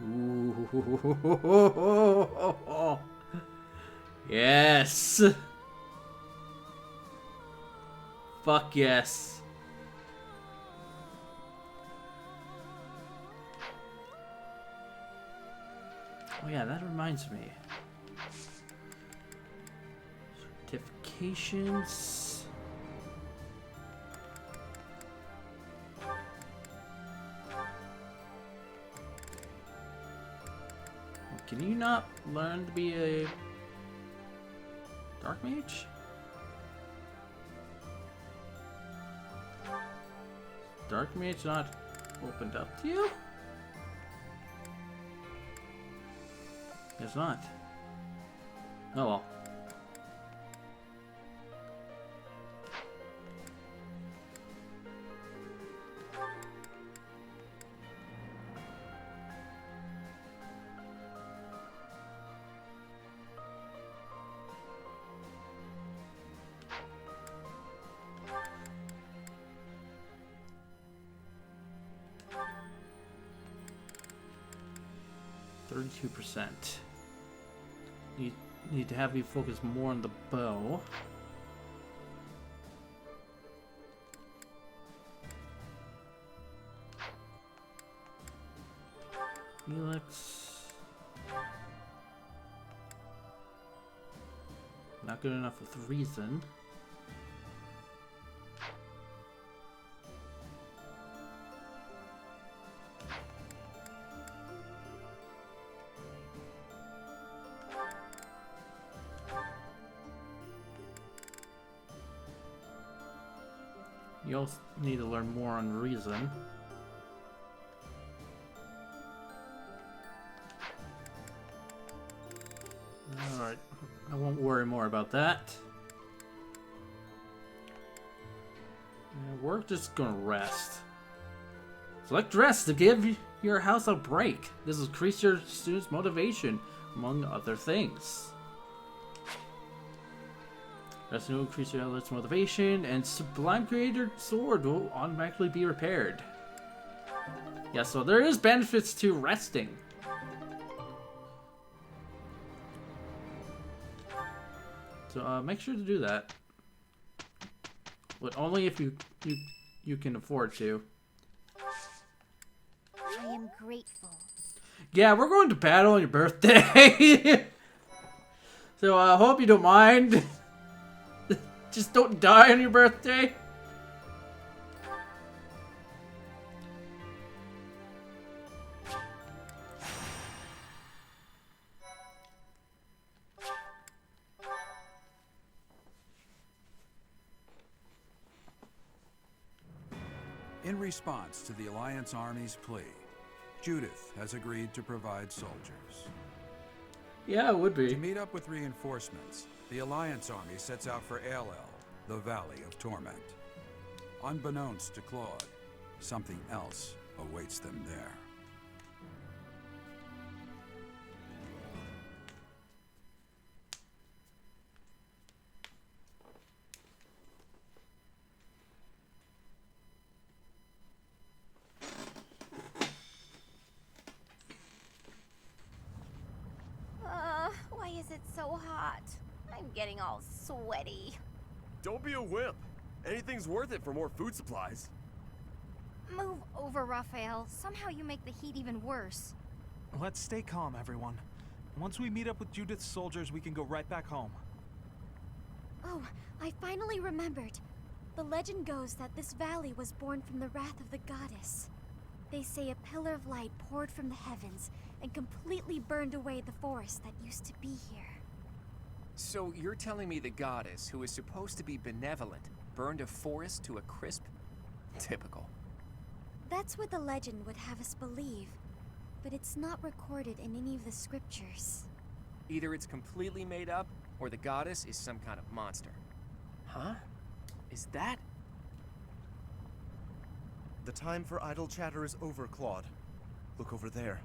Ooh. Yes. Fuck yes. Oh yeah, that reminds me. Certifications. Can you not learn to be a dark mage? Dark mage not opened up to you? It's not. Oh well. %. Need to have you focus more on the bow. Felix. Not good enough with reason. You also need to learn more on reason. Alright, I won't worry more about that. We're just gonna rest. Select rest to give your house a break. This will increase your students' motivation, among other things. Rest will increase your athlete's motivation, and Sublime Creator Sword will automatically be repaired. Yeah, so there is benefits to resting. So make sure to do that. But only if you can afford to. I am grateful. Yeah, we're going to battle on your birthday. So I hope you don't mind. Just don't die on your birthday. In response to the Alliance Army's plea, Judith has agreed to provide soldiers. Yeah, it would be. To meet up with reinforcements, the Alliance Army sets out for Aelel, the Valley of Torment. Unbeknownst to Claude, something else awaits them there. Why is it so hot? I'm getting all sweaty. Don't be a wimp. Anything's worth it for more food supplies. Move over, Raphael. Somehow you make the heat even worse. Let's stay calm, everyone. Once we meet up with Judith's soldiers, we can go right back home. Oh, I finally remembered. The legend goes that this valley was born from the wrath of the goddess. They say a pillar of light poured from the heavens and completely burned away the forest that used to be here. So you're telling me the goddess, who is supposed to be benevolent, burned a forest to a crisp? Typical. That's what the legend would have us believe, but it's not recorded in any of the scriptures. Either it's completely made up, or the goddess is some kind of monster. Huh? Is that? The time for idle chatter is over, Claude. Look over there.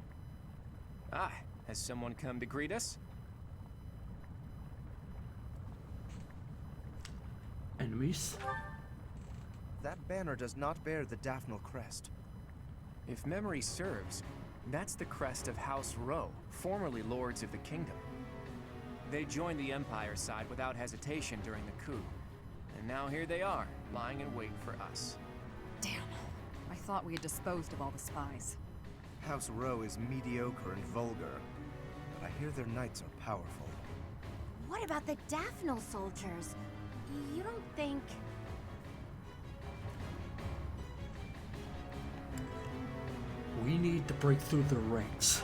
Ah, has someone come to greet us? Enemies? That banner does not bear the Daphnal crest. If memory serves, that's the crest of House Rowe, formerly Lords of the Kingdom. They joined the Empire's side without hesitation during the coup. And now here they are, lying in wait for us. Damn. I thought we had disposed of all the spies. House Rowe is mediocre and vulgar, but I hear their knights are powerful. What about the Daphnal soldiers? You don't think... We need to break through the ranks.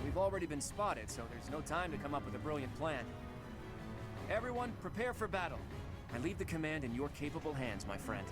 We've already been spotted, so there's no time to come up with a brilliant plan. Everyone, prepare for battle. I leave the command in your capable hands, my friend.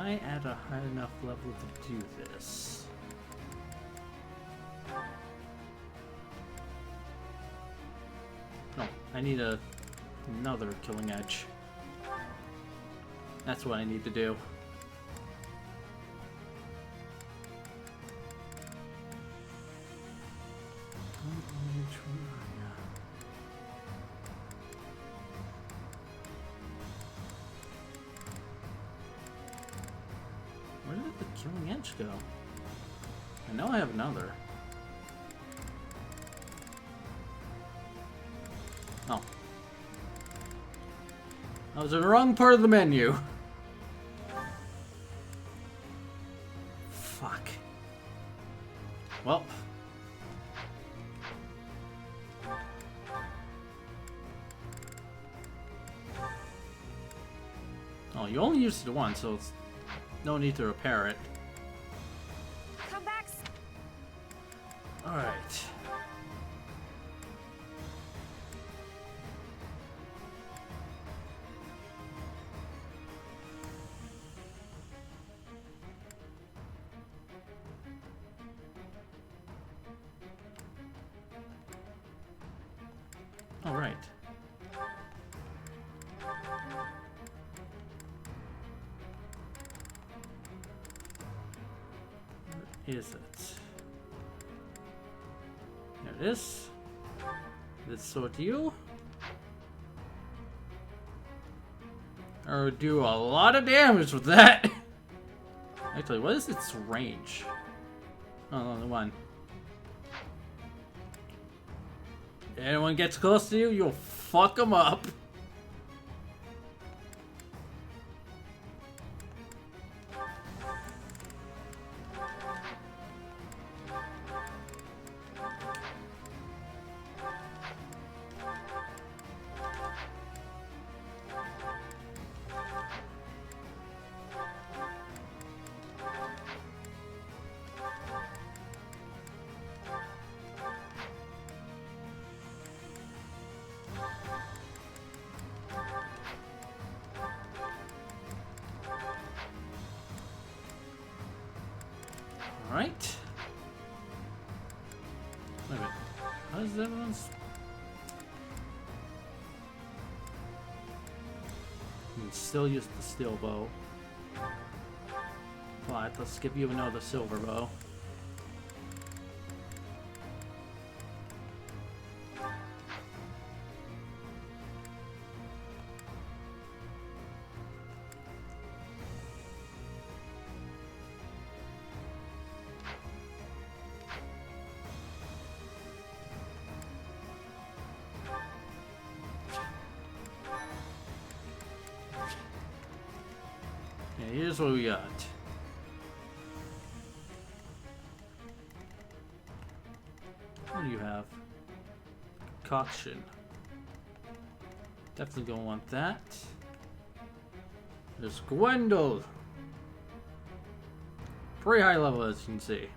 I at a high enough level to do this? No, I need another killing edge. That's what I need to do. Where did the killing edge go? I know I have another. Oh. I was in the wrong part of the menu. Fuck. Well. Oh, you only used it once, so it's no need to repair it. Come back. Alright. Alright. Where is it? There it is. Let's sort you. Or do a lot of damage with that. Actually, what is its range? Oh, no, the one. Anyone gets close to you, you'll fuck them up. Alright. Wait a minute. How does everyone's... You can still use the steel bow. But let's give you another silver bow. Okay, here's what we got. What do you have? Concoction. Definitely gonna want that. There's Gwendol. Pretty high level, as you can see.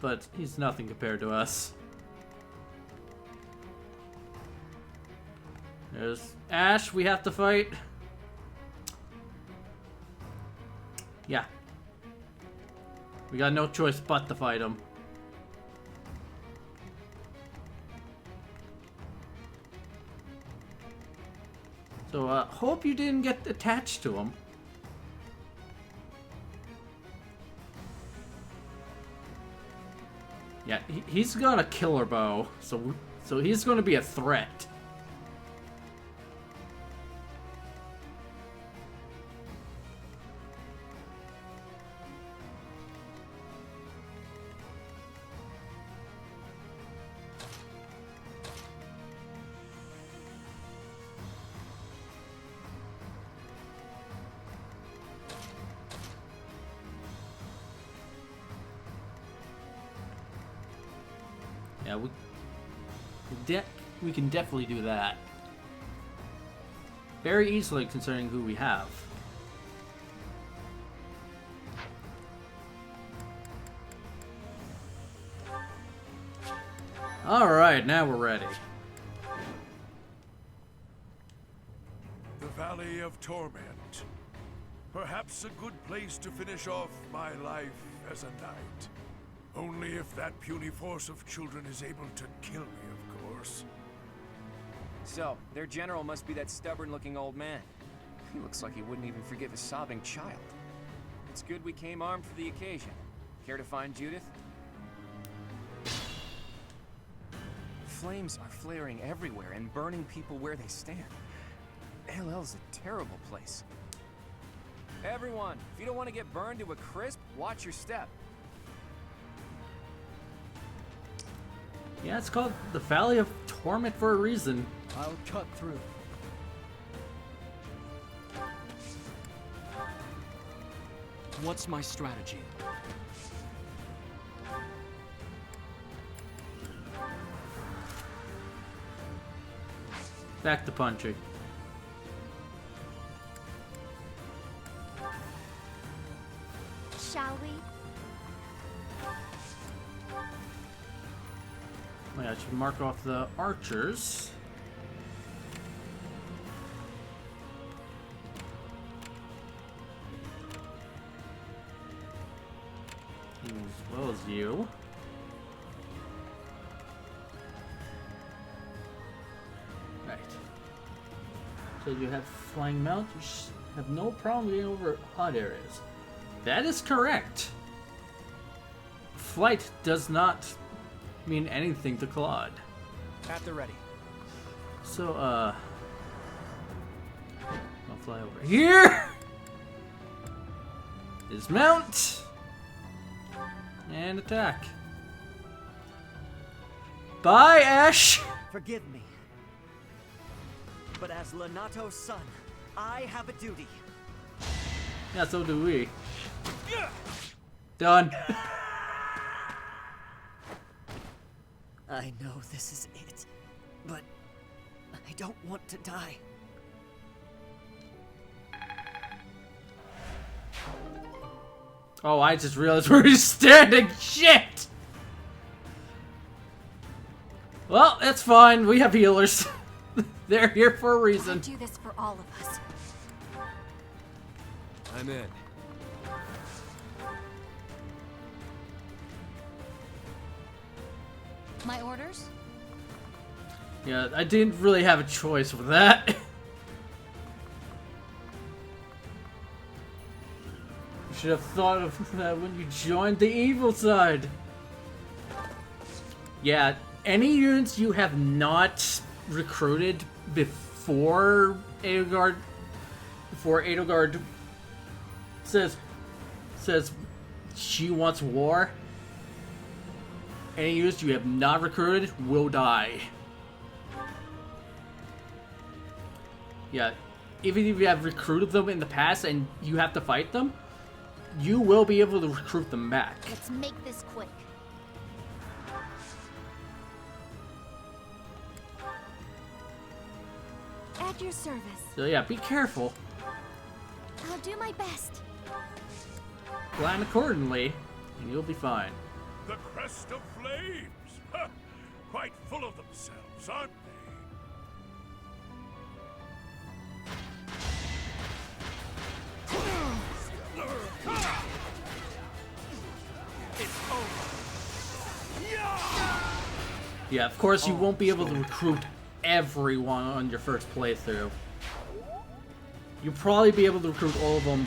But he's nothing compared to us. There's Ash we have to fight. Yeah. We got no choice but to fight him. So, hope you didn't get attached to him. Yeah, he's got a killer bow, so he's going to be a threat. Yeah, we can definitely do that. Very easily, considering who we have. Alright, now we're ready. The Valley of Torment. Perhaps a good place to finish off my life as a knight. Only if that puny force of children is able to kill me, of course. So, their general must be that stubborn-looking old man. He looks like he wouldn't even forgive a sobbing child. It's good we came armed for the occasion. Care to find Judith? Flames are flaring everywhere and burning people where they stand. LL's a terrible place. Everyone, if you don't want to get burned to a crisp, watch your step. Yeah, it's called the Valley of Torment for a reason. I'll cut through. What's my strategy? Back to punching. Shall we? Oh, yeah, I should mark off the archers. As well as you. Right. So you have flying mount, you have no problem getting over hot areas. That is correct. Flight does not mean anything to Claude. At the ready. So, I'll fly over here. Dismount. And attack. Bye, Ash! Forgive me. But as Lenato's son, I have a duty. Yeah, so do we. Done. I know this is it, but I don't want to die. Oh, I just realized where he's standing. Shit! Well, that's fine. We have healers. They're here for a reason. Do this for all of us. I'm in. My orders? Yeah, I didn't really have a choice with that. You should have thought of that when you joined the evil side. Yeah, any units you have not recruited before Edelgard says she wants war, any units you have not recruited will die. Yeah, even if you have recruited them in the past and you have to fight them, you will be able to recruit them back. Let's make this quick. At your service. So yeah, be careful. I'll do my best. Plan accordingly, and you'll be fine. The crest of flames! Ha! Quite full of themselves, aren't Yeah, of course you won't be able to recruit everyone on your first playthrough. You'll probably be able to recruit all of them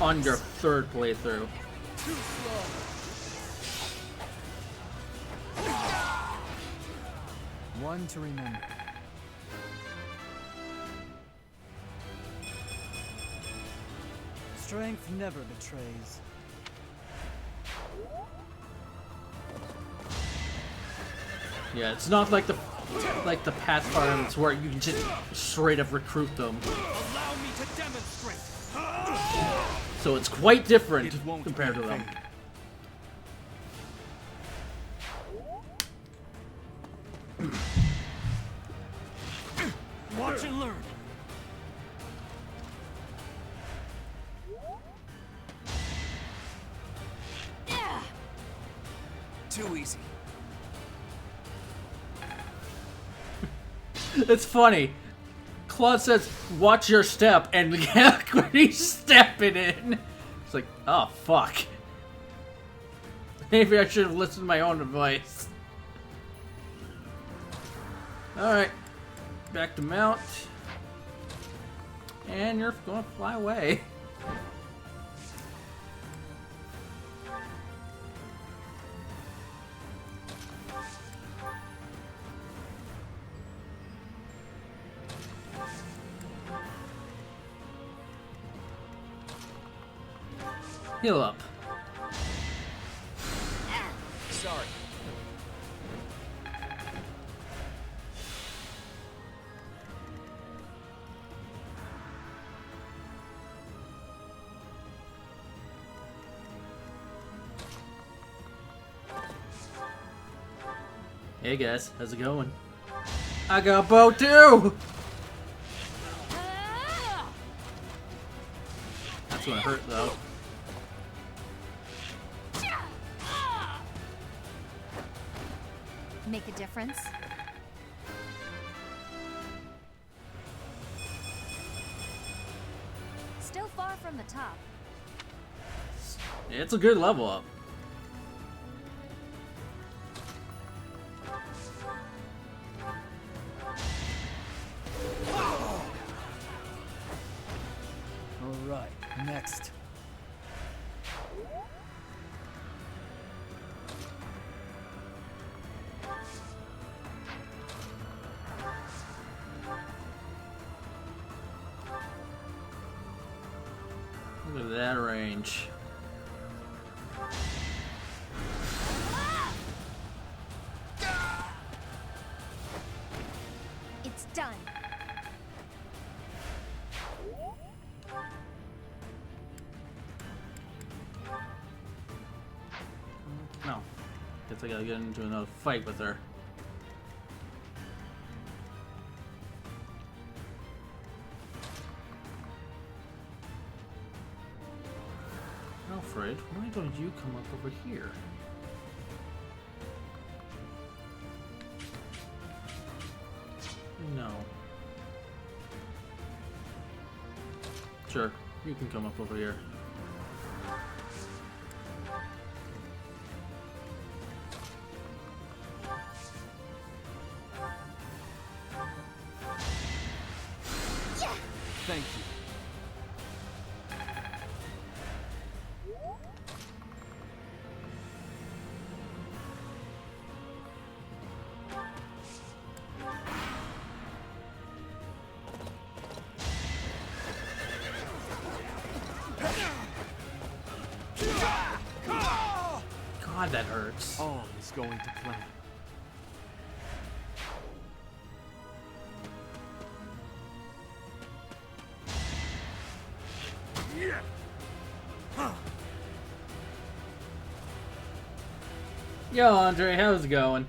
on your third playthrough. Too slow. One to remember. Strength never betrays. Yeah, it's not like the past farms where you can just straight up recruit them. Allow me to demonstrate. So it's quite different compared to them. Watch and learn. Too easy. It's funny. Claude says, "Watch your step," and when he's stepping in, it's like, oh fuck. Maybe I should have listened to my own advice. Alright. Back to mount. And you're gonna fly away. Heal up. Sorry. Hey guys, how's it going? I got a bow too! That's gonna hurt though. Make a difference? Still far from the top. It's a good level up. Alright, next. Look at that range. It's done. No. Guess I gotta get into another fight with her. Alfred, why don't you come up over here? No. Sure, you can come up over here. Thank you. God, that hurts. All is going to plan. Yo, Andre, how's it going?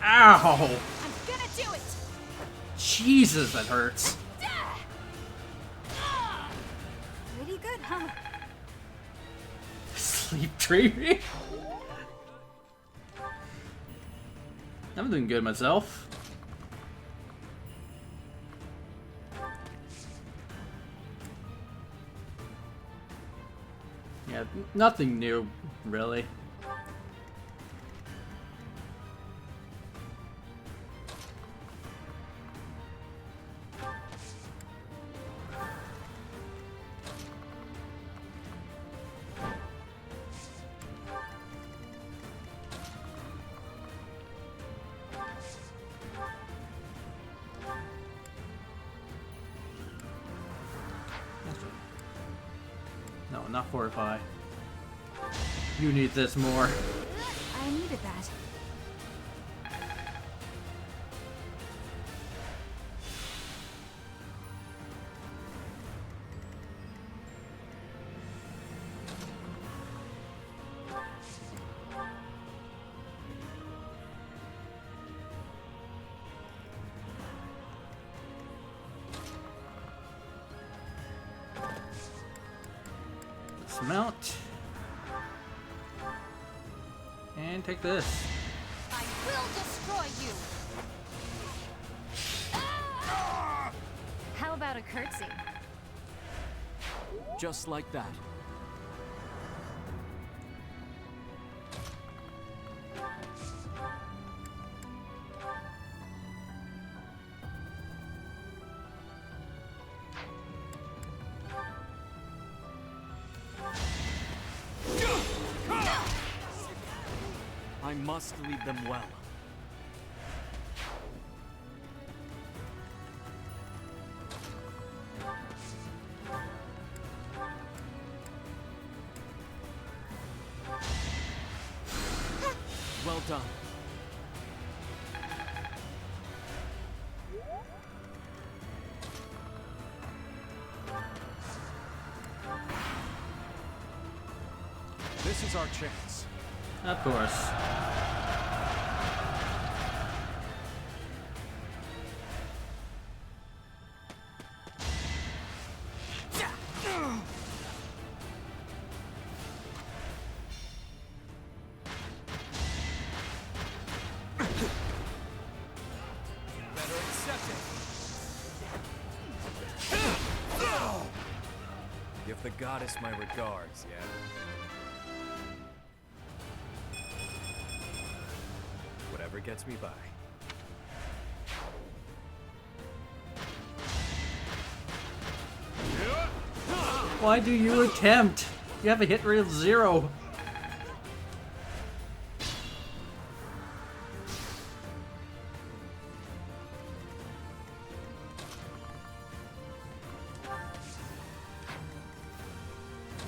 Ow! I'm gonna do it. Jesus, that hurts. Pretty good, huh? Sleep dreaming? I'm doing good myself. Yeah, nothing new, really. No, not fortify. You need this more. I needed that. Dismount. And take this. I will destroy you! How about a curtsy? Just like that. I must lead them well. Well done. This is our chance. Of course. Better accept it. Give the goddess my regards, yeah? Whatever gets me by. Why do you attempt? You have a hit rate of 0.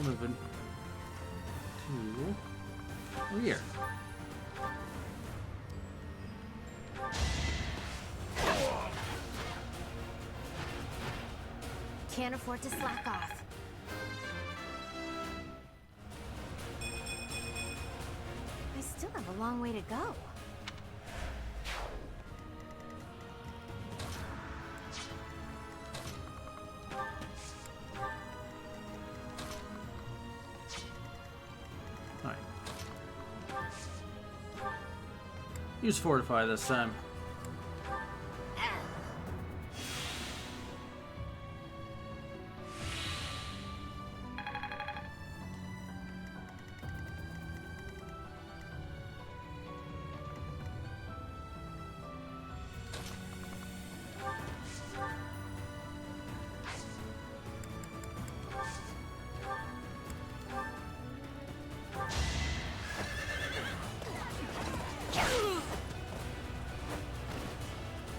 Moving to here. Can't afford to slack off. I still have a long way to go. Alright. Use fortify this time.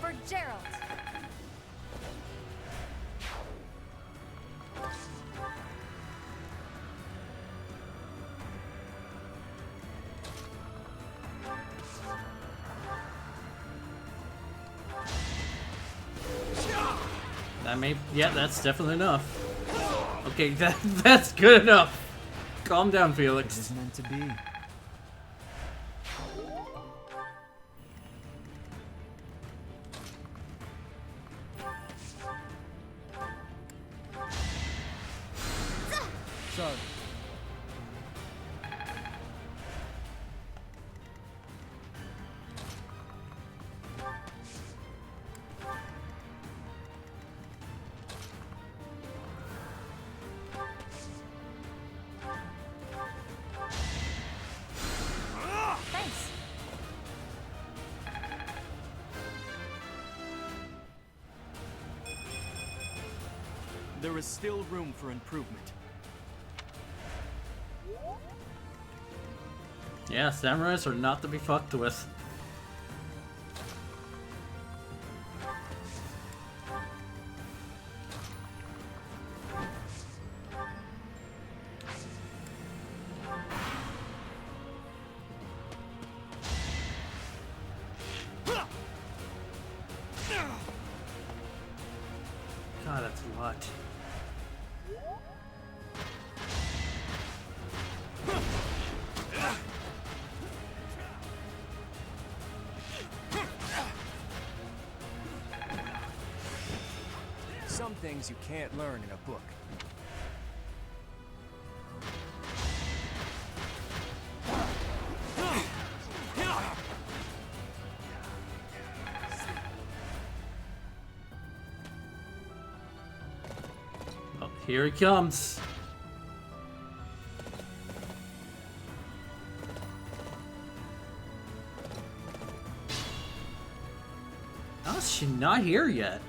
For Gerald. That may, yeah, that's definitely enough. Okay, that's good enough. Calm down, Felix. It is meant to be. Sorry. Thanks. There is still room for improvement. Yeah, samurais are not to be fucked with. things you can't learn in a book. Oh, here he comes. How is she not here yet?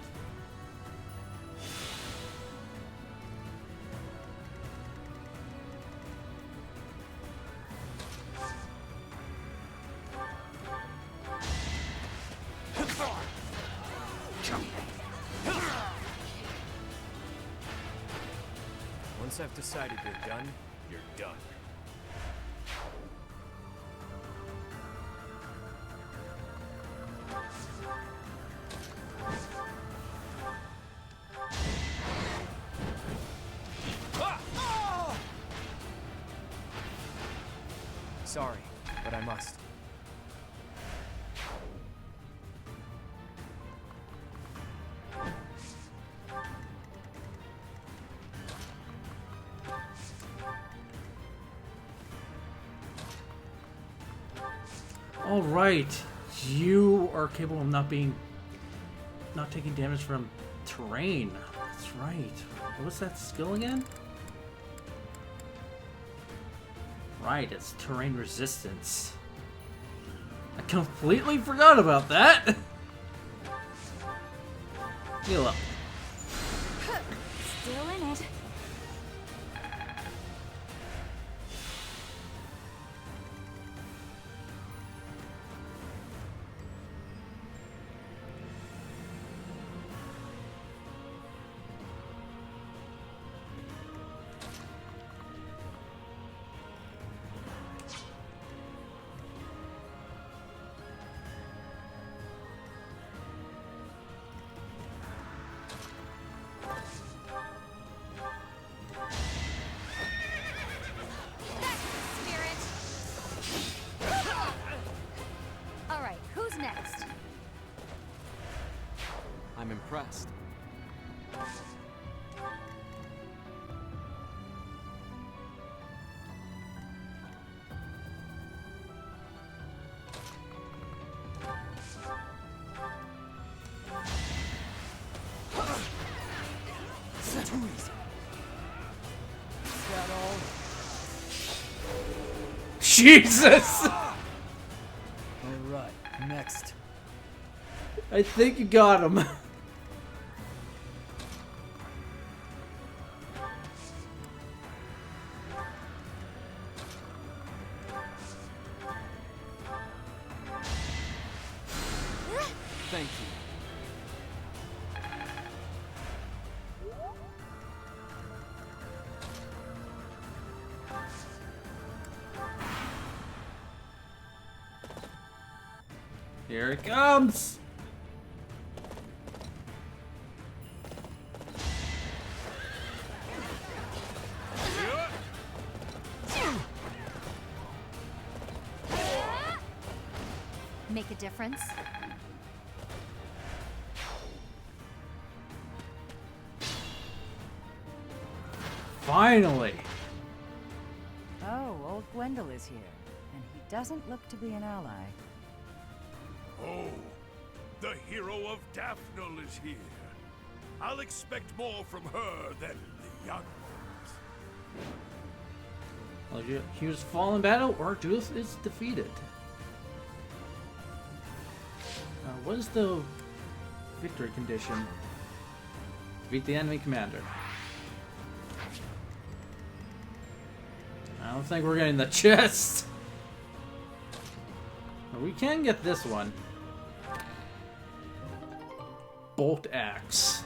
Once I've decided you're done, you're done. Sorry, but I must. All right, you are capable of not taking damage from terrain. That's right. What was that skill again? Right, it's terrain resistance. I completely forgot about that. Heal up. Still in it. Alright, who's next? I'm impressed. Too easy. Is that all? Jesus! Alright, next. I think you got him. Thank you. Here it comes. Make a difference? Finally. Oh, old Gwendol is here, and he doesn't look to be an ally. Oh, the hero of Daphne is here. I'll expect more from her than the young ones. Well, Hughes fall in battle or Judith is defeated. What is the victory condition? Defeat the enemy commander. I don't think we're getting the chest. We can get this one. Bolt axe.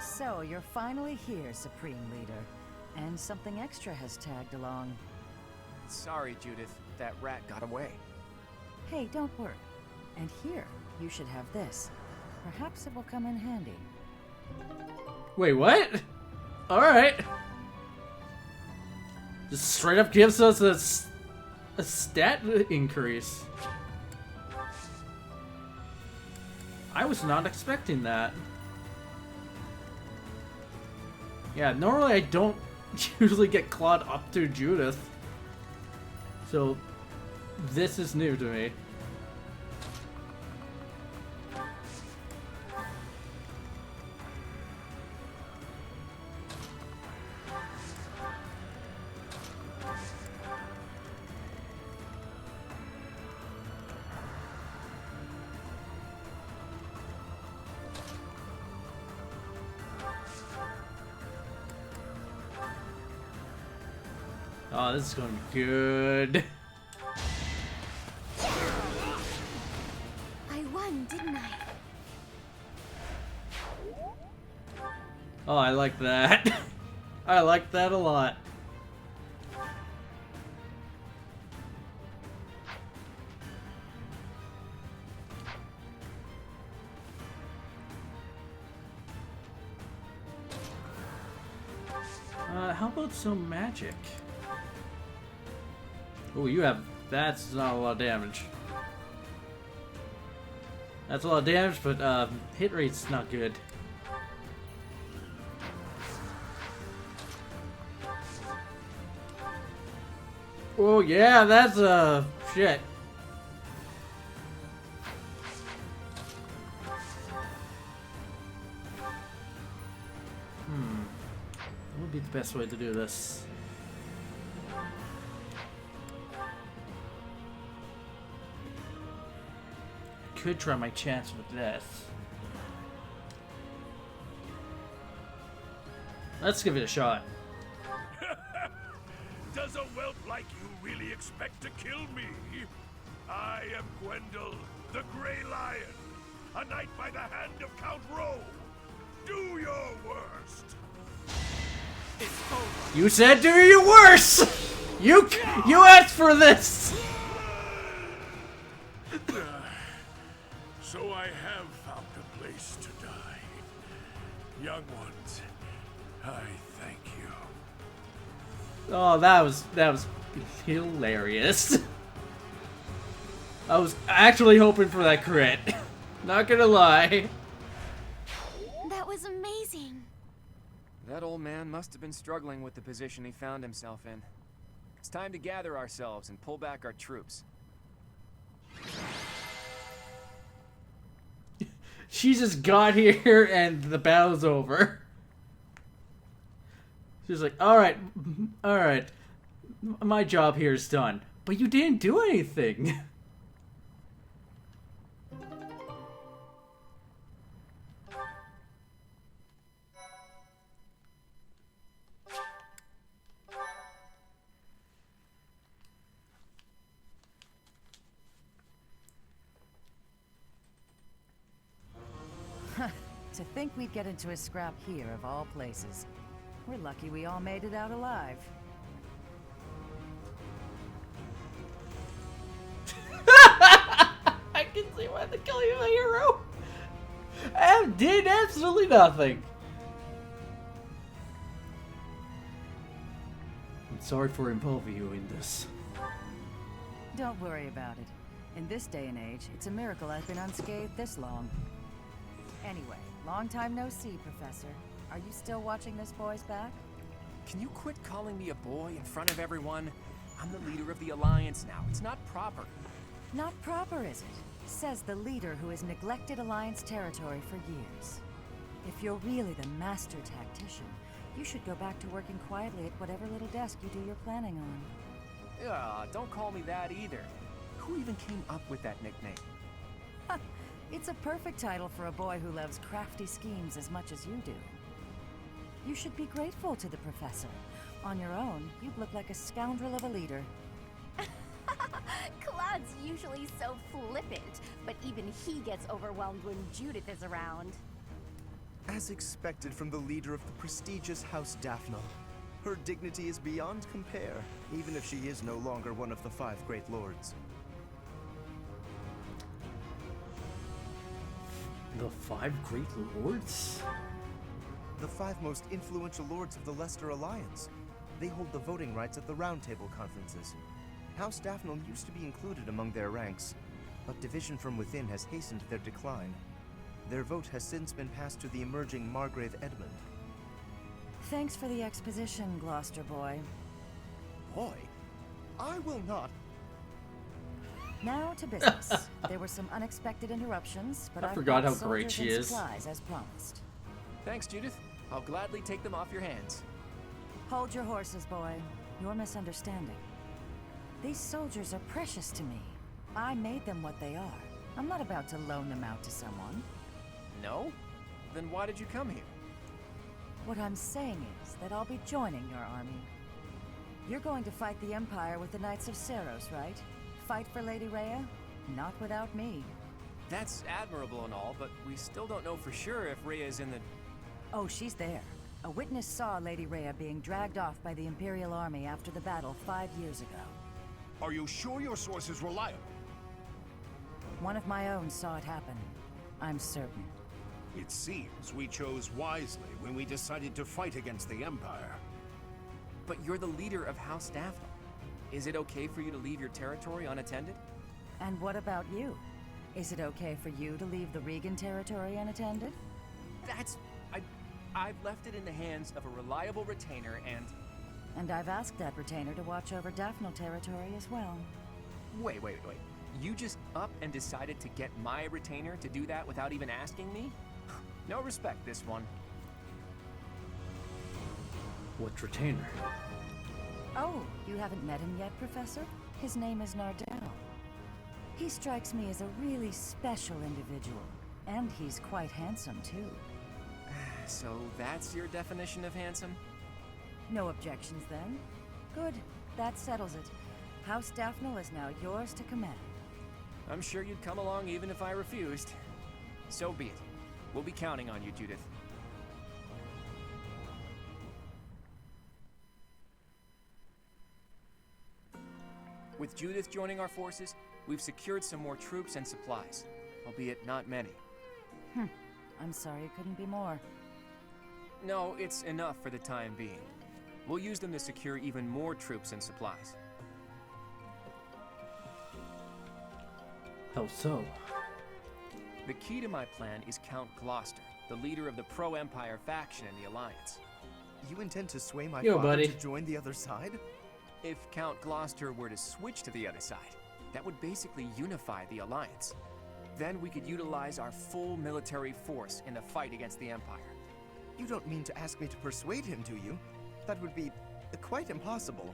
So, you're finally here, Supreme Leader. And something extra has tagged along. Sorry, Judith. That rat got away. Hey, don't worry. And here, you should have this. Perhaps it will come in handy. Wait, what? Alright. Just straight up gives us A stat increase. I was not expecting that. Yeah, normally I don't usually get clawed up to Judith. So, this is new to me. Oh, this is going to be good. I won, didn't I? Oh, I like that. I like that a lot. How about some magic? Oh, you have... That's not a lot of damage. That's a lot of damage, but hit rate's not good. Oh yeah, that's shit. What would be the best way to do this? Could try my chance with this. Let's give it a shot. Does a whelp like you really expect to kill me? I am Gwendol, the Grey Lion, a knight by the hand of Count Rowe. Do your worst. It's over. You said do your worst! You asked for this! So I have found a place to die. Young ones, I thank you. Oh, that was hilarious. I was actually hoping for that crit. Not gonna lie. That was amazing. That old man must have been struggling with the position he found himself in. It's time to gather ourselves and pull back our troops. She just got here and the battle's over. She's like, alright, my job here is done. But you didn't do anything. To think we'd get into a scrap here, of all places. We're lucky we all made it out alive. I can see why they call you a hero. I did absolutely nothing. I'm sorry for involving you in this. Don't worry about it. In this day and age, it's a miracle I've been unscathed this long. Anyway, long time no see, Professor. Are you still watching this boy's back? Can you quit calling me a boy in front of everyone? I'm the leader of the Alliance now. It's not proper. Not proper, is it? Says the leader who has neglected Alliance territory for years. If you're really the master tactician, you should go back to working quietly at whatever little desk you do your planning on. Don't call me that either. Who even came up with that nickname? It's a perfect title for a boy who loves crafty schemes as much as you do. You should be grateful to the professor. On your own, you'd look like a scoundrel of a leader. Claude's usually so flippant, but even he gets overwhelmed when Judith is around. As expected from the leader of the prestigious House Daphne, her dignity is beyond compare, even if she is no longer one of the 5 great lords. The 5 great lords? The 5 most influential lords of the Leicester Alliance. They hold the voting rights at the Round Table conferences. House Daphne used to be included among their ranks, but division from within has hastened their decline. Their vote has since been passed to the emerging Margrave Edmund. Thanks for the exposition, Gloucester boy. Boy? I will not. Now to business. There were some unexpected interruptions, but I I've forgot brought how great soldiers she and is. supplies as promised. Thanks, Judith. I'll gladly take them off your hands. Hold your horses, boy. You're misunderstanding. These soldiers are precious to me. I made them what they are. I'm not about to loan them out to someone. No? Then why did you come here? What I'm saying is that I'll be joining your army. You're going to fight the Empire with the Knights of Seros, right? Fight for Lady Rhea? Not without me. That's admirable and all, but we still don't know for sure if Rhea is in the... Oh, she's there. A witness saw Lady Rhea being dragged off by the Imperial Army after the battle 5 years ago. Are you sure your source is reliable? One of my own saw it happen. I'm certain. It seems we chose wisely when we decided to fight against the Empire. But you're the leader of House Daphne. Is it okay for you to leave your territory unattended? And what about you? Is it okay for you to leave the Regan territory unattended? That's... I've left it in the hands of a reliable retainer and... And I've asked that retainer to watch over Daphne territory as well. Wait. You just up and decided to get my retainer to do that without even asking me? No respect, this one. What retainer? Oh, you haven't met him yet, Professor? His name is Nardell. He strikes me as a really special individual. And he's quite handsome, too. So that's your definition of handsome? No objections, then. Good. That settles it. House Daphne is now yours to command. I'm sure you'd come along even if I refused. So be it. We'll be counting on you, Judith. With Judith joining our forces, we've secured some more troops and supplies, albeit not many. I'm sorry it couldn't be more. No, it's enough for the time being. We'll use them to secure even more troops and supplies. How so? The key to my plan is Count Gloucester, the leader of the pro-Empire faction in the Alliance. You intend to sway my Yo, father buddy. to join the other side? If Count Gloucester were to switch to the other side, that would basically unify the Alliance. Then we could utilize our full military force in the fight against the Empire. You don't mean to ask me to persuade him, do you? That would be quite impossible.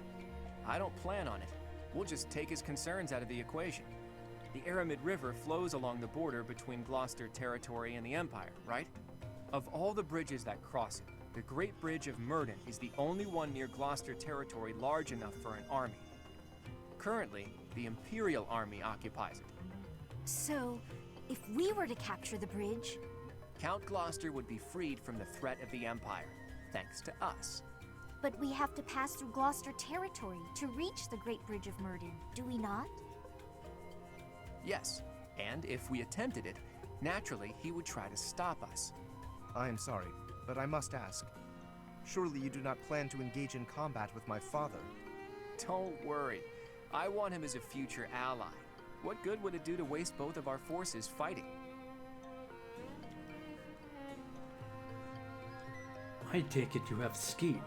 I don't plan on it. We'll just take his concerns out of the equation. The Aramid River flows along the border between Gloucester territory and the Empire, right? Of all the bridges that cross it, the Great Bridge of Murden is the only one near Gloucester territory large enough for an army. Currently, the Imperial Army occupies it. So, if we were to capture the bridge... Count Gloucester would be freed from the threat of the Empire, thanks to us. But we have to pass through Gloucester territory to reach the Great Bridge of Murden, do we not? Yes, and if we attempted it, naturally he would try to stop us. I am sorry, but I must ask. Surely you do not plan to engage in combat with my father? Don't worry. I want him as a future ally. What good would it do to waste both of our forces fighting? I take it you have a scheme.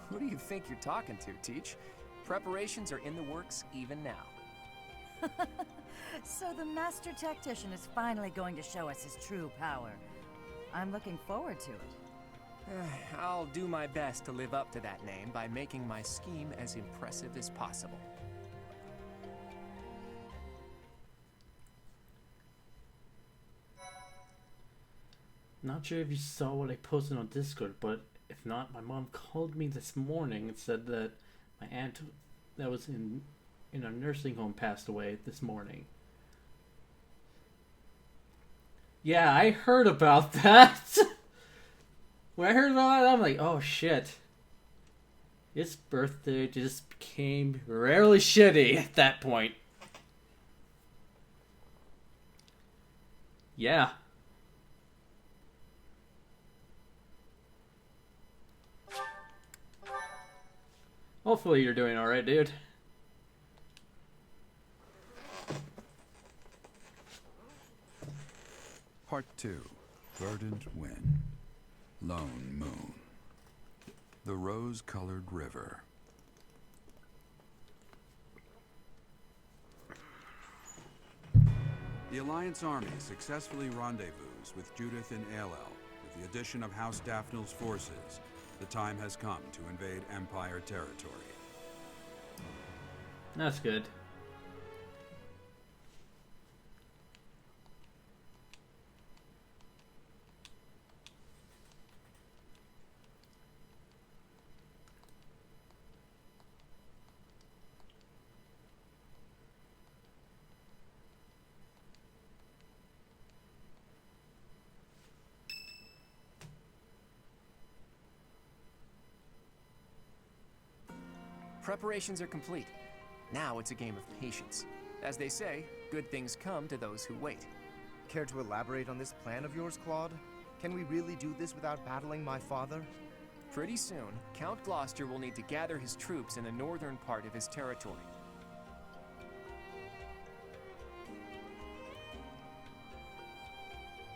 Who do you think you're talking to, Teach? Preparations are in the works even now. So the Master Tactician is finally going to show us his true power. I'm looking forward to it. I'll do my best to live up to that name by making my scheme as impressive as possible. Not sure if you saw what I posted on Discord, but if not, my mom called me this morning and said that my aunt that was in a nursing home passed away this morning. Yeah, I heard about that. When I heard about it, I'm like, oh shit. His birthday just became rarely shitty at that point. Yeah. Hopefully you're doing alright, dude. Part 2. Verdant Wind. Lone Moon. The Rose-Colored River. The Alliance army successfully rendezvoused with Judith in Aelel. With the addition of House Daphnel's forces, the time has come to invade Empire territory. That's good. Preparations are complete. Now it's a game of patience. As they say, good things come to those who wait. Care to elaborate on this plan of yours, Claude? Can we really do this without battling my father? Pretty soon, Count Gloucester will need to gather his troops in the northern part of his territory.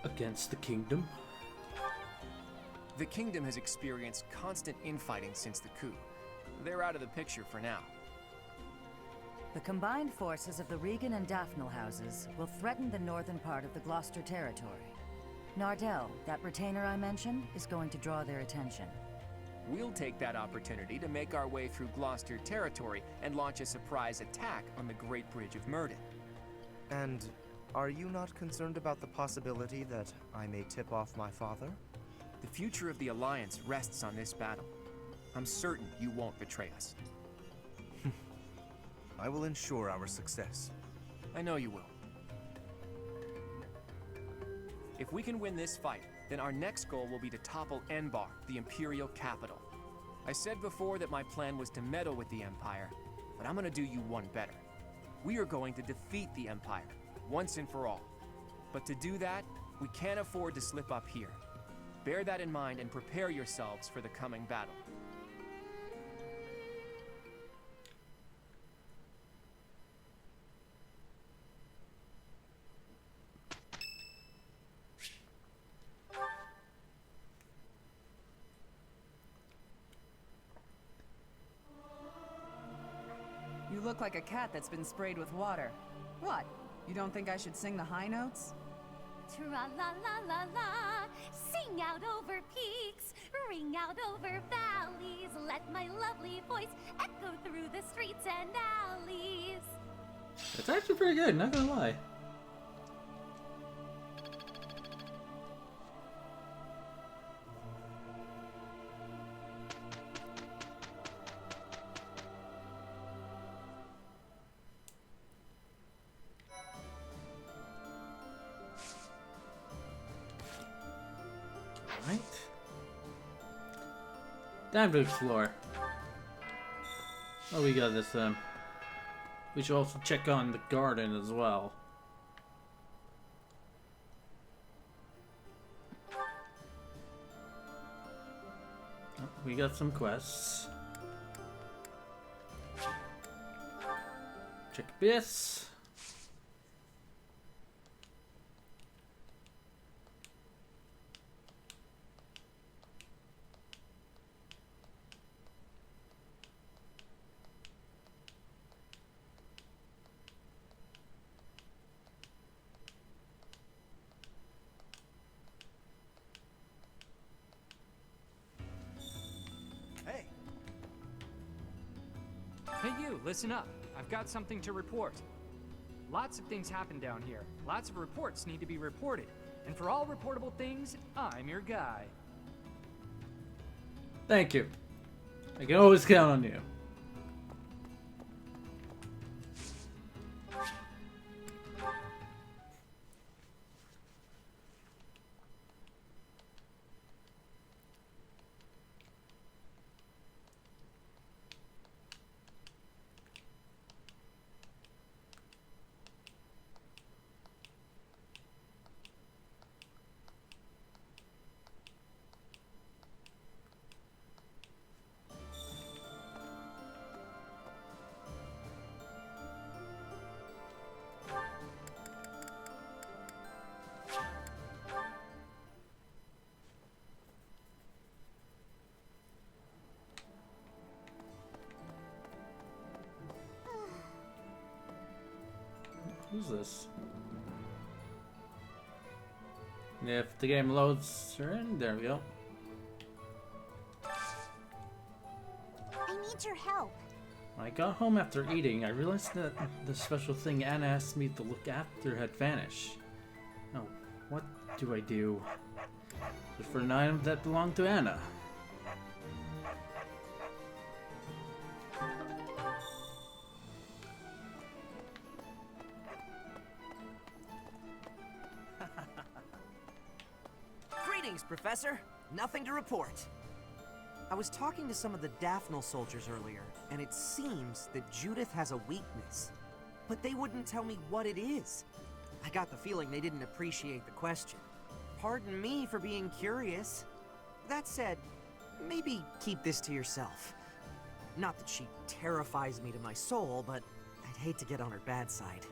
Against the kingdom? The kingdom has experienced constant infighting since the coup. They're out of the picture for now. The combined forces of the Regan and Daphnel houses will threaten the northern part of the Gloucester territory. Nardell, that retainer I mentioned, is going to draw their attention. We'll take that opportunity to make our way through Gloucester territory and launch a surprise attack on the Great Bridge of Myrddin. And are you not concerned about the possibility that I may tip off my father? The future of the Alliance rests on this battle. I'm certain you won't betray us. I will ensure our success. I know you will. If we can win this fight, then our next goal will be to topple Enbar, the Imperial capital. I said before that my plan was to meddle with the Empire, but I'm gonna do you one better. We are going to defeat the Empire, once and for all. But to do that, we can't afford to slip up here. Bear that in mind and prepare yourselves for the coming battle. You look like a cat that's been sprayed with water. What? You don't think I should sing the high notes? Tra-la-la-la-la, sing out over peaks, ring out over valleys, let my lovely voice echo through the streets and alleys. It's actually pretty good, not gonna lie. Right. Time to explore. Oh, we got this. We should also check on the garden as well. Oh, we got some quests. Check this. Hey you, listen up. I've got something to report. Lots of things happen down here. Lots of reports need to be reported. And for all reportable things, I'm your guy. Thank you. I can always count on you. Who's this? If the game loads her in, there we go. I need your help. When I got home after eating, I realized that the special thing Anna asked me to look after had vanished. Oh, what do I do? Look for an item that belonged to Anna. Greetings, Professor. Nothing to report. I was talking to some of the Daphnal soldiers earlier, and it seems that Judith has a weakness. But they wouldn't tell me what it is. I got the feeling they didn't appreciate the question. Pardon me for being curious. That said, maybe keep this to yourself. Not that she terrifies me to my soul, but I'd hate to get on her bad side.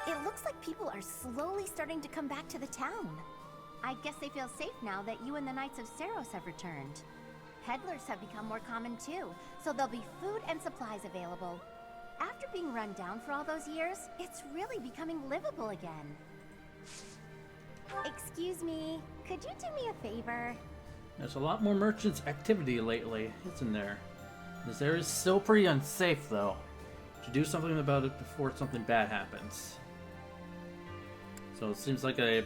It looks like people are slowly starting to come back to the town. I guess they feel safe now that you and the Knights of Seros have returned. Peddlers have become more common too, so there'll be food and supplies available. After being run down for all those years, it's really becoming livable again. Excuse me, could you do me a favor? There's a lot more merchants activity lately, isn't there? This area is still pretty unsafe though. Should do something about it before something bad happens. So it seems like a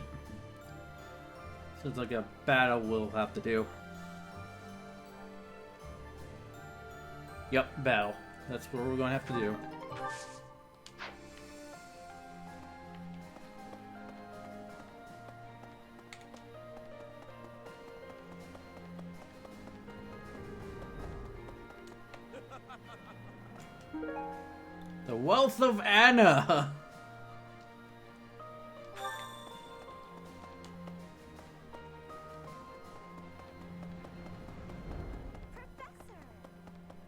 battle we'll have to do. Yep, battle. That's what we're going to have to do. The Wealth of Anna!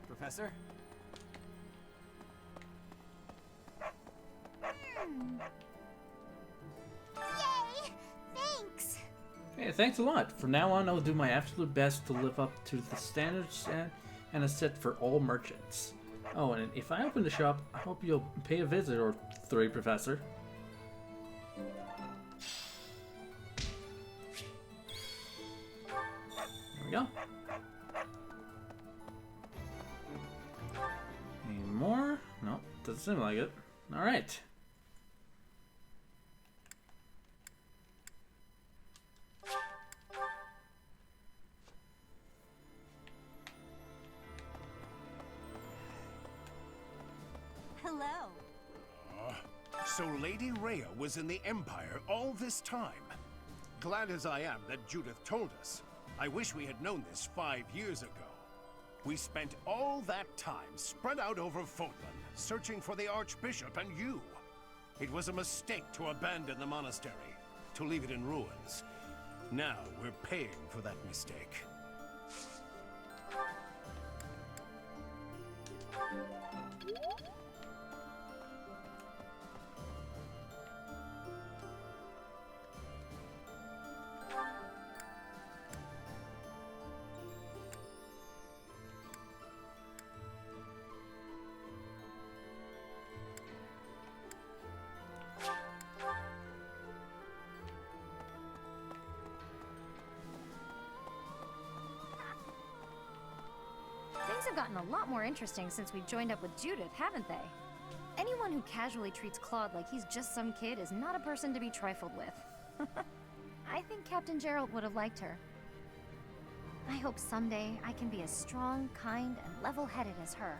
Professor? Yay! Thanks! Hey, thanks a lot. From now on, I'll do my absolute best to live up to the standards and set for all merchants. Oh, and if I open the shop, I hope you'll pay a visit or three, Professor. There we go. Any more? No, doesn't seem like it. Alright. Hello. So Lady Rhea was in the Empire all this time. Glad as I am that Judith told us. I wish we had known this 5 years ago. We spent all that time spread out over Fotland, searching for the Archbishop and you. It was a mistake to abandon the monastery, to leave it in ruins. Now we're paying for that mistake. Things have gotten a lot more interesting since we joined up with Judith, haven't they? Anyone who casually treats Claude like he's just some kid is not a person to be trifled with. I think Captain Gerald would have liked her. I hope someday I can be as strong, kind, and level-headed as her.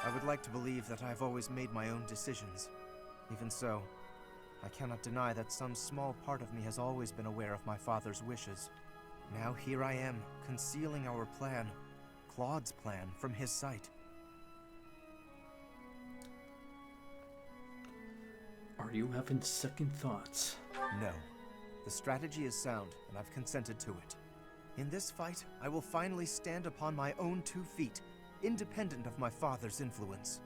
I would like to believe that I've always made my own decisions. Even so, I cannot deny that some small part of me has always been aware of my father's wishes. Now here I am, concealing our plan, Claude's plan from his sight. Are you having second thoughts? No. The strategy is sound, and I've consented to it. In this fight, I will finally stand upon my own 2 feet, independent of my father's influence.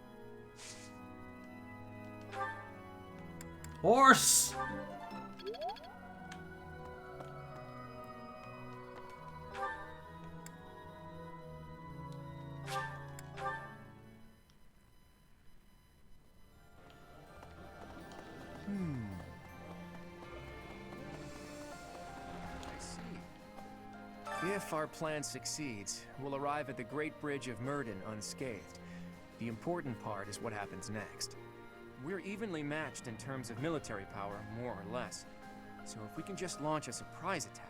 Horse! If our plan succeeds, we'll arrive at the Great Bridge of Murden unscathed. The important part is what happens next. We're evenly matched in terms of military power, more or less. So if we can just launch a surprise attack...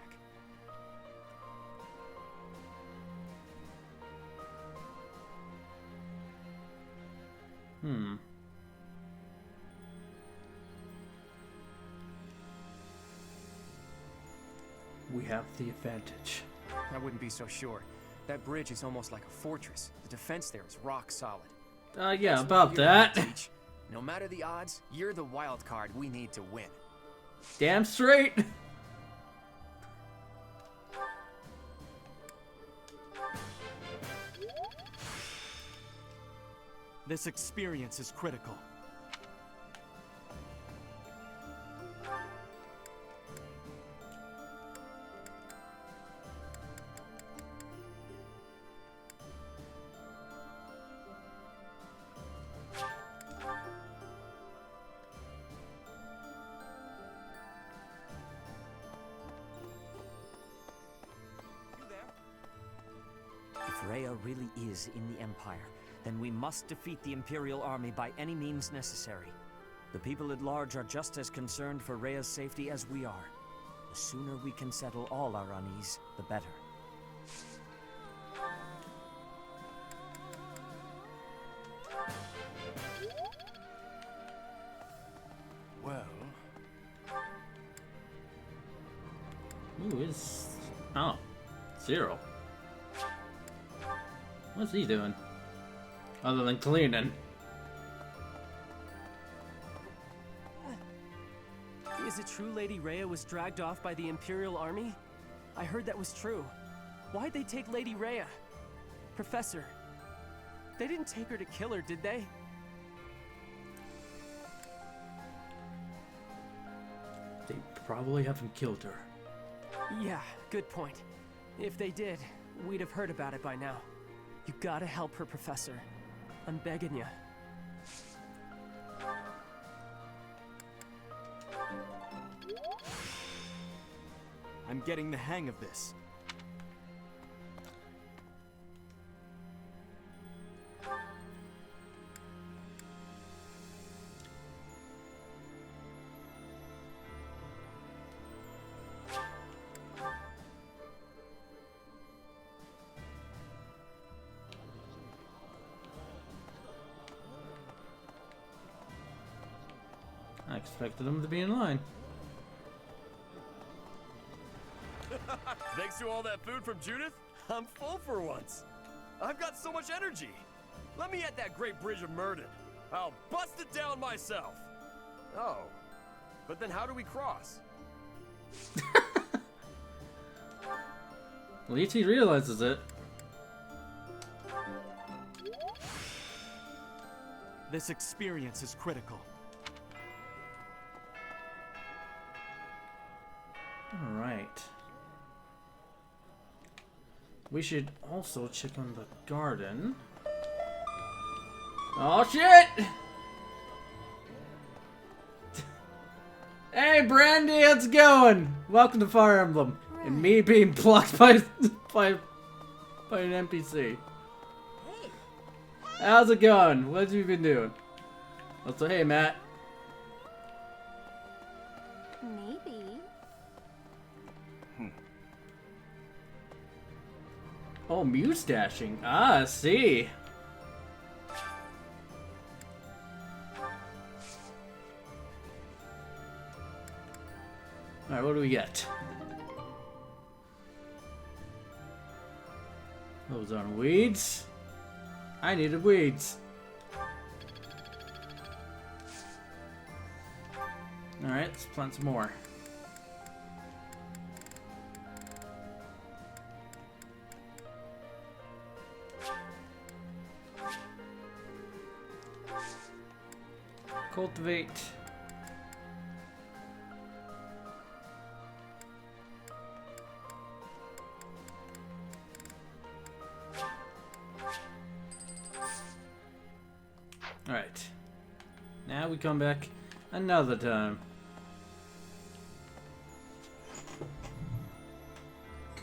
We have the advantage. I wouldn't be so sure. That bridge is almost like a fortress. The defense there is rock solid. Yeah, about that. No matter the odds, you're the wild card we need to win. Damn straight. This experience is critical. If Rhea really is in the Empire, then we must defeat the Imperial army by any means necessary. The people at large are just as concerned for Rhea's safety as we are. The sooner we can settle all our unease, the better. Well... Ooh, it's... Oh. 0. What's he doing? Other than cleaning. Is it true Lady Rhea was dragged off by the Imperial army? I heard that was true. Why'd they take Lady Rhea? Professor, they didn't take her to kill her, did they? They probably haven't killed her. Yeah, good point. If they did, we'd have heard about it by now. You gotta help her, Professor. I'm begging you. I'm getting the hang of this. I expected them to be in line. Thanks to all that food from Judith, I'm full for once. I've got so much energy. Let me at that Great Bridge of Murden. I'll bust it down myself. Oh, but then how do we cross? At least he realizes it. This experience is critical. Alright. We should also check on the garden. Oh shit! Hey Brandy, how's it going? Welcome to Fire Emblem. And me being blocked by an NPC. How's it going? What have you been doing? Also, hey Matt. Maybe. Oh, muse dashing. Ah, I see. Alright, what do we get? Those aren't weeds. I needed weeds. Alright, let's plant some more. Cultivate. Alright. Now we come back another time.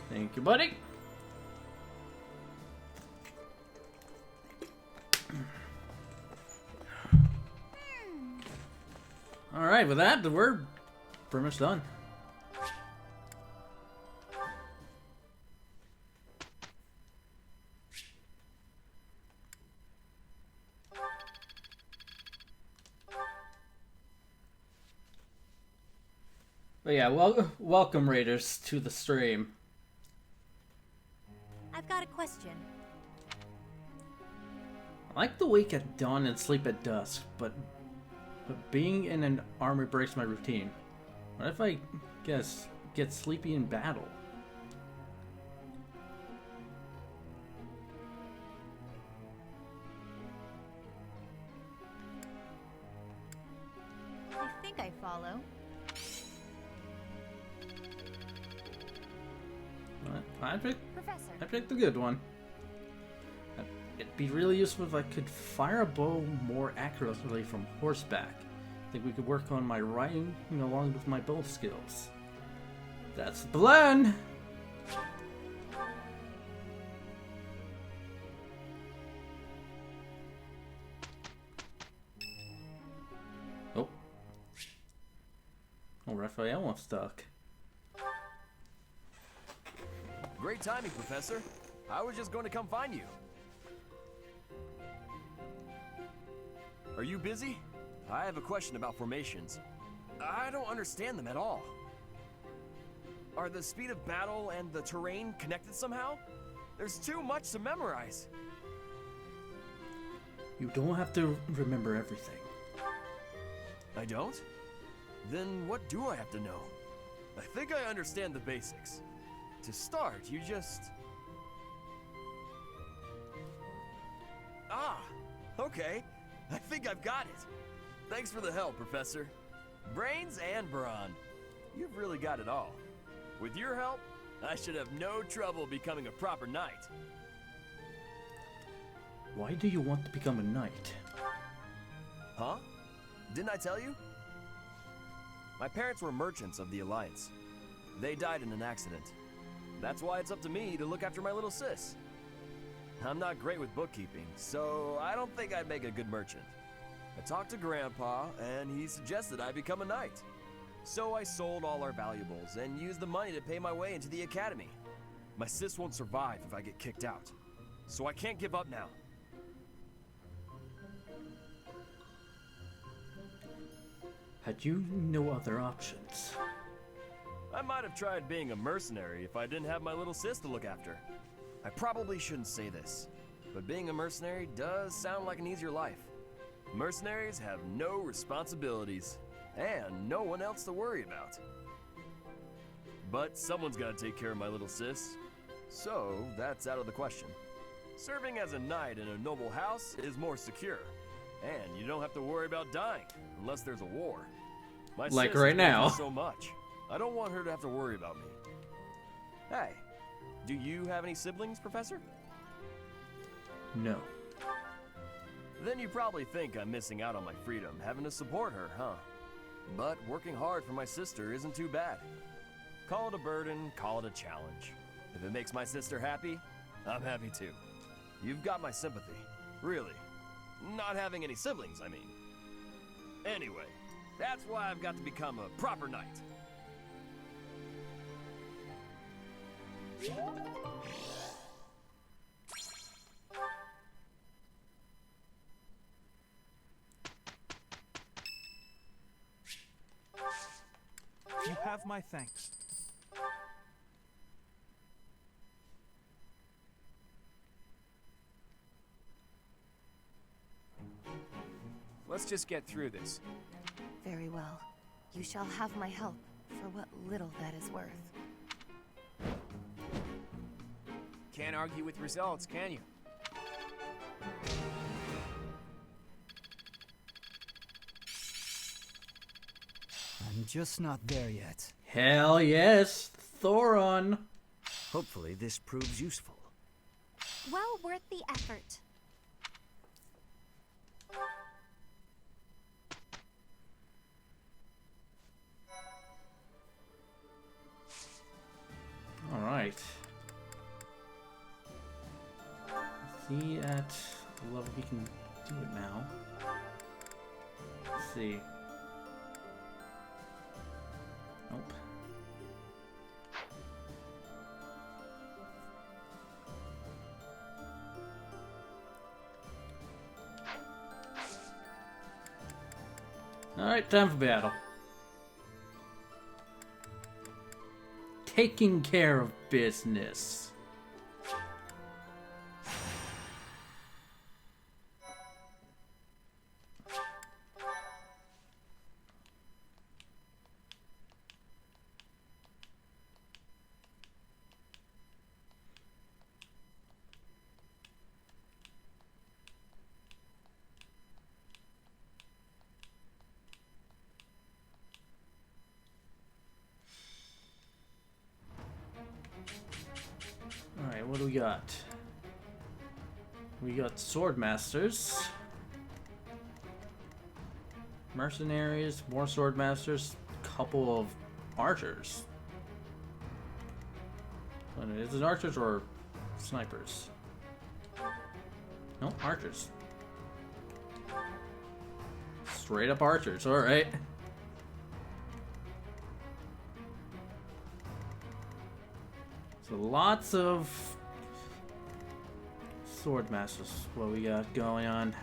Thank you, buddy. Alright, with that, we're pretty much done. But yeah, welcome Raiders to the stream. I've got a question. I like to wake at dawn and sleep at dusk, but being in an army breaks my routine. What if I get sleepy in battle? I think I follow. I Professor. picked the good one. It'd be really useful if I could fire a bow more accurately from horseback. I think we could work on my riding along with my bow skills. That's the plan! Oh. Oh, Raphael was stuck. Great timing, Professor. I was just going to come find you. Are you busy? I have a question about formations. I don't understand them at all. Are the speed of battle and the terrain connected somehow? There's too much to memorize. You don't have to remember everything. I don't? Then what do I have to know? I think I understand the basics. To start, you just... Ah, okay. I think I've got it. Thanks for the help, Professor. Brains and brawn. You've really got it all. With your help, I should have no trouble becoming a proper knight. Why do you want to become a knight? Huh? Didn't I tell you? My parents were merchants of the Alliance. They died in an accident. That's why it's up to me to look after my little sis. I'm not great with bookkeeping, so I don't think I'd make a good merchant. I talked to Grandpa, and he suggested I become a knight. So I sold all our valuables and used the money to pay my way into the academy. My sis won't survive if I get kicked out, so I can't give up now. Had you no other options? I might have tried being a mercenary if I didn't have my little sis to look after. I probably shouldn't say this, but being a mercenary does sound like an easier life. Mercenaries have no responsibilities, and no one else to worry about. But someone's got to take care of my little sis, so that's out of the question. Serving as a knight in a noble house is more secure, and you don't have to worry about dying unless there's a war. My like sis right now. So much. I don't want her to have to worry about me. Hey, do you have any siblings, Professor? No. Then you probably think I'm missing out on my freedom, having to support her, huh? But working hard for my sister isn't too bad. Call it a burden, call it a challenge. If it makes my sister happy, I'm happy too. You've got my sympathy. Really. Not having any siblings, I mean. Anyway, that's why I've got to become a proper knight. You have my thanks. Let's just get through this. Very well. You shall have my help, for what little that is worth. Can't argue with results, can you? I'm just not there yet. Hell yes, Thoron. Hopefully this proves useful. Well worth the effort. All right. See at the level we can do it now. Let's see. Nope. Alright, time for battle. Taking care of business. Alright, what do we got? We got sword masters, mercenaries, more sword masters, couple of archers. Is it archers or snipers? No, archers. Straight up archers, alright. So lots of sword masters, what we got going on.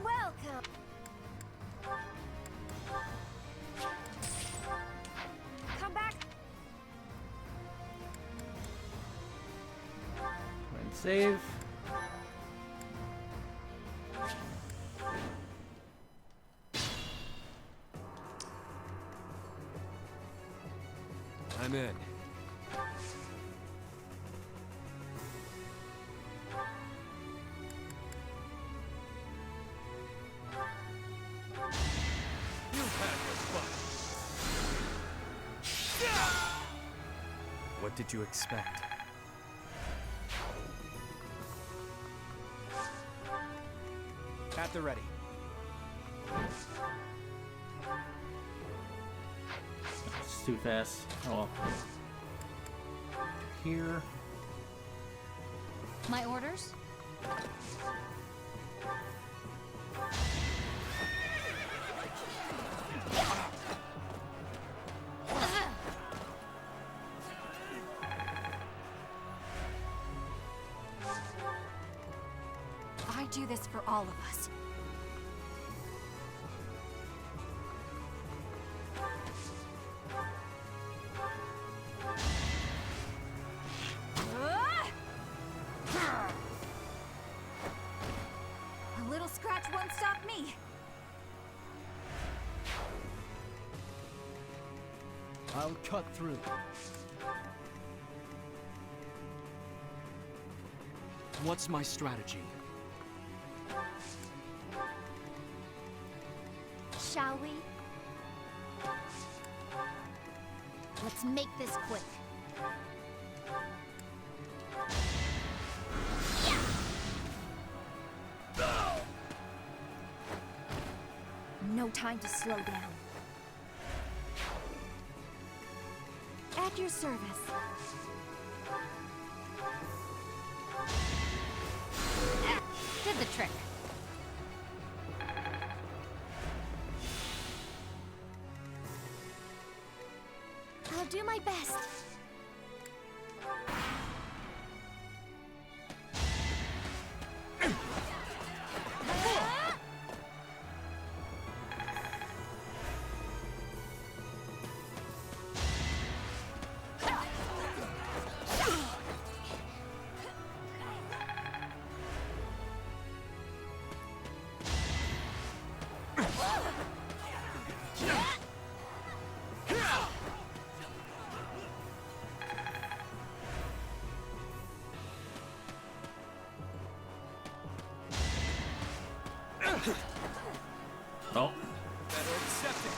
Welcome. Come back. And save. I'm in. What did you expect? At the ready. It's too fast. Oh well. Here. My orders? I do this for all of us. A little scratch won't stop me. I'll cut through. What's my strategy? Shall we? Let's make this quick. No time to slow down. At your service. Did the trick. I'll do my best. Oh. Better accept it.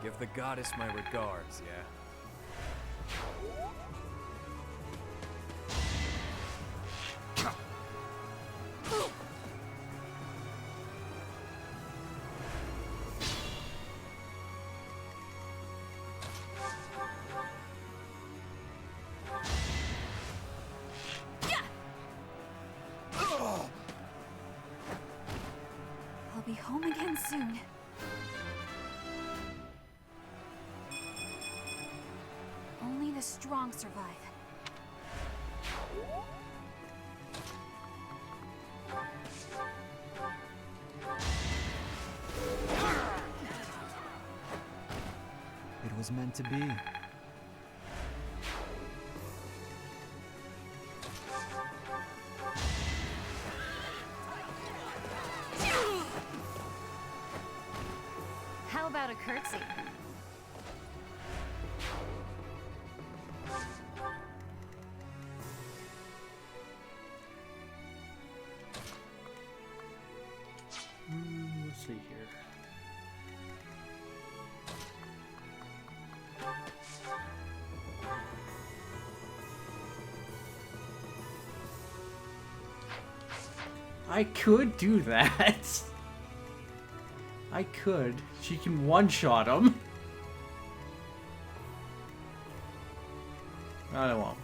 Give the goddess my regards, yeah? I'll be home again soon. Only the strong survive. It was meant to be. How about a curtsy? Let's see here. I could do that. I could. She can one-shot him. I won't.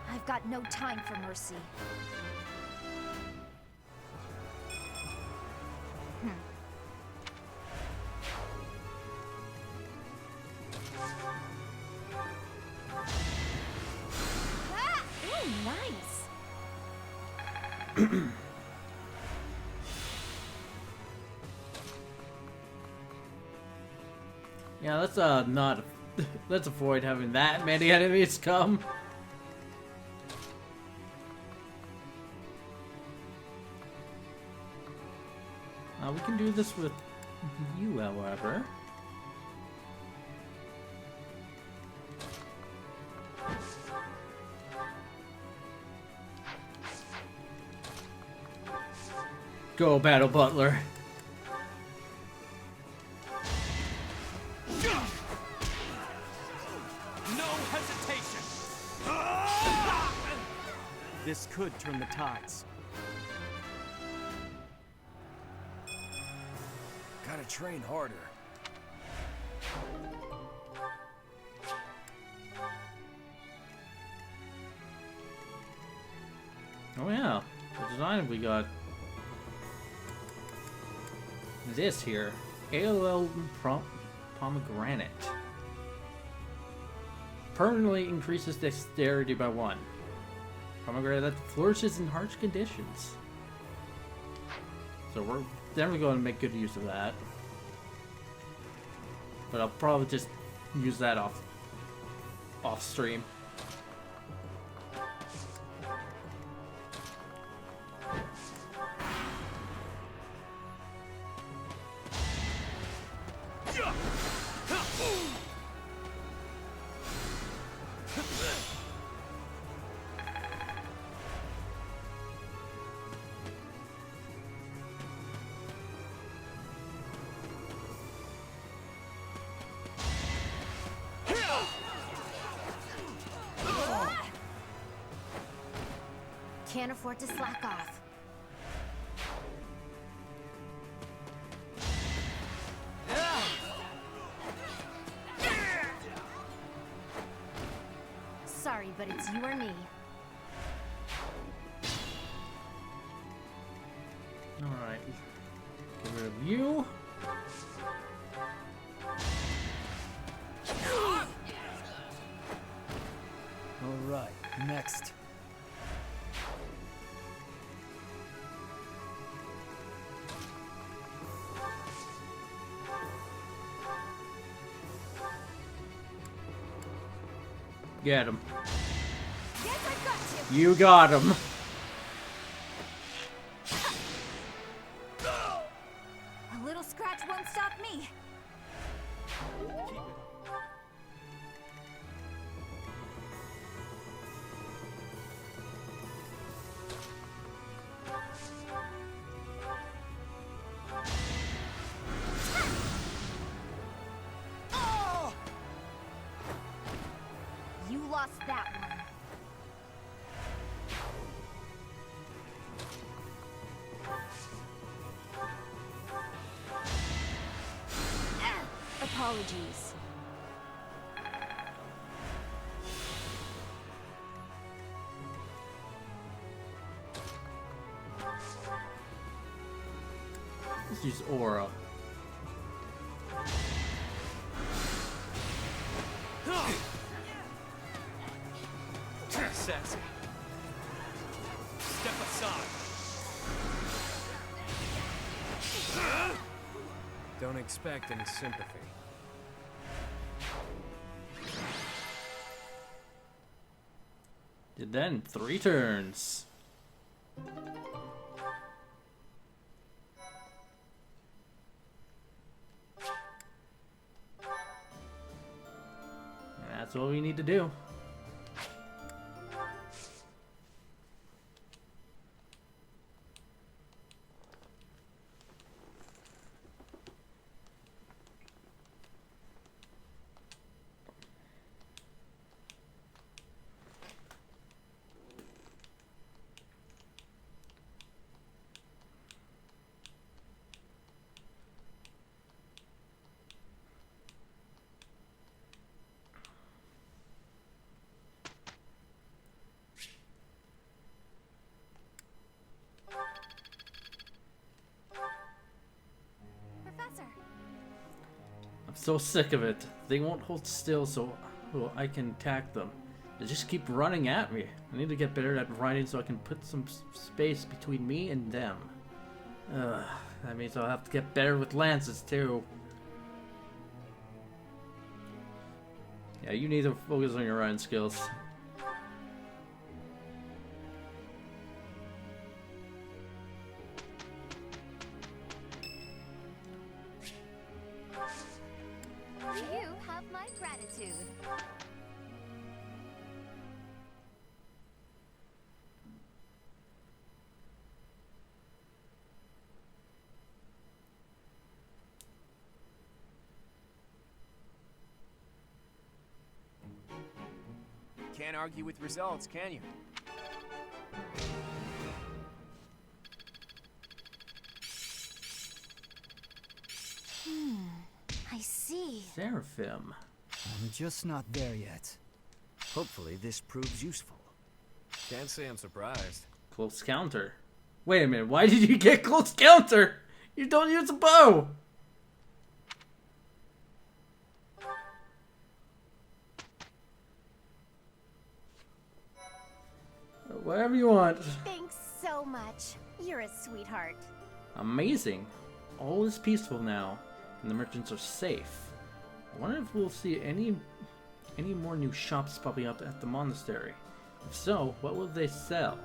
I've got no time for mercy. Ooh, nice. Yeah, let's not let's avoid having that many enemies come. We can do this with you, however. Go, Battle Butler. No hesitation! This could turn the tides. Gotta train harder. Oh yeah, the design we got this here. AOL pomegranate. Permanently increases dexterity by 1. Pomegranate that flourishes in harsh conditions. So we're definitely going to make good use of that. But I'll probably just use that off stream. can't afford to slack off. Sorry, but it's you or me. Alright. Get rid of you. Alright, next. Get him. Yes, I got You got him. A little scratch won't stop me. Oh! You lost that one. Apologies. Let's use aura. Sassy. Step aside. Don't expect any sympathy. Did that in 3 turns. That's what we need to do. Professor. I'm so sick of it. They won't hold still so I can attack them. They just keep running at me. I need to get better at riding so I can put some space between me and them. That means I'll have to get better with lances too. Yeah, you need to focus on your riding skills. You have my gratitude. Can't argue with results, can you? I see. Seraphim. I'm just not there yet. Hopefully this proves useful. Can't say I'm surprised. Close counter. Wait a minute, why did you get close counter? You don't use a bow! Whatever you want. Thanks so much. You're a sweetheart. Amazing. All is peaceful now, and the merchants are safe. I wonder if we'll see any more new shops popping up at the monastery. If so, what will they sell?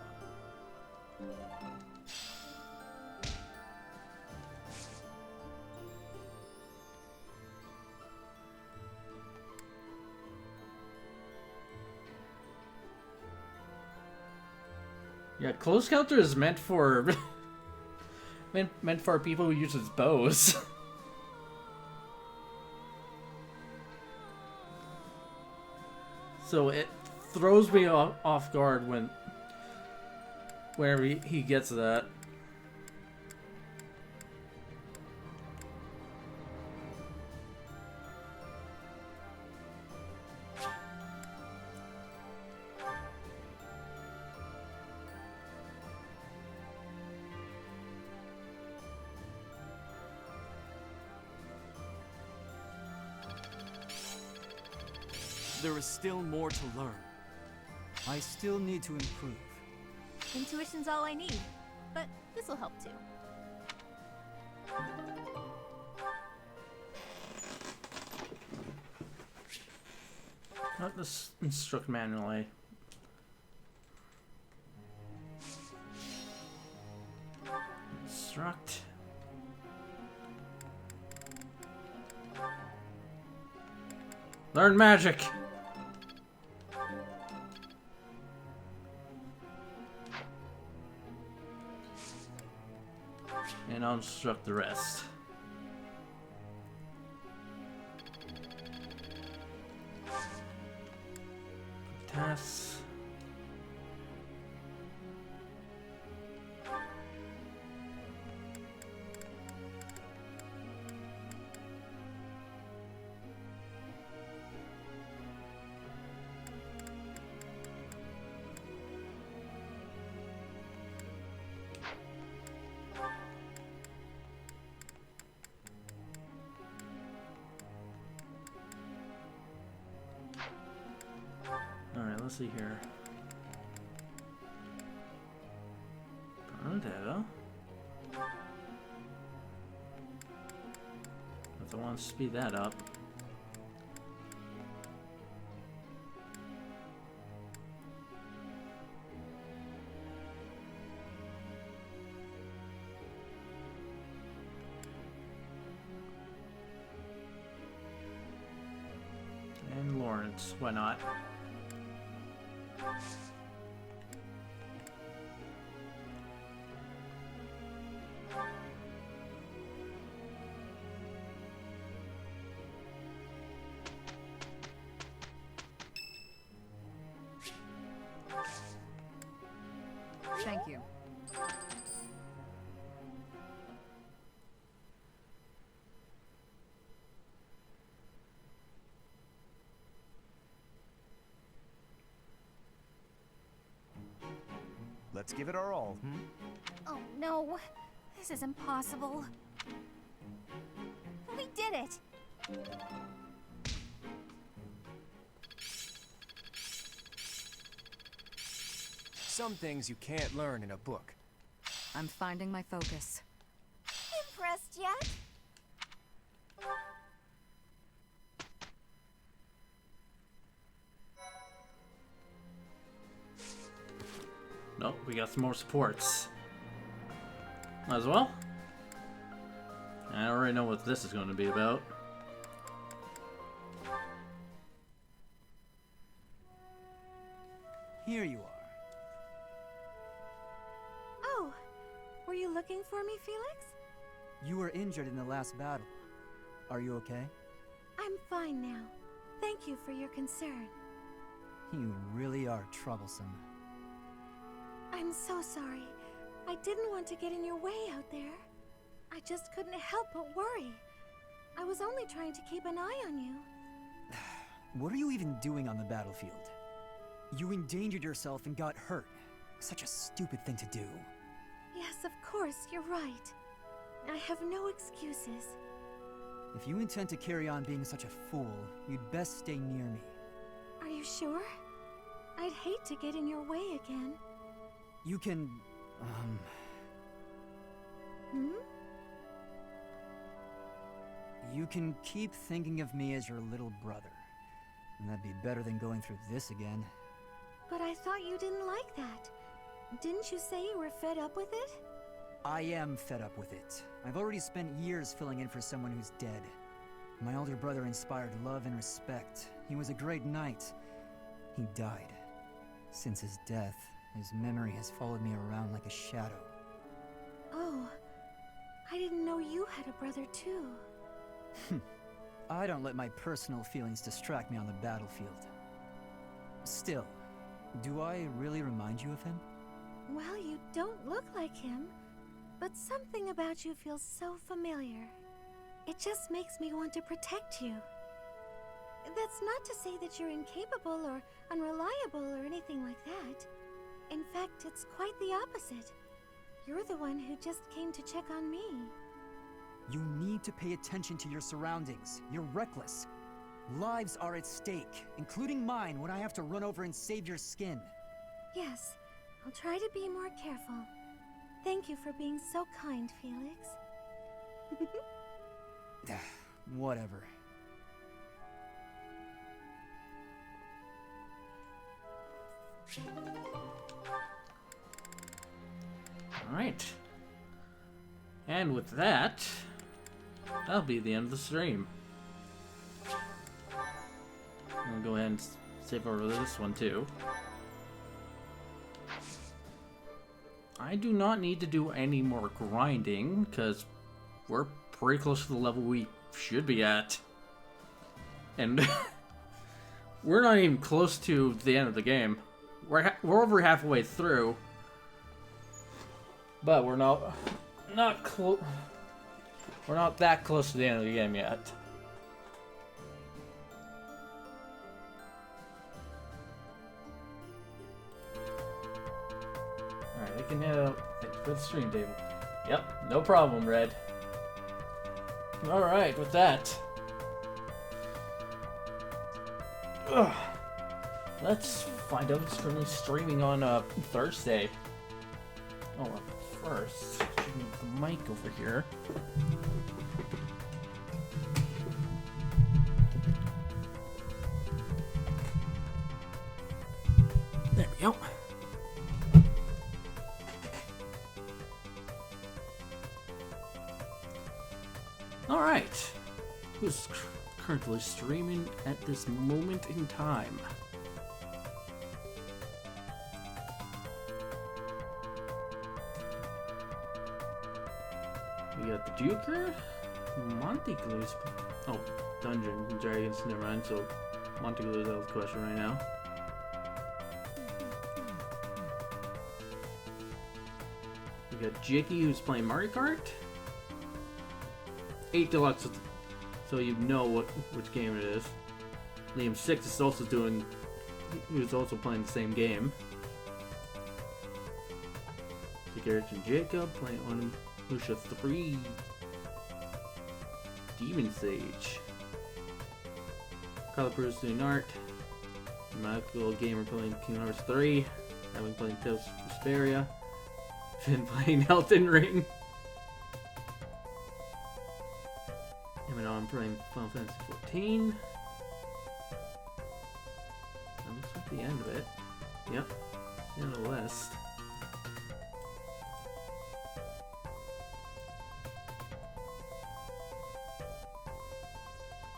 Yeah, close counter is meant for meant for people who uses bows. So it throws me off guard whenever he gets that. There is still more to learn. I still need to improve. Intuition's all I need, but this'll help too. Not this instruct manually. Instruct. Learn magic. And I'll instruct the rest. Tasks. Alright, let's see here. Tornado. If I want to speed that up. And Lawrence, why not? Thank you. Let's give it our all, hmm? Oh no, this is impossible. We did it! Some things you can't learn in a book. I'm finding my focus. Impressed yet? Nope, we got some more supports. Might as well. I already know what this is going to be about. Here you are. Oh, were you looking for me, Felix? You were injured in the last battle. Are you okay? I'm fine now. Thank you for your concern. You really are troublesome. I'm so sorry. I didn't want to get in your way out there. I just couldn't help but worry. I was only trying to keep an eye on you. What are you even doing on the battlefield? You endangered yourself and got hurt. Such a stupid thing to do. Yes, of course, you're right. I have no excuses. If you intend to carry on being such a fool, you'd best stay near me. Are you sure? I'd hate to get in your way again. You can, Hmm? You can keep thinking of me as your little brother. And that'd be better than going through this again. But I thought you didn't like that. Didn't you say you were fed up with it? I am fed up with it. I've already spent years filling in for someone who's dead. My older brother inspired love and respect. He was a great knight. He died. Since his death, his memory has followed me around like a shadow. Oh, I didn't know you had a brother too. I don't let my personal feelings distract me on the battlefield. Still, do I really remind you of him? Well, you don't look like him, but something about you feels so familiar. It just makes me want to protect you. That's not to say that you're incapable or unreliable or anything like that. In fact, it's quite the opposite. You're the one who just came to check on me. You need to pay attention to your surroundings. You're reckless. Lives are at stake, including mine when I have to run over and save your skin. Yes, I'll try to be more careful. Thank you for being so kind, Felix. Whatever. Alright. And with that, that'll be the end of the stream. I'll go ahead and save over this one too. I do not need to do any more grinding, because we're pretty close to the level we should be at. And we're not even close to the end of the game. We're over halfway through. But we're not that close to the end of the game yet. Alright, I can head out for the stream table. Yep, no problem, Red. Alright, with that. Ugh. Let's find out what's currently streaming on Thursday. Oh, first, should move the mic over here. There we go. Alright. Who's currently streaming at this moment in time? We got the Duker, Monteglue's. Oh, Dungeons and Dragons, never mind. So, Monteglue's out of the question right now. We got Jicky, who's playing Mario Kart. 8 Deluxe, so you know which game it is. Liam 6 is also who's also playing the same game. Garrett and Jacob playing on Lucia 3. Demon Sage. Carla Cruz doing art. Michael Gamer playing Kingdom Hearts 3. Having playing Tales of Vesperia. Finn playing Elden Ring. I'm playing Final Fantasy 14. That looks like the end of it. Yep, the end of the list.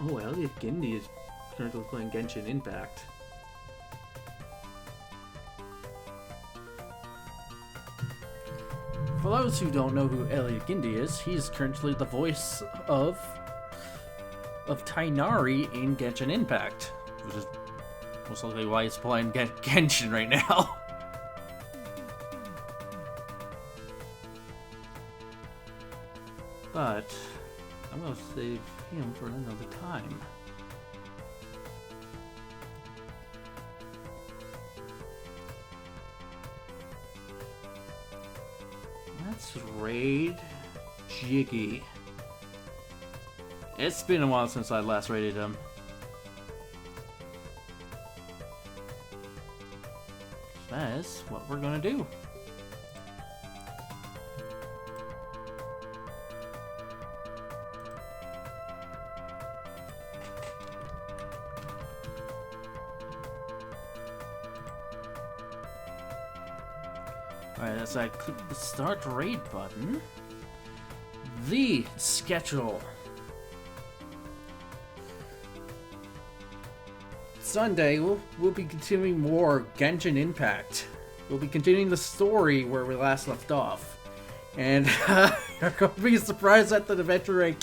Oh, Elliot Gindi is currently playing Genshin Impact. For those who don't know who Elliot Gindi is, he's currently the voice of Tainari in Genshin Impact, which is most likely why he's playing Genshin right now. But I'm gonna save him for another time. Let's raid Jiggy. It's been a while since I last raided him. That is what we're gonna do. Alright, as I click the start raid button, the schedule. Sunday, we'll be continuing more Genshin Impact. We'll be continuing the story where we last left off. And you're going to be surprised at the adventure rank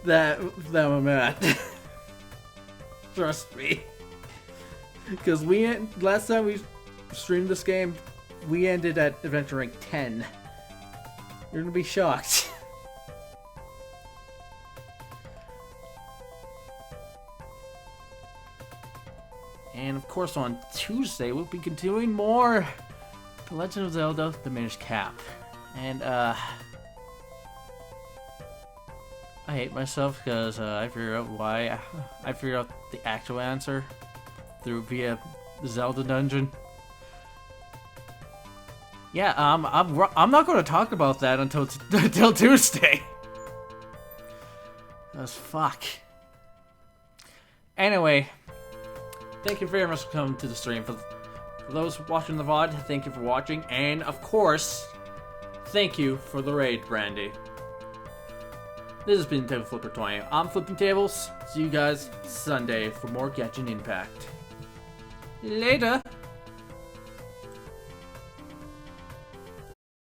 that I'm at. Trust me. Because last time we streamed this game we ended at adventure rank 10. You're gonna be shocked. And of course on Tuesday we'll be continuing more The Legend of Zelda: The Minish Cap. And I hate myself because I figured out why. I figured out the actual answer via the Zelda dungeon. Yeah, I'm not going to talk about that until Tuesday. That's fuck. Anyway, thank you very much for coming to the stream. For those watching the VOD, thank you for watching, and of course, thank you for the raid, Brandy. This has been Table Flipper 20. I'm flipping tables. See you guys Sunday for more Genshin Impact. Later.